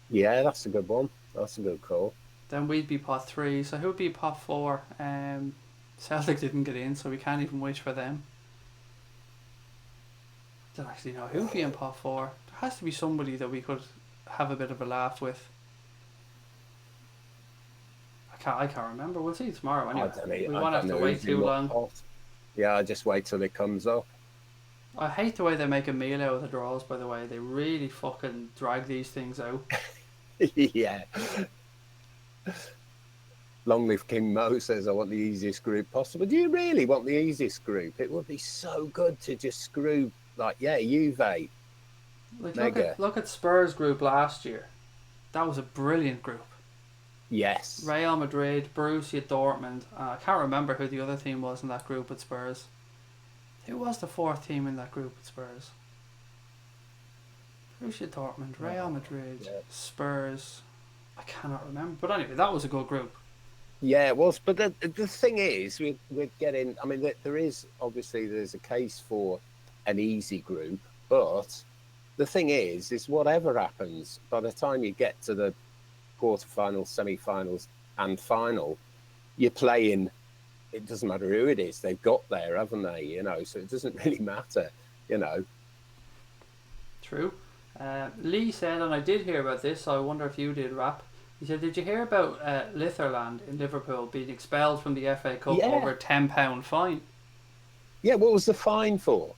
Yeah, that's a good one. That's a good call. Then we'd be pot 3. So who would be pot 4? Celtic didn't get in, so we can't even wish for them. I don't actually know who would be in pot 4. There has to be somebody that we could have a bit of a laugh with. I can't remember. We'll see tomorrow anyway. We won't have to wait too long. Yeah, I'll just wait till it comes up. I hate the way they make a meal out of the draws, by the way. They really fucking drag these things out. Yeah. Long live King Mo says, I want the easiest group possible. Do you really want the easiest group? It would be so good to just screw like, yeah, Juve, Like mega. look at Spurs group last year. That was a brilliant group. Yes. Real Madrid, Borussia Dortmund. I can't remember who the other team was in that group at Spurs. Who was the fourth team in that group at Spurs? Borussia Dortmund, Real Madrid, Yeah. Spurs. I cannot remember. But anyway, that was a good group. Yeah, it was. But the thing is, we're getting. I mean, there is obviously there's a case for an easy group, but the thing is whatever happens, by the time you get to the quarterfinals, semi-finals, and final, you're playing. It doesn't matter who it is; they've got there, haven't they? You know, so it doesn't really matter. You know. True. Lee said, and I did hear about this, so I wonder if you did, Rap. He said, did you hear about Litherland in Liverpool being expelled from the FA Cup over a £10 fine? Yeah, what was the fine for?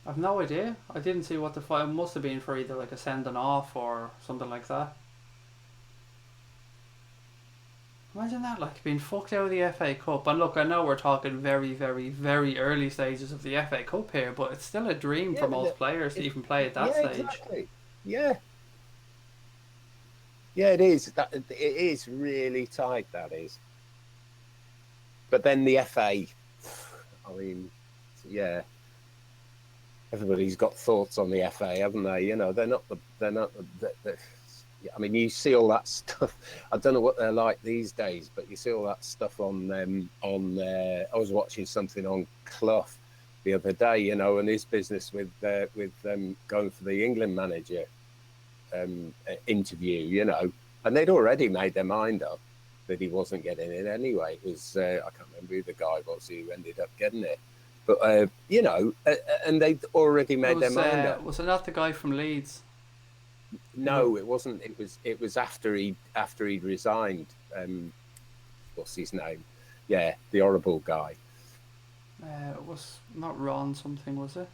I've no idea. I didn't see what the fine must have been for, either like a sending off or something like that. Imagine that, like being fucked out of the FA Cup. And look, I know we're talking very, very, very early stages of the FA Cup here, but it's still a dream for most players to even play at that stage. Exactly. Yeah. Yeah, it is. It is really tight. That is. But then the FA, I mean, yeah. Everybody's got thoughts on the FA, haven't they? You know, they're not. I mean, you see all that stuff. I don't know what they're like these days, but you see all that stuff on. I was watching something on Clough the other day, you know, and his business with going for the England manager interview, you know, and they'd already made their mind up that he wasn't getting it anyway. It was I can't remember who the guy was who ended up getting it, but you know, and they'd already made their mind up. Was it not the guy from Leeds? No, it wasn't. It was after he'd resigned. What's his name? Yeah, the horrible guy. It was not Ron something, was it?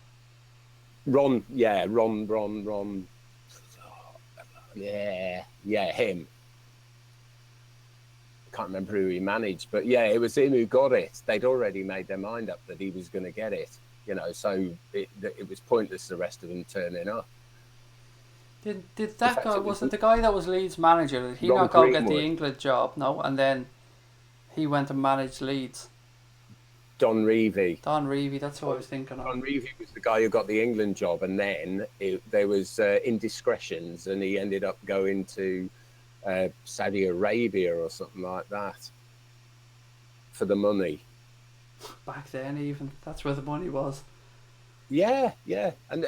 Ron. Yeah, Ron. Yeah, him. Can't remember who he managed, but yeah, it was him who got it. They'd already made their mind up that he was going to get it, you know. So it was pointless the rest of them turning up. Did that guy, was it the guy that was Leeds manager? Did he not go get the England job? No, and then he went and managed Leeds. Don Revie. That's who I was thinking of. Don Revie was the guy who got the England job, and then there was indiscretions, and he ended up going to Saudi Arabia or something like that for the money. Back then, even that's where the money was. Yeah, and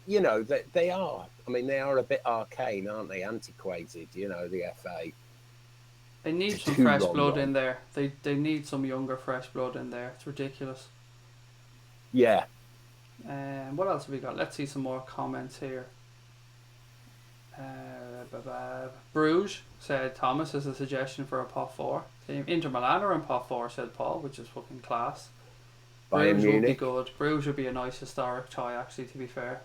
you know they are. I mean, they are a bit arcane, aren't they? Antiquated, you know, the FA. They need some fresh blood in there. They need some younger, fresh blood in there. It's ridiculous. Yeah. What else have we got? Let's see some more comments here. Bruges said Thomas has a suggestion for a pot 4. Inter Milan are in pot 4, said Paul, which is fucking class. Bruges would be good. Bruges would be a nice historic tie, actually, to be fair.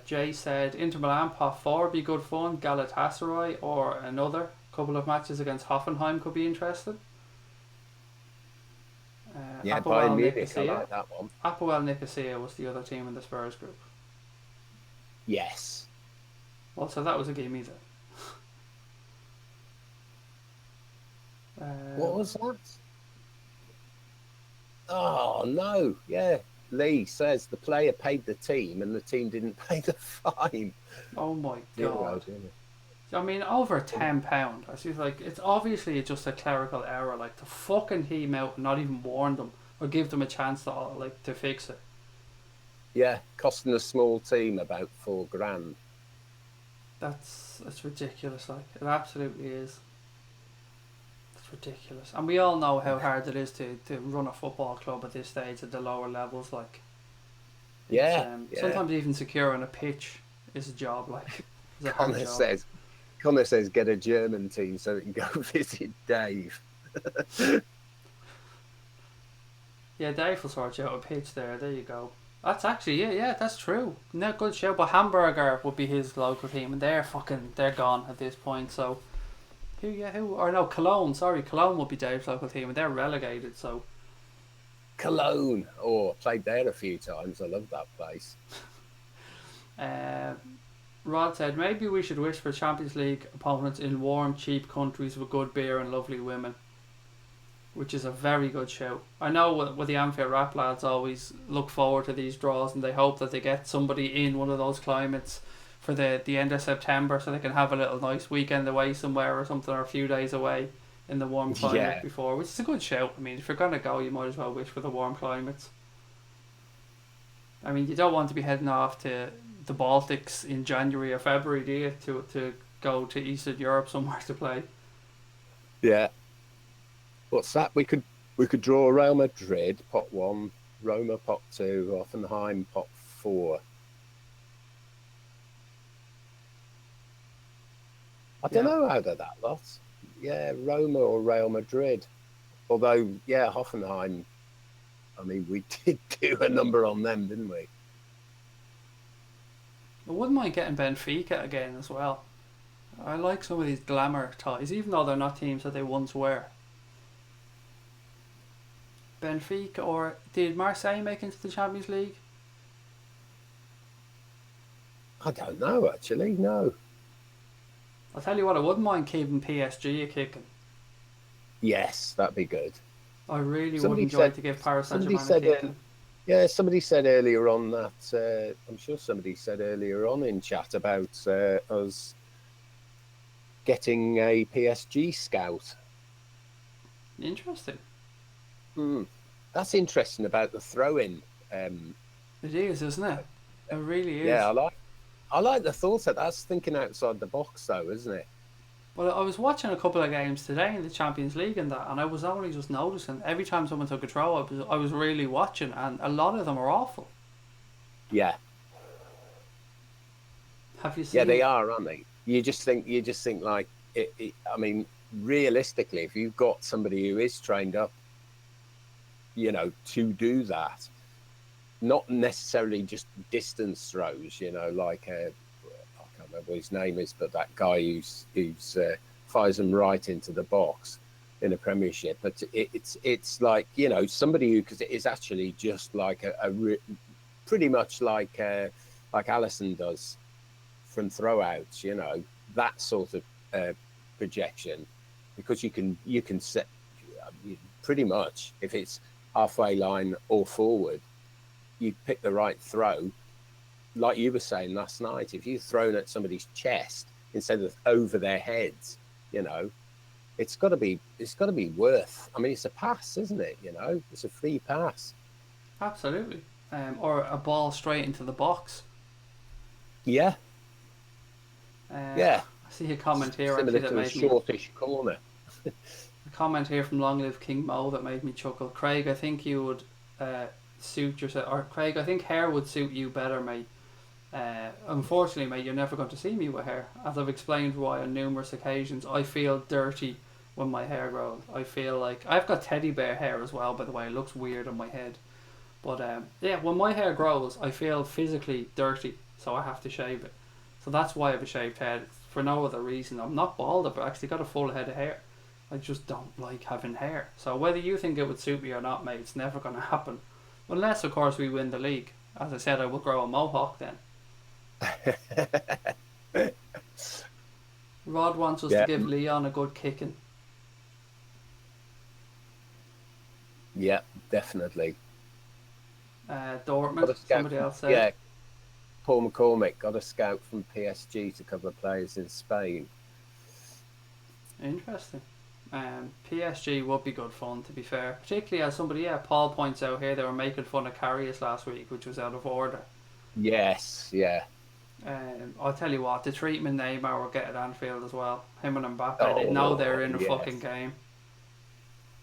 Jay said Inter Milan pot 4 would be good fun. Galatasaray or another couple of matches against Hoffenheim could be interesting. Yeah, Bayern Munich, I like that one. Apoel Nicosia was the other team in the Spurs group. Yes. Well, so that was a game either. What was that? Oh no! Yeah, Lee says the player paid the team and the team didn't pay the fine. Oh my god! I mean, over £10. I was like, it's obviously just a clerical error. Like, to fucking heam out and not even warn them or give them a chance to fix it. Yeah, costing a small team about £4,000. That's ridiculous. Like, it absolutely is. It's ridiculous, and we all know how hard it is to run a football club at this stage at the lower levels. Like, sometimes even securing a pitch is a job. Like, Connor says get a German team so we can go visit Dave. Yeah, Dave will sort you out a pitch there. There you go. That's actually that's true. No, good show. But Hamburger would be his local team, and they're gone at this point. So Cologne. Sorry, Cologne would be Dave's local team, and they're relegated. So Cologne. Oh, I played there a few times. I love that place. Rod said, maybe we should wish for Champions League opponents in warm, cheap countries with good beer and lovely women. Which is a very good shout. I know what the Anfield Rap lads always look forward to these draws, and they hope that they get somebody in one of those climates for the end of September, so they can have a little nice weekend away somewhere or something, or a few days away in the warm climate Yeah. before, which is a good shout. I mean, if you're going to go, you might as well wish for the warm climates. I mean, you don't want to be heading off to the Baltics in January or February, do you, to go to Eastern Europe somewhere to play? Yeah. What's that? We could draw Real Madrid pot 1, Roma pot 2, Hoffenheim pot 4. I don't know out of that lot. Yeah, Roma or Real Madrid. Although, yeah, Hoffenheim. I mean, we did do a number on them, didn't we? I wouldn't mind getting Benfica again as well. I like some of these glamour ties, even though they're not teams that they once were. Benfica, or did Marseille make into the Champions League? I don't know, actually, no. I'll tell you what, I wouldn't mind keeping PSG a kicking. Yes, that'd be good. I really would Somebody enjoy said- to give Paris somebody Saint-Germain a said, kicking. Yeah, somebody said earlier on that, I'm sure somebody said earlier on in chat about us getting a PSG scout. Interesting. That's interesting about the throw-in. It is, isn't it? It really is. Yeah, I like the thought of that's thinking outside the box, though, isn't it? Well, I was watching a couple of games today in the Champions League and that, and I was only just noticing every time someone took a throw, I was really watching, and a lot of them are awful. Yeah, Have you seen? yeah, they are, aren't they? You just think like I mean, realistically, if you've got somebody who is trained up, to do that, not necessarily just distance throws, like I can't remember what his name is, but that guy who's fires them right into the box in a Premiership. But it's like somebody who, because it is actually just like pretty much like Alisson does from throwouts, that sort of projection, because you can set pretty much if it's halfway line or forward, you pick the right throw. Like you were saying last night, if you've thrown at somebody's chest instead of over their heads, it's got to be worth. I mean, it's a pass, isn't it? It's a free pass. Absolutely. Or a ball straight into the box. Yeah. Yeah. I see a comment here Similar actually that to a made shortish corner. A comment here from Long Live King Mo that made me chuckle. Craig, I think you would suit yourself, or Craig, I think hair would suit you better, mate. Unfortunately, mate, you're never going to see me with hair. As I've explained why on numerous occasions, I feel dirty when my hair grows. I feel like I've got teddy bear hair as well, by the way. It looks weird on my head, but yeah, when my hair grows, I feel physically dirty, so I have to shave it. So that's why I have a shaved head. It's for no other reason. I'm not bald, I've actually got a full head of hair. I just don't like having hair. So whether you think it would suit me or not, mate, it's never going to happen. Unless, of course, we win the league. As I said, I will grow a mohawk then. Rod wants us to give Leon a good kicking. Yeah, definitely. Dortmund, somebody else said. Yeah, Paul McCormick got a scout from PSG to cover players in Spain. Interesting. PSG would be good fun, to be fair. Particularly as somebody, Paul points out here, they were making fun of Karius last week, which was out of order. Yes, yeah. I'll tell you what, the treatment Neymar will get at Anfield as well. Him and Mbappe, they know they're in a fucking game.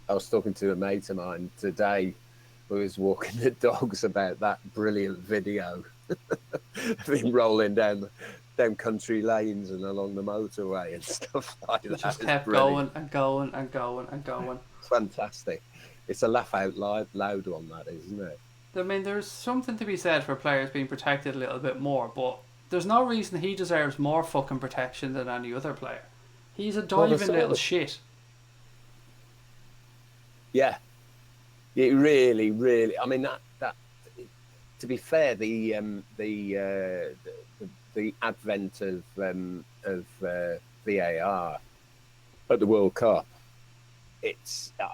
I was talking to a mate of mine today who was walking the dogs about that brilliant video of him rolling down country lanes and along the motorway and stuff like that. Just kept going and going and going and going. It's fantastic. It's a laugh out loud one, that is, isn't it? I mean, there's something to be said for players being protected a little bit more, but there's no reason he deserves more fucking protection than any other player. He's a diving little shit. Yeah. It really, really. I mean, that. To be fair, the advent of VAR at the World Cup,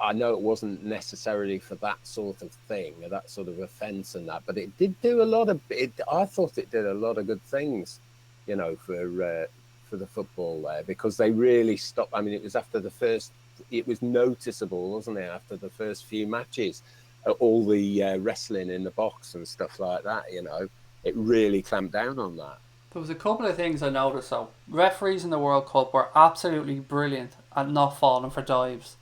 I know it wasn't necessarily for that sort of thing, or that sort of offence and that, but it did do a lot of it. I thought it did a lot of good things, for the football there, because they really stopped. I mean, it was after the first. It was noticeable, wasn't it, after the first few matches, all the wrestling in the box and stuff like that. It really clamped down on that. There was a couple of things I noticed though. Referees in the World Cup were absolutely brilliant at not falling for dives.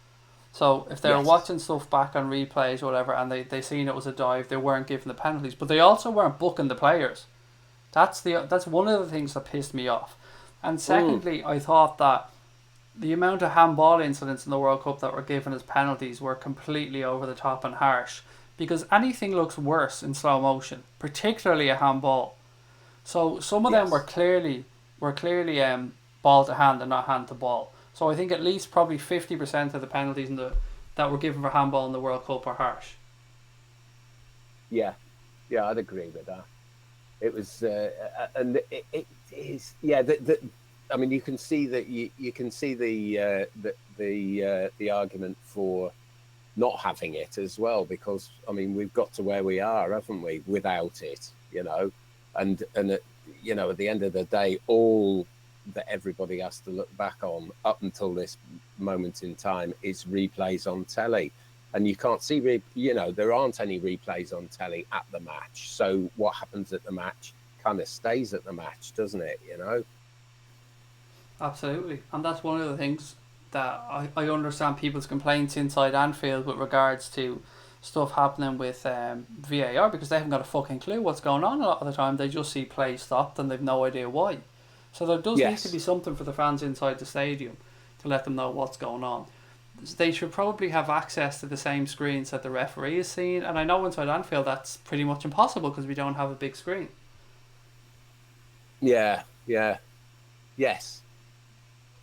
So if they were Yes. watching stuff back on replays or whatever and they seen it was a dive, they weren't giving the penalties. But they also weren't booking the players. That's one of the things that pissed me off. And secondly, I thought that the amount of handball incidents in the World Cup that were given as penalties were completely over the top and harsh. Because anything looks worse in slow motion, particularly a handball. So some of them Yes. were clearly ball to hand and not hand to ball. So I think at least probably 50% of the penalties that were given for handball in the World Cup are harsh. Yeah. Yeah, I'd agree with that. It was, and it is, yeah. I mean, you can see that you can see the argument for not having it as well, because I mean, we've got to where we are, haven't we, without it, and at the end of the day, all that everybody has to look back on up until this moment in time is replays on telly. And you can't see, there aren't any replays on telly at the match. So what happens at the match kind of stays at the match, doesn't it? Absolutely. And that's one of the things that I understand people's complaints inside Anfield with regards to stuff happening with VAR, because they haven't got a fucking clue what's going on a lot of the time. They just see play stopped and they've no idea why. So there does need to be Yes. something for the fans inside the stadium to let them know what's going on. They should probably have access to the same screens that the referee is seeing. And I know inside Anfield that's pretty much impossible because we don't have a big screen. Yeah. Yeah. Yes.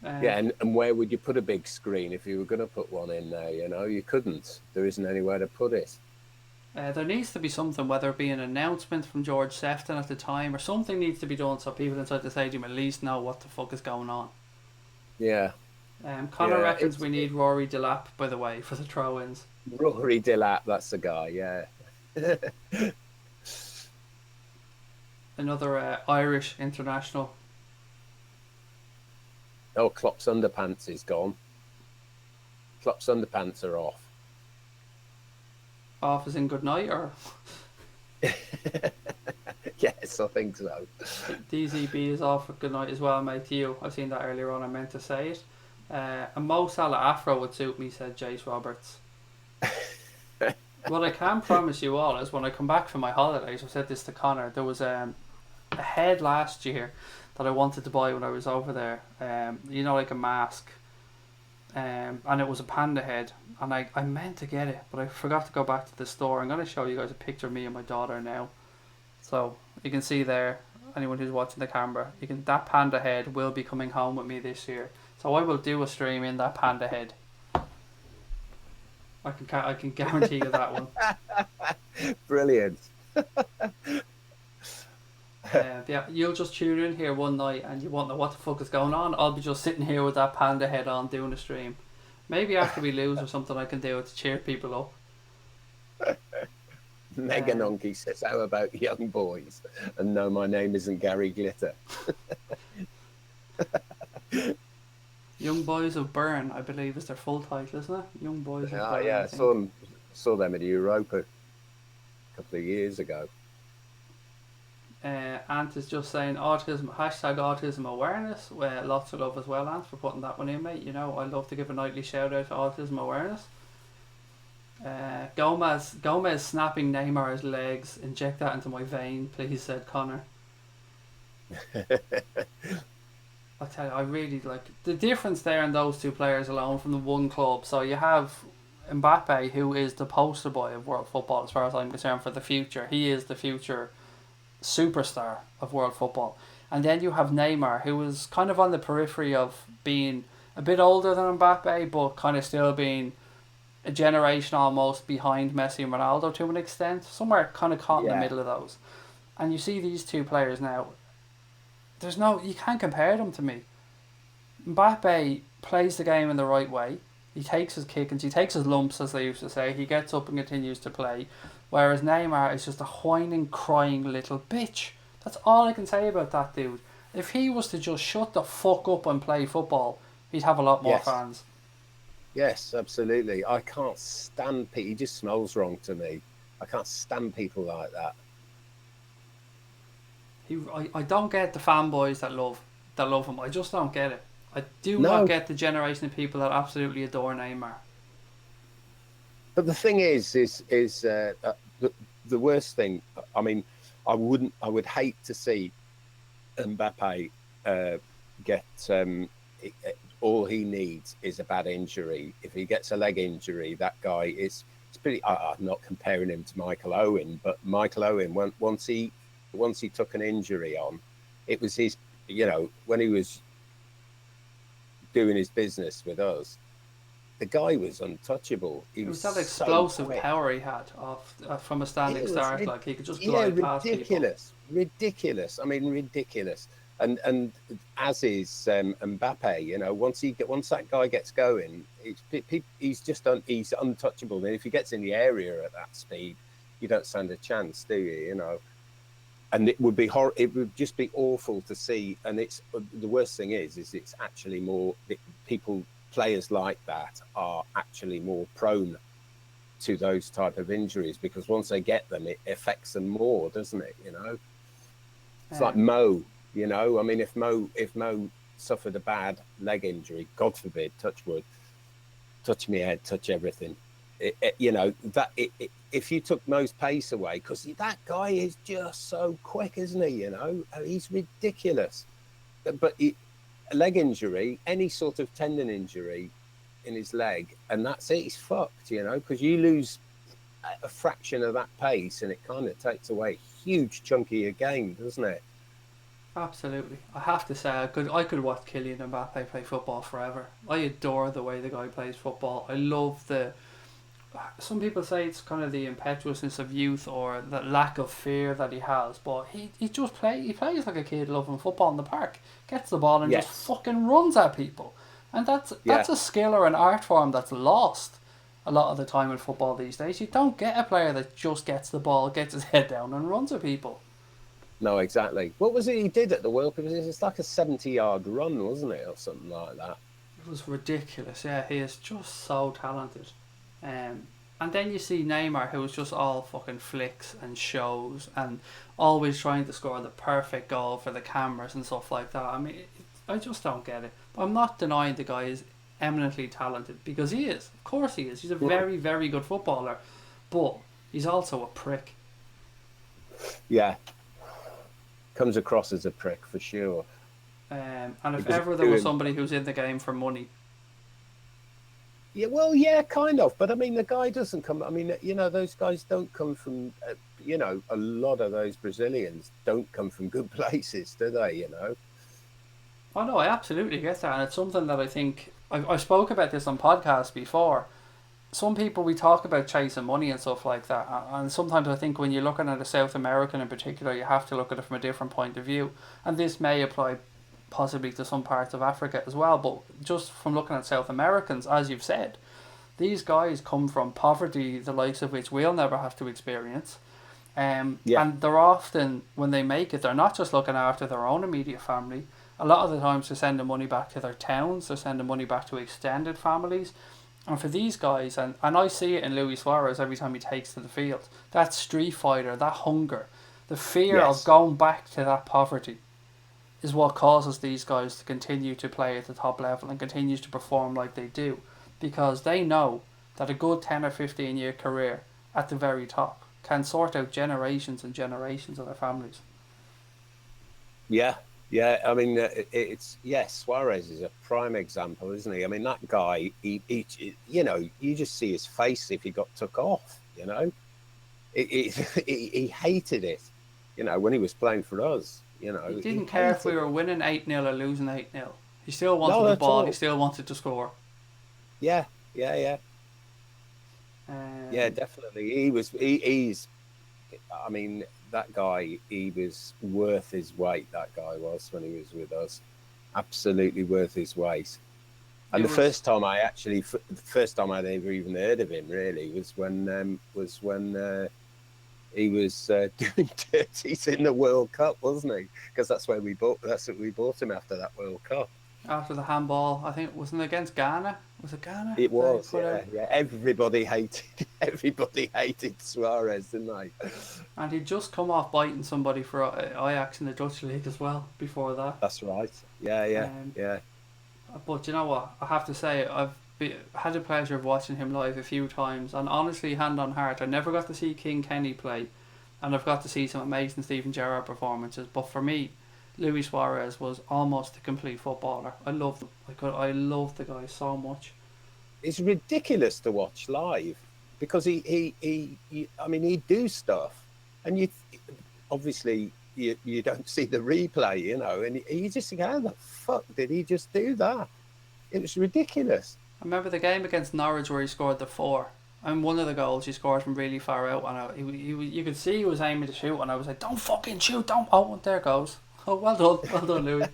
Yeah. Um, And where would you put a big screen if you were going to put one in there? You couldn't. There isn't anywhere to put it. there needs to be something, whether it be an announcement from George Sefton at the time or something needs to be done so people inside the stadium at least know what the fuck is going on. Yeah. Connor Yeah. reckons we need Rory Delap, by the way, for the throw-ins. Rory Delap, that's the guy. Yeah. Another Irish international. Oh, Klopp's underpants is gone. Klopp's underpants are off. Off as in good night, or Yes, I think so. DZB is off for good night as well, mate, to you. I've seen that earlier on, I meant to say it. A Mo Salah afro would suit me, said Jace Roberts. What I can promise you all is when I come back from my holidays, I've said this to Connor, there was a head last year that I wanted to buy when I was over there. Like a mask. And it was a panda head. And I meant to get it, but I forgot to go back to the store. I'm going to show you guys a picture of me and my daughter now. So you can see there, anyone who's watching the camera, that panda head will be coming home with me this year. So I will do a stream in that panda head. I can guarantee you that one. Brilliant. Yeah, you'll just tune in here one night and you won't know what the fuck is going on. I'll be just sitting here with that panda head on doing a stream. Maybe after we lose or something I can do it to cheer people up. Megan Onke says, how about young boys? And no, my name isn't Gary Glitter. Young Boys of Bern, I believe, is their full title, isn't it? Young Boys of Bern. Yeah, I I think. saw them at Europa a couple of years ago. Ant is just saying #autism awareness. Lots of love as well, Ant, for putting that one in, mate. I love to give a nightly shout out to autism awareness. Gomez snapping Neymar's legs. Inject that into my vein, please, said Connor. I tell you, I really like the difference there in those two players alone from the one club. So you have Mbappe, who is the poster boy of world football as far as I'm concerned for the future. He is the future superstar of world football. And then you have Neymar, who is kind of on the periphery of being a bit older than Mbappe, but kind of still being a generation almost behind Messi and Ronaldo to an extent, somewhere kind of caught in the Yeah. middle of those. And you see these two players now. You can't compare them to me. Mbappe plays the game in the right way. He takes his kickings, he takes his lumps, as they used to say. He gets up and continues to play. Whereas Neymar is just a whining, crying little bitch. That's all I can say about that dude. If he was to just shut the fuck up and play football, he'd have a lot more Yes. fans. Yes, absolutely. I can't stand people. He just smells wrong to me. I can't stand people like that. I don't get the fanboys that love him. I just don't get it. I do No. not get the generation of people that absolutely adore Neymar. But the thing is the worst thing. I mean, I would hate to see Mbappe get. All he needs is a bad injury. If he gets a leg injury, that guy is. It's pretty. I'm not comparing him to Michael Owen, but Michael Owen, once he took an injury on, it was his. When he was doing his business with us, the guy was untouchable. It was was that explosive so power he had from a standing start. Like he could just glide past people. Ridiculous. I mean, ridiculous. And as is Mbappe, once that guy gets going, he's he's untouchable. And if he gets in the area at that speed, you don't stand a chance, do you? And it would be it would just be awful to see. And it's the worst thing is it's actually more players like that are actually more prone to those type of injuries, because once they get them, it affects them more, doesn't it? It's like Mo. I mean, if Mo suffered a bad leg injury, God forbid, touch wood, touch me head, touch everything. If you took Mo's pace away, because that guy is just so quick, isn't he? He's ridiculous. But a leg injury, any sort of tendon injury in his leg, and that's it. He's fucked, because you lose a fraction of that pace, and it kind of takes away a huge chunk of your game, doesn't it? Absolutely. I have to say, I could watch Kylian Mbappe play football forever. I adore the way the guy plays football. I love some people say it's kind of the impetuousness of youth or the lack of fear that he has, but he plays like a kid loving football in the park. Gets the ball and Yes. just fucking runs at people. And that's a skill or an art form that's lost a lot of the time in football these days. You don't get a player that just gets the ball, gets his head down and runs at people. No, exactly. What was it he did at the World Cup? It's like a 70-yard run, wasn't it, or something like that? It was ridiculous. Yeah, he is just so talented. And then you see Neymar, who is just all fucking flicks and shows and always trying to score the perfect goal for the cameras and stuff like that. I mean, I just don't get it. I'm not denying the guy is eminently talented, because he is. Of course he is. He's a very, very good footballer. But he's also a prick. Yeah. Comes across as a prick for sure. And if ever there was somebody who's in the game for money. Yeah, well, yeah, kind of. But I mean, the guy doesn't come. I mean, those guys don't come from. A lot of those Brazilians don't come from good places, do they? Oh no, I absolutely get that, and it's something that I think I spoke about this on podcasts before. Some people, we talk about chasing money and stuff like that, and sometimes I think when you're looking at a South American in particular, you have to look at it from a different point of view, and this may apply possibly to some parts of Africa as well, but just from looking at South Americans, as you've said, these guys come from poverty, the likes of which we'll never have to experience. And they're often, when they make it, they're not just looking after their own immediate family. A lot of the times they're sending money back to their towns, they're sending money back to extended families. And for these guys, and I see it in Luis Suarez every time he takes to the field, that street fighter, that hunger, the fear of going back to that poverty is what causes these guys to continue to play at the top level and continues to perform like they do, because they know that a good 10 or 15 year career at the very top can sort out generations and generations of their families. Yeah. I mean, Suarez is a prime example, isn't he? I mean, that guy, he you just see his face if he got took off. He hated it. When he was playing for us. He didn't care if we were winning 8-0 or losing 8-0. He still wanted the ball. He still wanted to score. Yeah. Yeah, definitely. He's. I mean, that guy. He was worth his weight. That guy was when he was with us. Absolutely worth his weight. And It the was. first time the first time I'd ever even heard of him really was when he was doing dirties in the World Cup, wasn't he? Because that's what we bought him after that World Cup. After the handball, I think it wasn't against Ghana. Was it Ghana It that he was, put out? yeah. Everybody hated Suarez, didn't they? And he'd just come off biting somebody for Ajax in the Dutch league as well before that. That's right. Yeah. Um, Yeah. but you know what? I have to say, had the pleasure of watching him live a few times, and honestly, hand on heart, I never got to see King Kenny play, and I've got to see some amazing Steven Gerrard performances. But for me, Luis Suarez was almost a complete footballer. I loved him. I loved the guy so much. It's ridiculous to watch live because I mean, he'd do stuff, and obviously you don't see the replay, and you just think, how the fuck did he just do that? It was ridiculous. I remember the game against Norwich where he scored the 4. And one of the goals he scored from really far out, and you could see he was aiming to shoot, and I was like, "Don't fucking shoot! Don't!" Oh, there it goes. Oh, well done, Louis.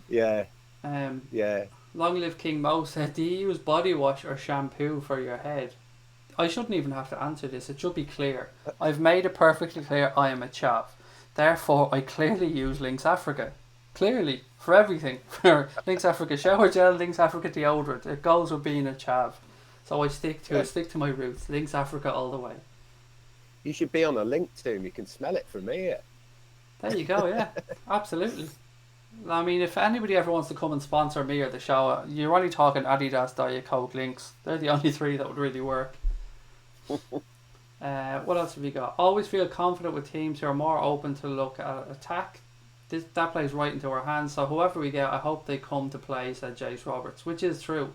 Yeah. Um, Yeah. Long Live King Mo said, "Do you use body wash or shampoo for your head?" I shouldn't even have to answer this. It should be clear. I've made it perfectly clear I am a chav. Therefore, I clearly use Lynx Africa. Clearly, for everything. For Lynx Africa shower gel, Lynx Africa deodorant. It goes with being a chav. So I stick to my roots. Lynx Africa all the way. You should be on a link to him. You can smell it from here. There you go, yeah. Absolutely. I mean, if anybody ever wants to come and sponsor me or the show, you're only talking Adidas, Diet Coke, Lynx. They're the only 3 that would really work. What else have we got? Always feel confident with teams who are more open to look at attack. That plays right into our hands. So whoever we get, I hope they come to play, said Jace Roberts, which is true.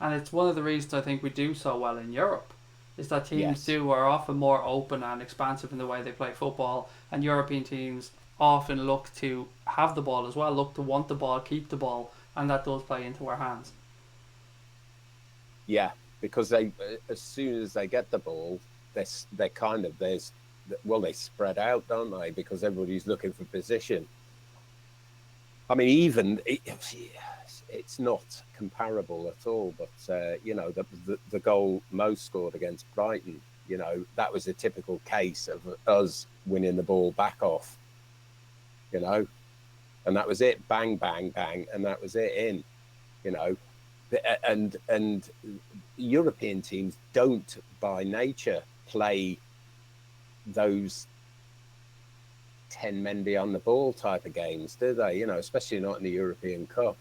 And it's one of the reasons I think we do so well in Europe, is that teams are often more open and expansive in the way they play football, and European teams often look to have the ball as well, look to want the ball, keep the ball, and that does play into our hands. Yeah, because they as soon as they get the ball, they spread out, don't they? Because everybody's looking for position. I mean, it's not comparable at all, but the goal Mo scored against Brighton, that was a typical case of us winning the ball back off, and that was it, bang, bang, bang, and that was it in, and European teams don't by nature play those 10 men beyond the ball type of games, do they? Especially not in the European Cup.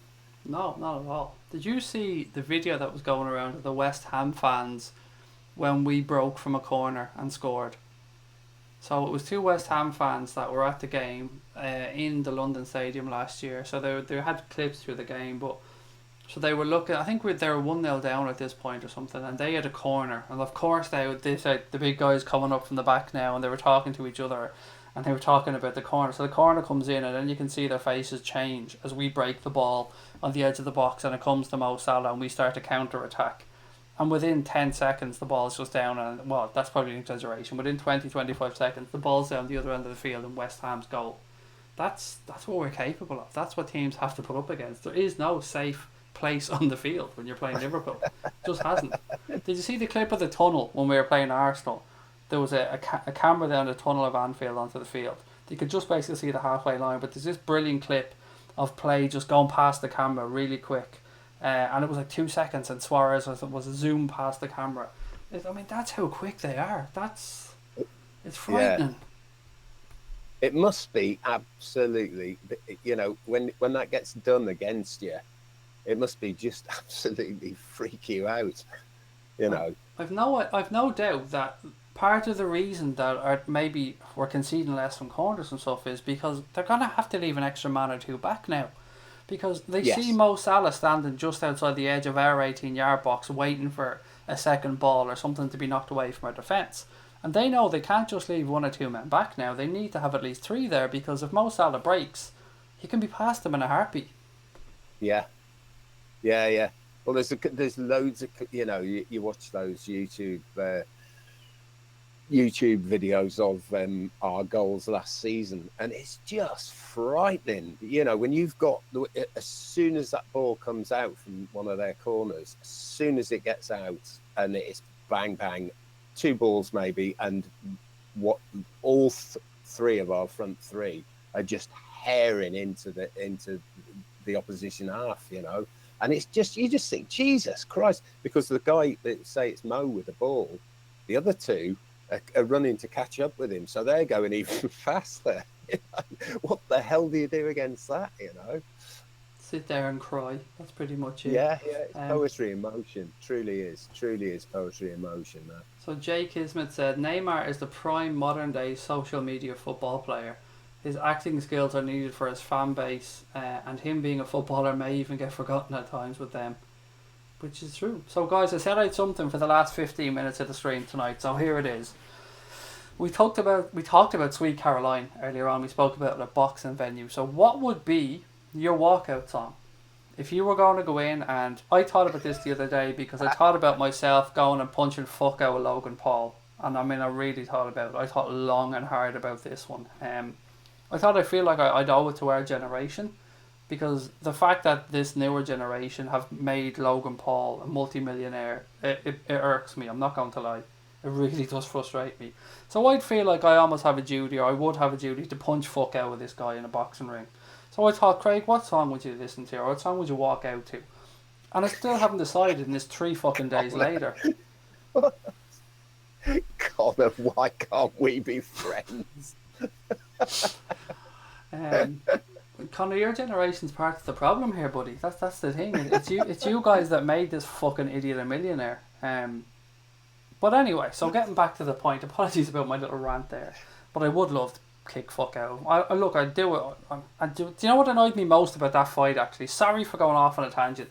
No, not at all. Did you see the video that was going around of the West Ham fans when we broke from a corner and scored? So it was 2 West Ham fans that were at the game in the London Stadium last year. So they had clips through the game, but so they were looking. I think they were 1-0 down at this point or something, and they had a corner. And of course they said the big guys coming up from the back now, and they were talking to each other. And they were talking about the corner. So the corner comes in, and then you can see their faces change as we break the ball on the edge of the box, and it comes to Mo Salah, and we start to counter attack. And within 10 seconds, the ball's just down, and well, that's probably an exaggeration. Within 20-25 seconds, the ball's down the other end of the field in West Ham's goal. That's what we're capable of. That's what teams have to put up against. There is no safe place on the field when you're playing Liverpool. Just hasn't. Did you see the clip of the tunnel when we were playing Arsenal? There was a camera down the tunnel of Anfield onto the field. You could just basically see the halfway line, but there's this brilliant clip of play just going past the camera really quick. And it was like 2 seconds, and Suarez was zoom past the camera. That's how quick they are. It's frightening. Yeah. It must be absolutely, when that gets done against you, it must be just absolutely freak you out, I've no doubt that part of the reason that maybe we're conceding less from corners and stuff is because they're going to have to leave an extra man or 2 back now. Because they see Mo Salah standing just outside the edge of our 18-yard box waiting for a second ball or something to be knocked away from our defence. And they know they can't just leave 1 or 2 men back now. They need to have at least 3 there, because if Mo Salah breaks, he can be past them in a heartbeat. Yeah. Well, there's loads of, you watch those YouTube videos of our goals last season, and it's just frightening. When you've got, as soon as that ball comes out from one of their corners, as soon as it gets out, and it's bang bang, two balls maybe, and what all three of our front three are just herring into the opposition half, and it's just, you just think, Jesus Christ, because the guy that say it's Mo with the ball, the other two are running to catch up with him, so they're going even faster. What the hell do you do against that? Sit there and cry. That's pretty much it. Yeah, it's poetry in motion. Truly is poetry in motion. That. So Jay Kismet said, Neymar is the prime modern day social media football player. His acting skills are needed for his fan base, and him being a footballer may even get forgotten at times with them. Which is true. So guys, I said I had something for the last 15 minutes of the stream tonight, so here it is. We talked about Sweet Caroline earlier on. We spoke about a boxing venue. So what would be your walkout song? If you were going to go in, and I thought about this the other day because I thought about myself going and punching fuck out with Logan Paul. And I mean, I really thought about it. I thought long and hard about this one. I feel like I'd owe it to our generation. Because the fact that this newer generation have made Logan Paul a multi-millionaire, it irks me, I'm not going to lie. It really does frustrate me. So I'd feel like I almost have a duty, or I would have a duty, to punch fuck out with this guy in a boxing ring. So I thought, Craig, what song would you listen to, or what song would you walk out to? And I still haven't decided, and it's 3 fucking days later. Connor, why can't we be friends? Connor, your generation's part of the problem here, buddy. That's the thing. It's you guys that made this fucking idiot a millionaire. But anyway, so getting back to the point. Apologies about my little rant there, but I would love to kick fuck out. I'd do it. Do you know what annoyed me most about that fight? Actually, sorry for going off on a tangent.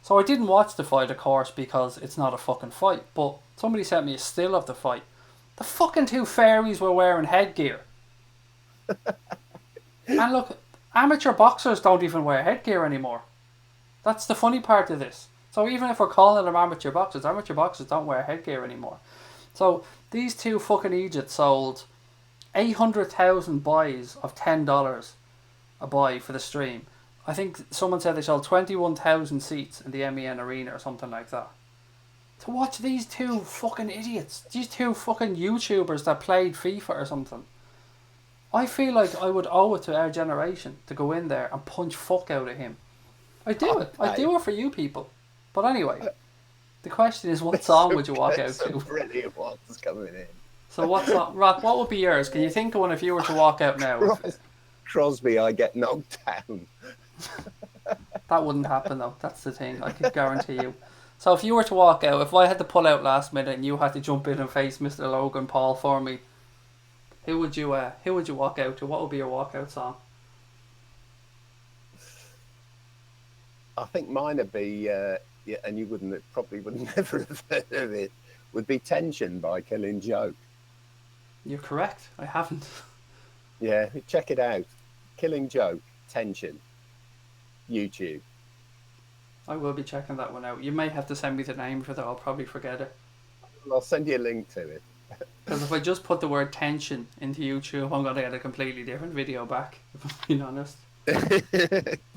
So I didn't watch the fight, of course, because it's not a fucking fight. But somebody sent me a still of the fight. The fucking 2 fairies were wearing headgear. And look. Amateur boxers don't even wear headgear anymore. That's the funny part of this. So even if we're calling them amateur boxers don't wear headgear anymore. So these 2 fucking idiots sold 800,000 buys of $10 a buy for the stream. I think someone said they sold 21,000 seats in the MEN Arena or something like that. To watch these 2 fucking idiots, these 2 fucking YouTubers that played FIFA or something. I feel like I would owe it to our generation to go in there and punch fuck out of him. I do it. I do it for you people. But anyway, the question is, what song would you walk out to? Brilliant ones coming in. So what song, Rock, what would be yours? Can you think of one if you were to walk out now? Crosby, I Get Knocked Down. That wouldn't happen though. That's the thing. I can guarantee you. So if you were to walk out, if I had to pull out last minute and you had to jump in and face Mr. Logan Paul for me, who would you walk out to? What would be your walkout song? I think mine would be, and you probably would never have heard of it, would be Tension by Killing Joke. You're correct. I haven't. Yeah, check it out. Killing Joke, Tension, YouTube. I will be checking that one out. You may have to send me the name for that. I'll probably forget it. I'll send you a link to it. Because if I just put the word tension into YouTube, I'm going to get a completely different video back, if I'm being honest.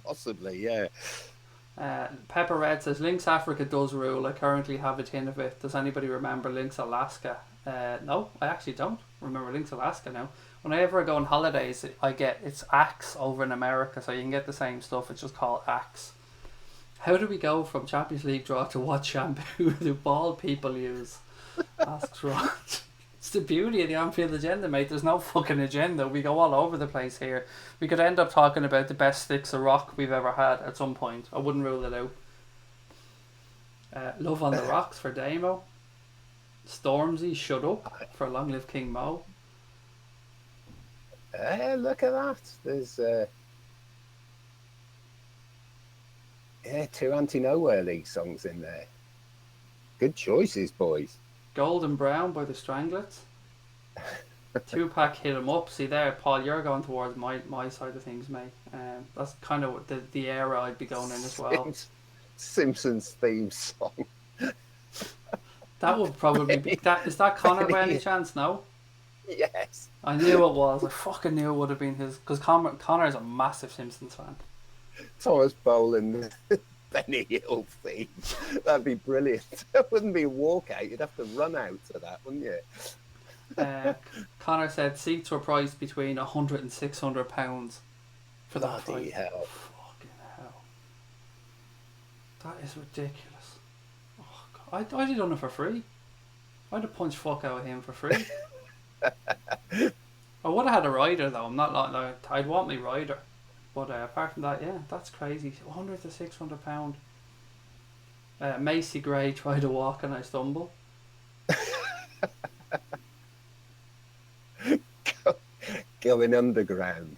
Possibly, yeah. Pepper Red says, Lynx Africa does rule. I currently have a tin of it. Does anybody remember Lynx Alaska? No, I actually don't remember Lynx Alaska now. Whenever I go on holidays, it's Axe over in America, so you can get the same stuff. It's just called Axe. How do we go from Champions League draw to what shampoo do bald people use? Asks Rod. It's the beauty of the Anfield Agenda, mate. There's no fucking agenda. We go all over the place here. We could end up talking about the best sticks of rock we've ever had at some point. I wouldn't rule it out. Love on the Rocks for Damo. Stormzy, Shut Up for Long Live King Mo. Look at that. There's 2 Anti-Nowhere League songs in there. Good choices, boys. Golden Brown by the Stranglets. Tupac, Hit 'Em Up. See there, Paul, you're going towards my side of things, mate. That's kind of the era I'd be going in as well. Simpsons theme song. That would probably be that. Is that Connor by any chance? No. Yes. I knew it was. I fucking knew it would have been his because Connor is a massive Simpsons fan. Thomas Boland, Benny Hill theme. That'd be brilliant. That wouldn't be a walkout. You'd have to run out to that, wouldn't you? Connor said seats were priced between £100 and £600 for that Bloody fight. hell. Fucking hell. That is ridiculous. Oh, God. I'd have done it for free. I'd have punched fuck out of him for free. I would have had a rider though. I'm not like I'd want my rider. But apart from that, yeah, that's crazy. £100 to £600. Macy Gray tried to walk and I stumble. Going underground.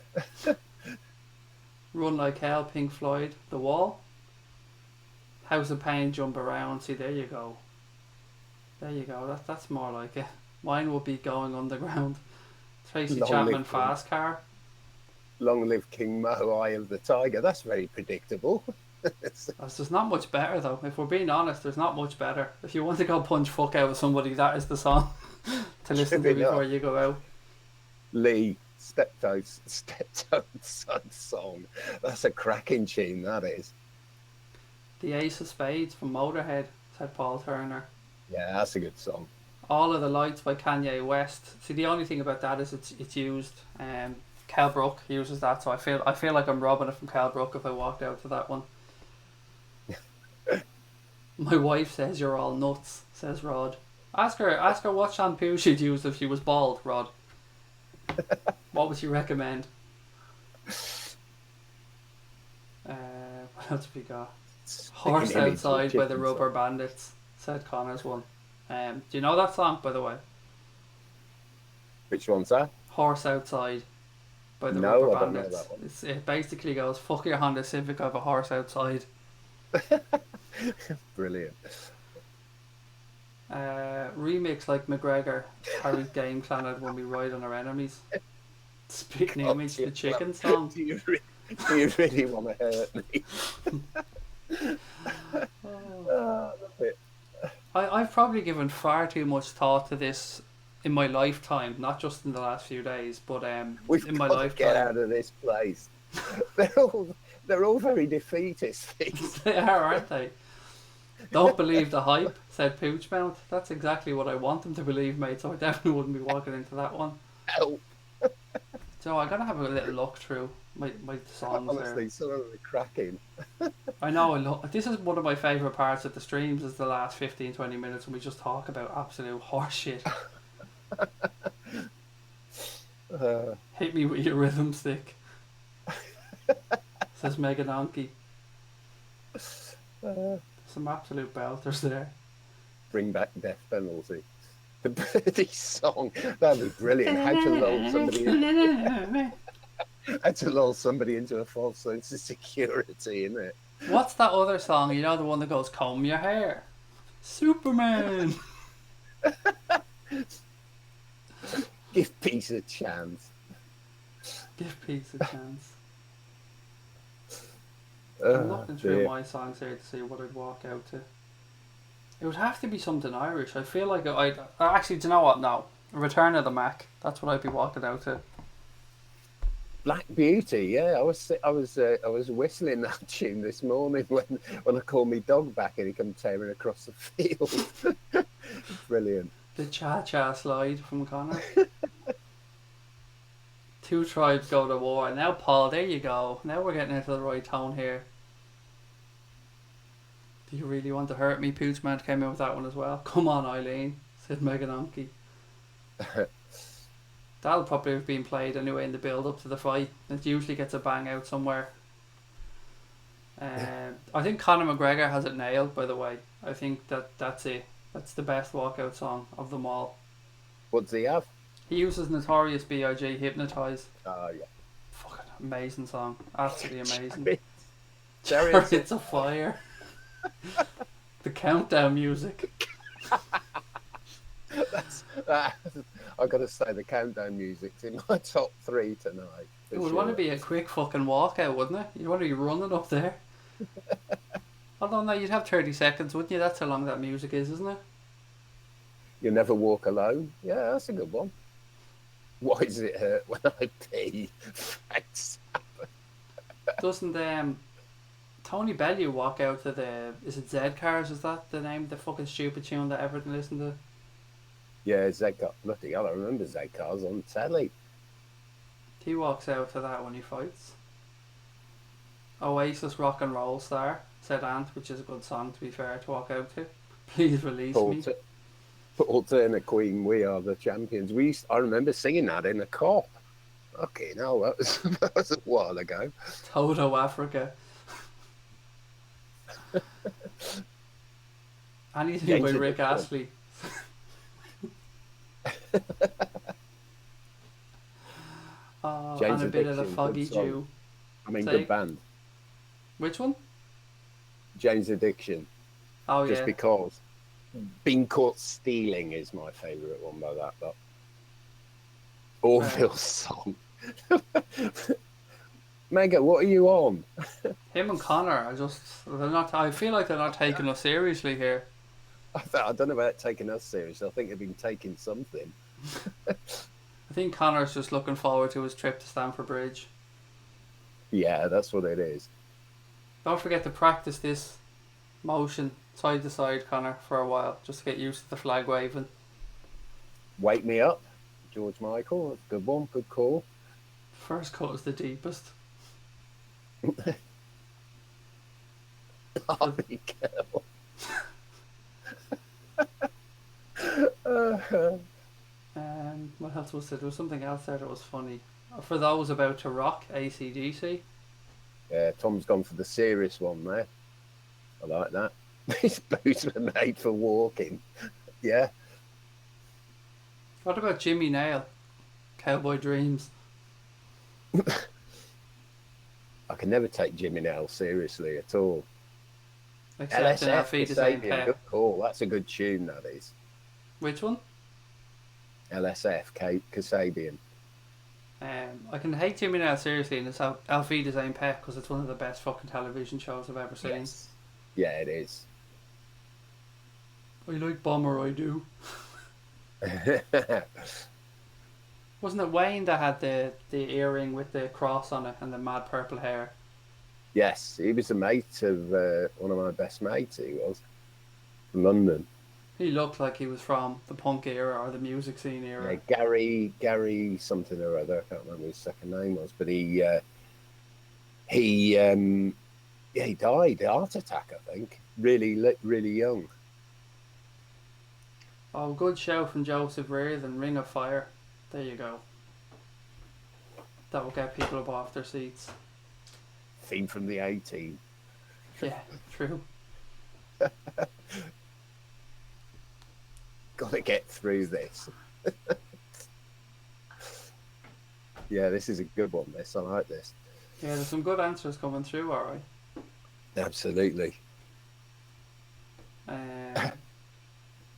Run Like Hell, Pink Floyd, The Wall. House of Pain, Jump Around. See, there you go. There you go. That's more like it. Mine would be Going Underground. Tracy Chapman, Fast Car. Long Live King Mo, Eye of the Tiger. That's very predictable. There's not much better though. If we're being honest, there's not much better. If you want to go punch fuck out with somebody, that is the song to listen to before you go out. Lee, Steptoe's Son song. That's a cracking tune, that is. The Ace of Spades from Motorhead, said Paul Turner. Yeah, that's a good song. All of the Lights by Kanye West. See, the only thing about that is it's used. Cal Brook uses that, so I feel like I'm robbing it from Cal Brook if I walked out to that one. My wife says you're all nuts, says Rod. Ask her what shampoo she'd use if she was bald, Rod. What would you recommend? What else have we got? Horse Outside by the Rubber Bandits, said Connor's one. Do you know that song, by the way? Which one's that? Horse Outside by the No, Rubber I don't know Bandits. that one. It basically goes, fuck your Honda Civic, I have a horse outside. Brilliant. Remix like McGregor, Harry Game Planet when we ride on our enemies. Spitting Image, the chicken song. Do you really want to hurt me? I've probably given far too much thought to this in my lifetime, not just in the last few days, but We've in my got to lifetime. get out of this place. They're all very defeatist things. They are, aren't they? Don't believe the hype, said Poochmount. That's exactly what I want them to believe, mate, so I definitely wouldn't be walking into that one. Help. So I gotta have a little look through my songs. Honestly, there. some of them are cracking. I know, this is one of my favourite parts of the streams, is the last 15-20 minutes when we just talk about absolute horse shit. Hit me with your rhythm stick, says Mega Donkey. Some absolute belters there. Bring back death penalty. The Birdie song. That'd be brilliant. How to lull somebody into a false sense of security, isn't it? What's that other song? You know, the one that goes, comb your hair. Superman. Give peace a chance. Give peace a chance. I'm looking through my songs here to see what I'd walk out to. It would have to be something Irish. I feel like I'd actually. Do you know what? No, Return of the Mac. That's what I'd be walking out to. Black Beauty. Yeah, I was whistling that tune this morning when I called my dog back and he came tearing across the field. Brilliant. The Cha Cha Slide from Connor. Two Tribes Go to War. Now, Paul, there you go. Now we're getting into the right tone here. Do you really want to hurt me? Poochman came in with that one as well. Come on, Eileen, said Megan Donkey. That'll probably have been played anyway in the build up to the fight. It usually gets a bang out somewhere. I think Conor McGregor has it nailed, by the way. I think that's it. That's the best walkout song of them all. What does he have? He uses Notorious B.I.G. Hypnotise. Oh, yeah. Fucking amazing song. Absolutely amazing. Chariots of Fire. The countdown music. I've got to say, the countdown music's in my top 3 tonight. It would want to be a quick fucking walkout, wouldn't it? You'd want to be running up there. Although no, you'd have 30 seconds, wouldn't you? That's how long that music is, isn't it? You never walk alone. Yeah, that's a good one. Why does it hurt when I pee? Thanks. Doesn't Tony Bellew walk out to the, is it Z Cars? Is that the name of the fucking stupid tune that Everton listened to? Yeah, Zedcar. Bloody hell, I remember Zedcar's on telly. He walks out to that when he fights. Oasis Rock and Roll Star, said Ant, which is a good song to be fair to walk out to. Please release me. Alternate Queen, we are the champions. I remember singing that in a cop. Okay, no, that was a while ago. Toto Africa. Anything by Rick Astley. And a bit of the Foggy Jew. I mean, good band. Which one? Jane's Addiction. Oh, yeah. Just because Being Caught Stealing is my favourite one by that lot. Orville's song. Mega, what are you on? Him and Connor they're not. I feel like they're not taking us seriously here. I don't know about taking us seriously. I think they've been taking something. I think Connor's just looking forward to his trip to Stamford Bridge. Yeah, that's what it is. Don't forget to practice this motion side to side, Connor, for a while, just to get used to the flag waving. Wake Me Up, George Michael. That's a good one, good call. First cut is the deepest. Harvey Girl. What else was there? There was something else there that was funny. For those about to rock, AC/DC. Yeah, Tom's gone for the serious one there. I like that. His boots were made for walking. Yeah. What about Jimmy Nail? Cowboy Dreams. I can never take Jimmy Nail seriously at all. Except in Alfie Design Kasabian, good call. That's a good tune, that is. Which one? LSF, Kasabian. I can hate Jimmy Nail seriously, and it's Alfie Design Pet because it's one of the best fucking television shows I've ever seen. Yes. Yeah, it is. I like Bomber, I do. Wasn't it Wayne that had the earring with the cross on it and the mad purple hair? Yes, he was a mate of one of my best mates, he was, from London. He looked like he was from the punk era or the music scene era. Yeah, Gary something or other, I can't remember what his second name was, but he died, heart attack, I think, really young. Oh, good show from Joseph Reardon and Ring of Fire. There you go. That will get people up off their seats. Theme from the A-Team. Yeah, true. Gotta get through this. Yeah, this is a good one, this. I like this. Yeah, there's some good answers coming through, alright. Absolutely.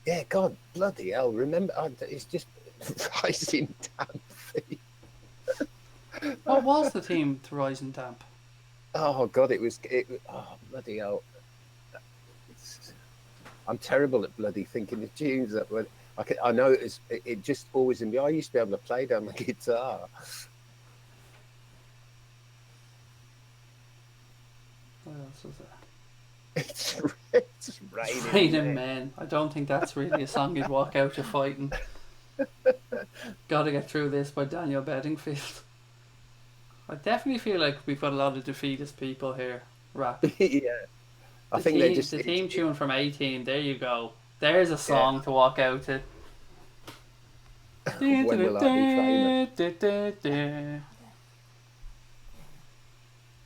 Yeah, God, bloody hell, remember, it's just rising damp feet. What was the team to Rising Damp? Oh, God, oh, bloody hell. I'm terrible at bloody thinking of tunes that were, I know it just always in me. I used to be able to play down the guitar. What else was there? It's raining. Raining Men. I don't think that's really a song you'd walk out to fighting. Gotta Get Through This by Daniel Bedingfield. I definitely feel like we've got a lot of defeatist people here. Rap. Yeah. I think they just... The theme tune from 18, there you go. There's a song to walk out to. When will I be famous?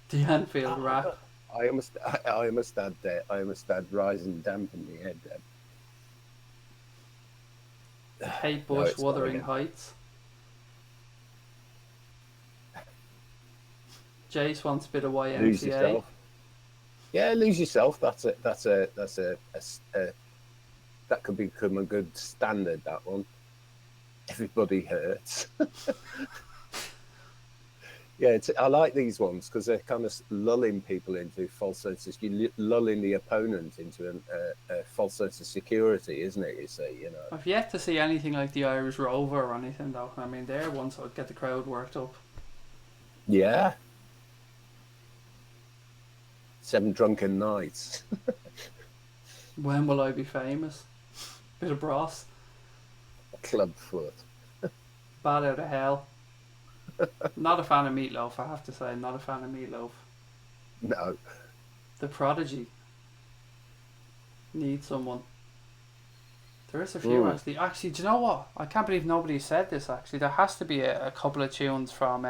The Anfield rap. I almost had Rising Damp in my head then. Kate Bush, Wuthering Heights. Jace wants a bit of YMCA. Lose Yourself. Yeah, Lose Yourself. That could become a good standard. That one. Everybody Hurts. Yeah, I like these ones because they're kind of lulling people into false sense of lulling the opponent into a false sense of security, isn't it? You see, you know. I've yet to see anything like the Irish Rover or anything though. I mean, they're ones that would get the crowd worked up. Yeah. 7 Drunken Nights. When will I be famous? Bit of brass. Clubfoot. Bad out of hell. Not a fan of Meatloaf, I have to say. Not a fan of Meatloaf. No. The Prodigy. Need someone. There is a few actually. Actually, do you know what? I can't believe nobody said this actually. There has to be a couple of tunes from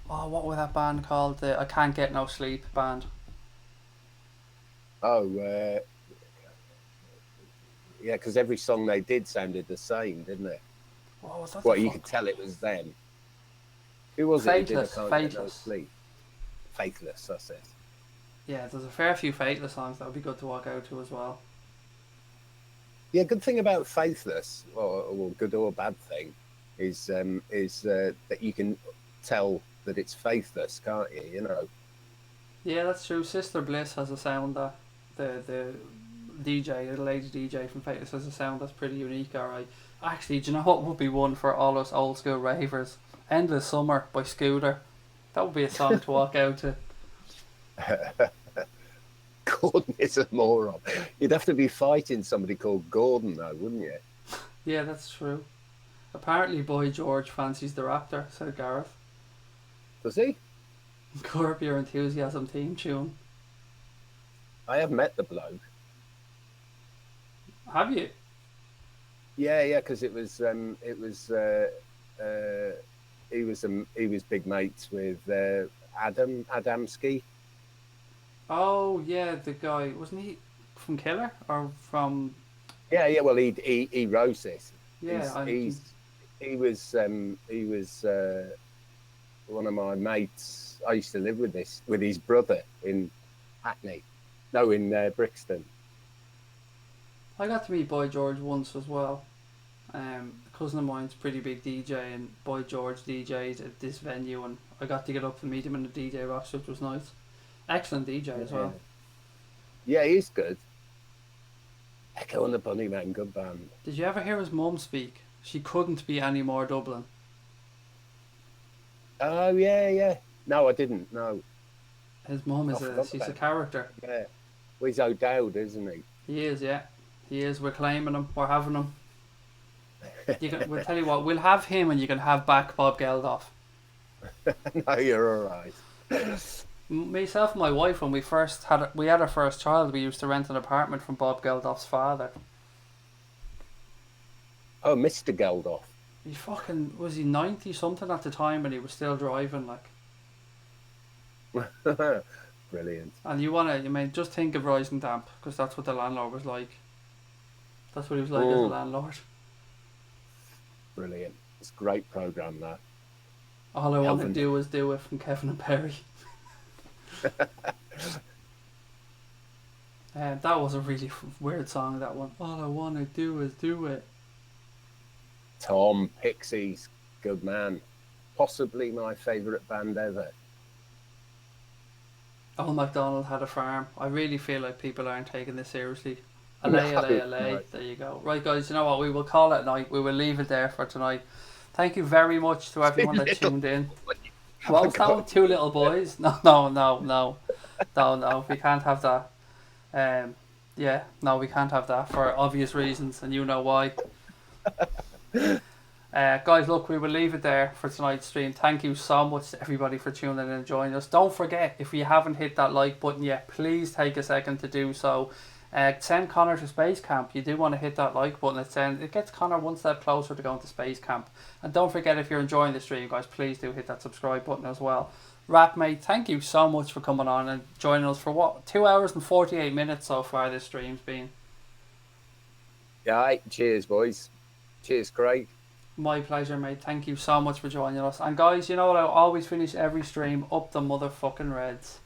what was that band called? The I Can't Get No Sleep band. Oh, yeah, because every song they did sounded the same, didn't it? What was that? Well, you could tell it was them. Who was it? Faithless. Faithless. Faithless, that's it. Yeah, there's a fair few Faithless songs that would be good to walk out to as well. Yeah, good thing about Faithless, or good or bad thing, is that you can tell that it's faithless, can't you? You know. Yeah, that's true. Sister Bliss has a sound that the DJ, the lady DJ from Faithless has a sound that's pretty unique. Alright. Actually, do you know what would be one for all us old school ravers? Endless Summer by Scooter. That would be a song to walk out to. Gordon is a moron. You'd have to be fighting somebody called Gordon, though, wouldn't you? Yeah, that's true. Apparently, Boy George fancies the Raptor, said Gareth. Does he? Curb Your Enthusiasm theme tune. I have met the bloke. Have you? Yeah, because he was big mates with Adamski. Oh yeah, the guy, wasn't he from Killer or from? Yeah. Well, he wrote it. Yeah, he was one of my mates. I used to live with his brother in Hackney. No, in Brixton. I got to meet Boy George once as well. A cousin of mine's pretty big DJ, and Boy George DJ'd at this venue, and I got to get up and meet him in the DJ box, which was nice. Excellent DJ as well. Yeah, he's good. Echo and the Bunnymen, good band. Did you ever hear his mum speak? She couldn't be any more Dublin. Oh yeah. No, I didn't. No. His mum is she's a character. Yeah. Well, he's O'Dowd, isn't he? He is, yeah. He is. We're claiming him. We're having him. We'll tell you what. We'll have him, and you can have back Bob Geldof. No, you're all right. Myself and my wife, when we had our first child, we used to rent an apartment from Bob Geldof's father. Oh, Mr. Geldof. Was he 90 something at the time, and he was still driving like. Brilliant. And just think of Rising Damp, because that's what the landlord was like. That's what he was like as a landlord. Brilliant. It's a great programme, that. All I want to do is do it from Kevin and Perry. That was a really weird song, that one. All I want to do is do it. Tom, Pixies, good man. Possibly my favourite band ever. Old MacDonald Had a Farm. I really feel like people aren't taking this seriously. LA. There you go. Right, guys, you know what? We will call it night. We will leave it there for tonight. Thank you very much to everyone that tuned in. Well, that 2 little boys. No. We can't have that. We can't have that for obvious reasons, and you know why. Guys, look, we will leave it there for tonight's stream. Thank you so much to everybody for tuning in and joining us. Don't forget, if you haven't hit that like button yet, please take a second to do so. Send Connor to Space Camp. You do want to hit that like button. It gets Connor one step closer to going to Space Camp. And don't forget, if you're enjoying the stream, guys, please do hit that subscribe button as well. Rat mate, thank you so much for coming on and joining us for 2 hours and 48 minutes so far this stream's been. Yeah, cheers, boys. Cheers, Craig. My pleasure, mate. Thank you so much for joining us. And guys, you know what? I always finish every stream up the motherfucking Reds.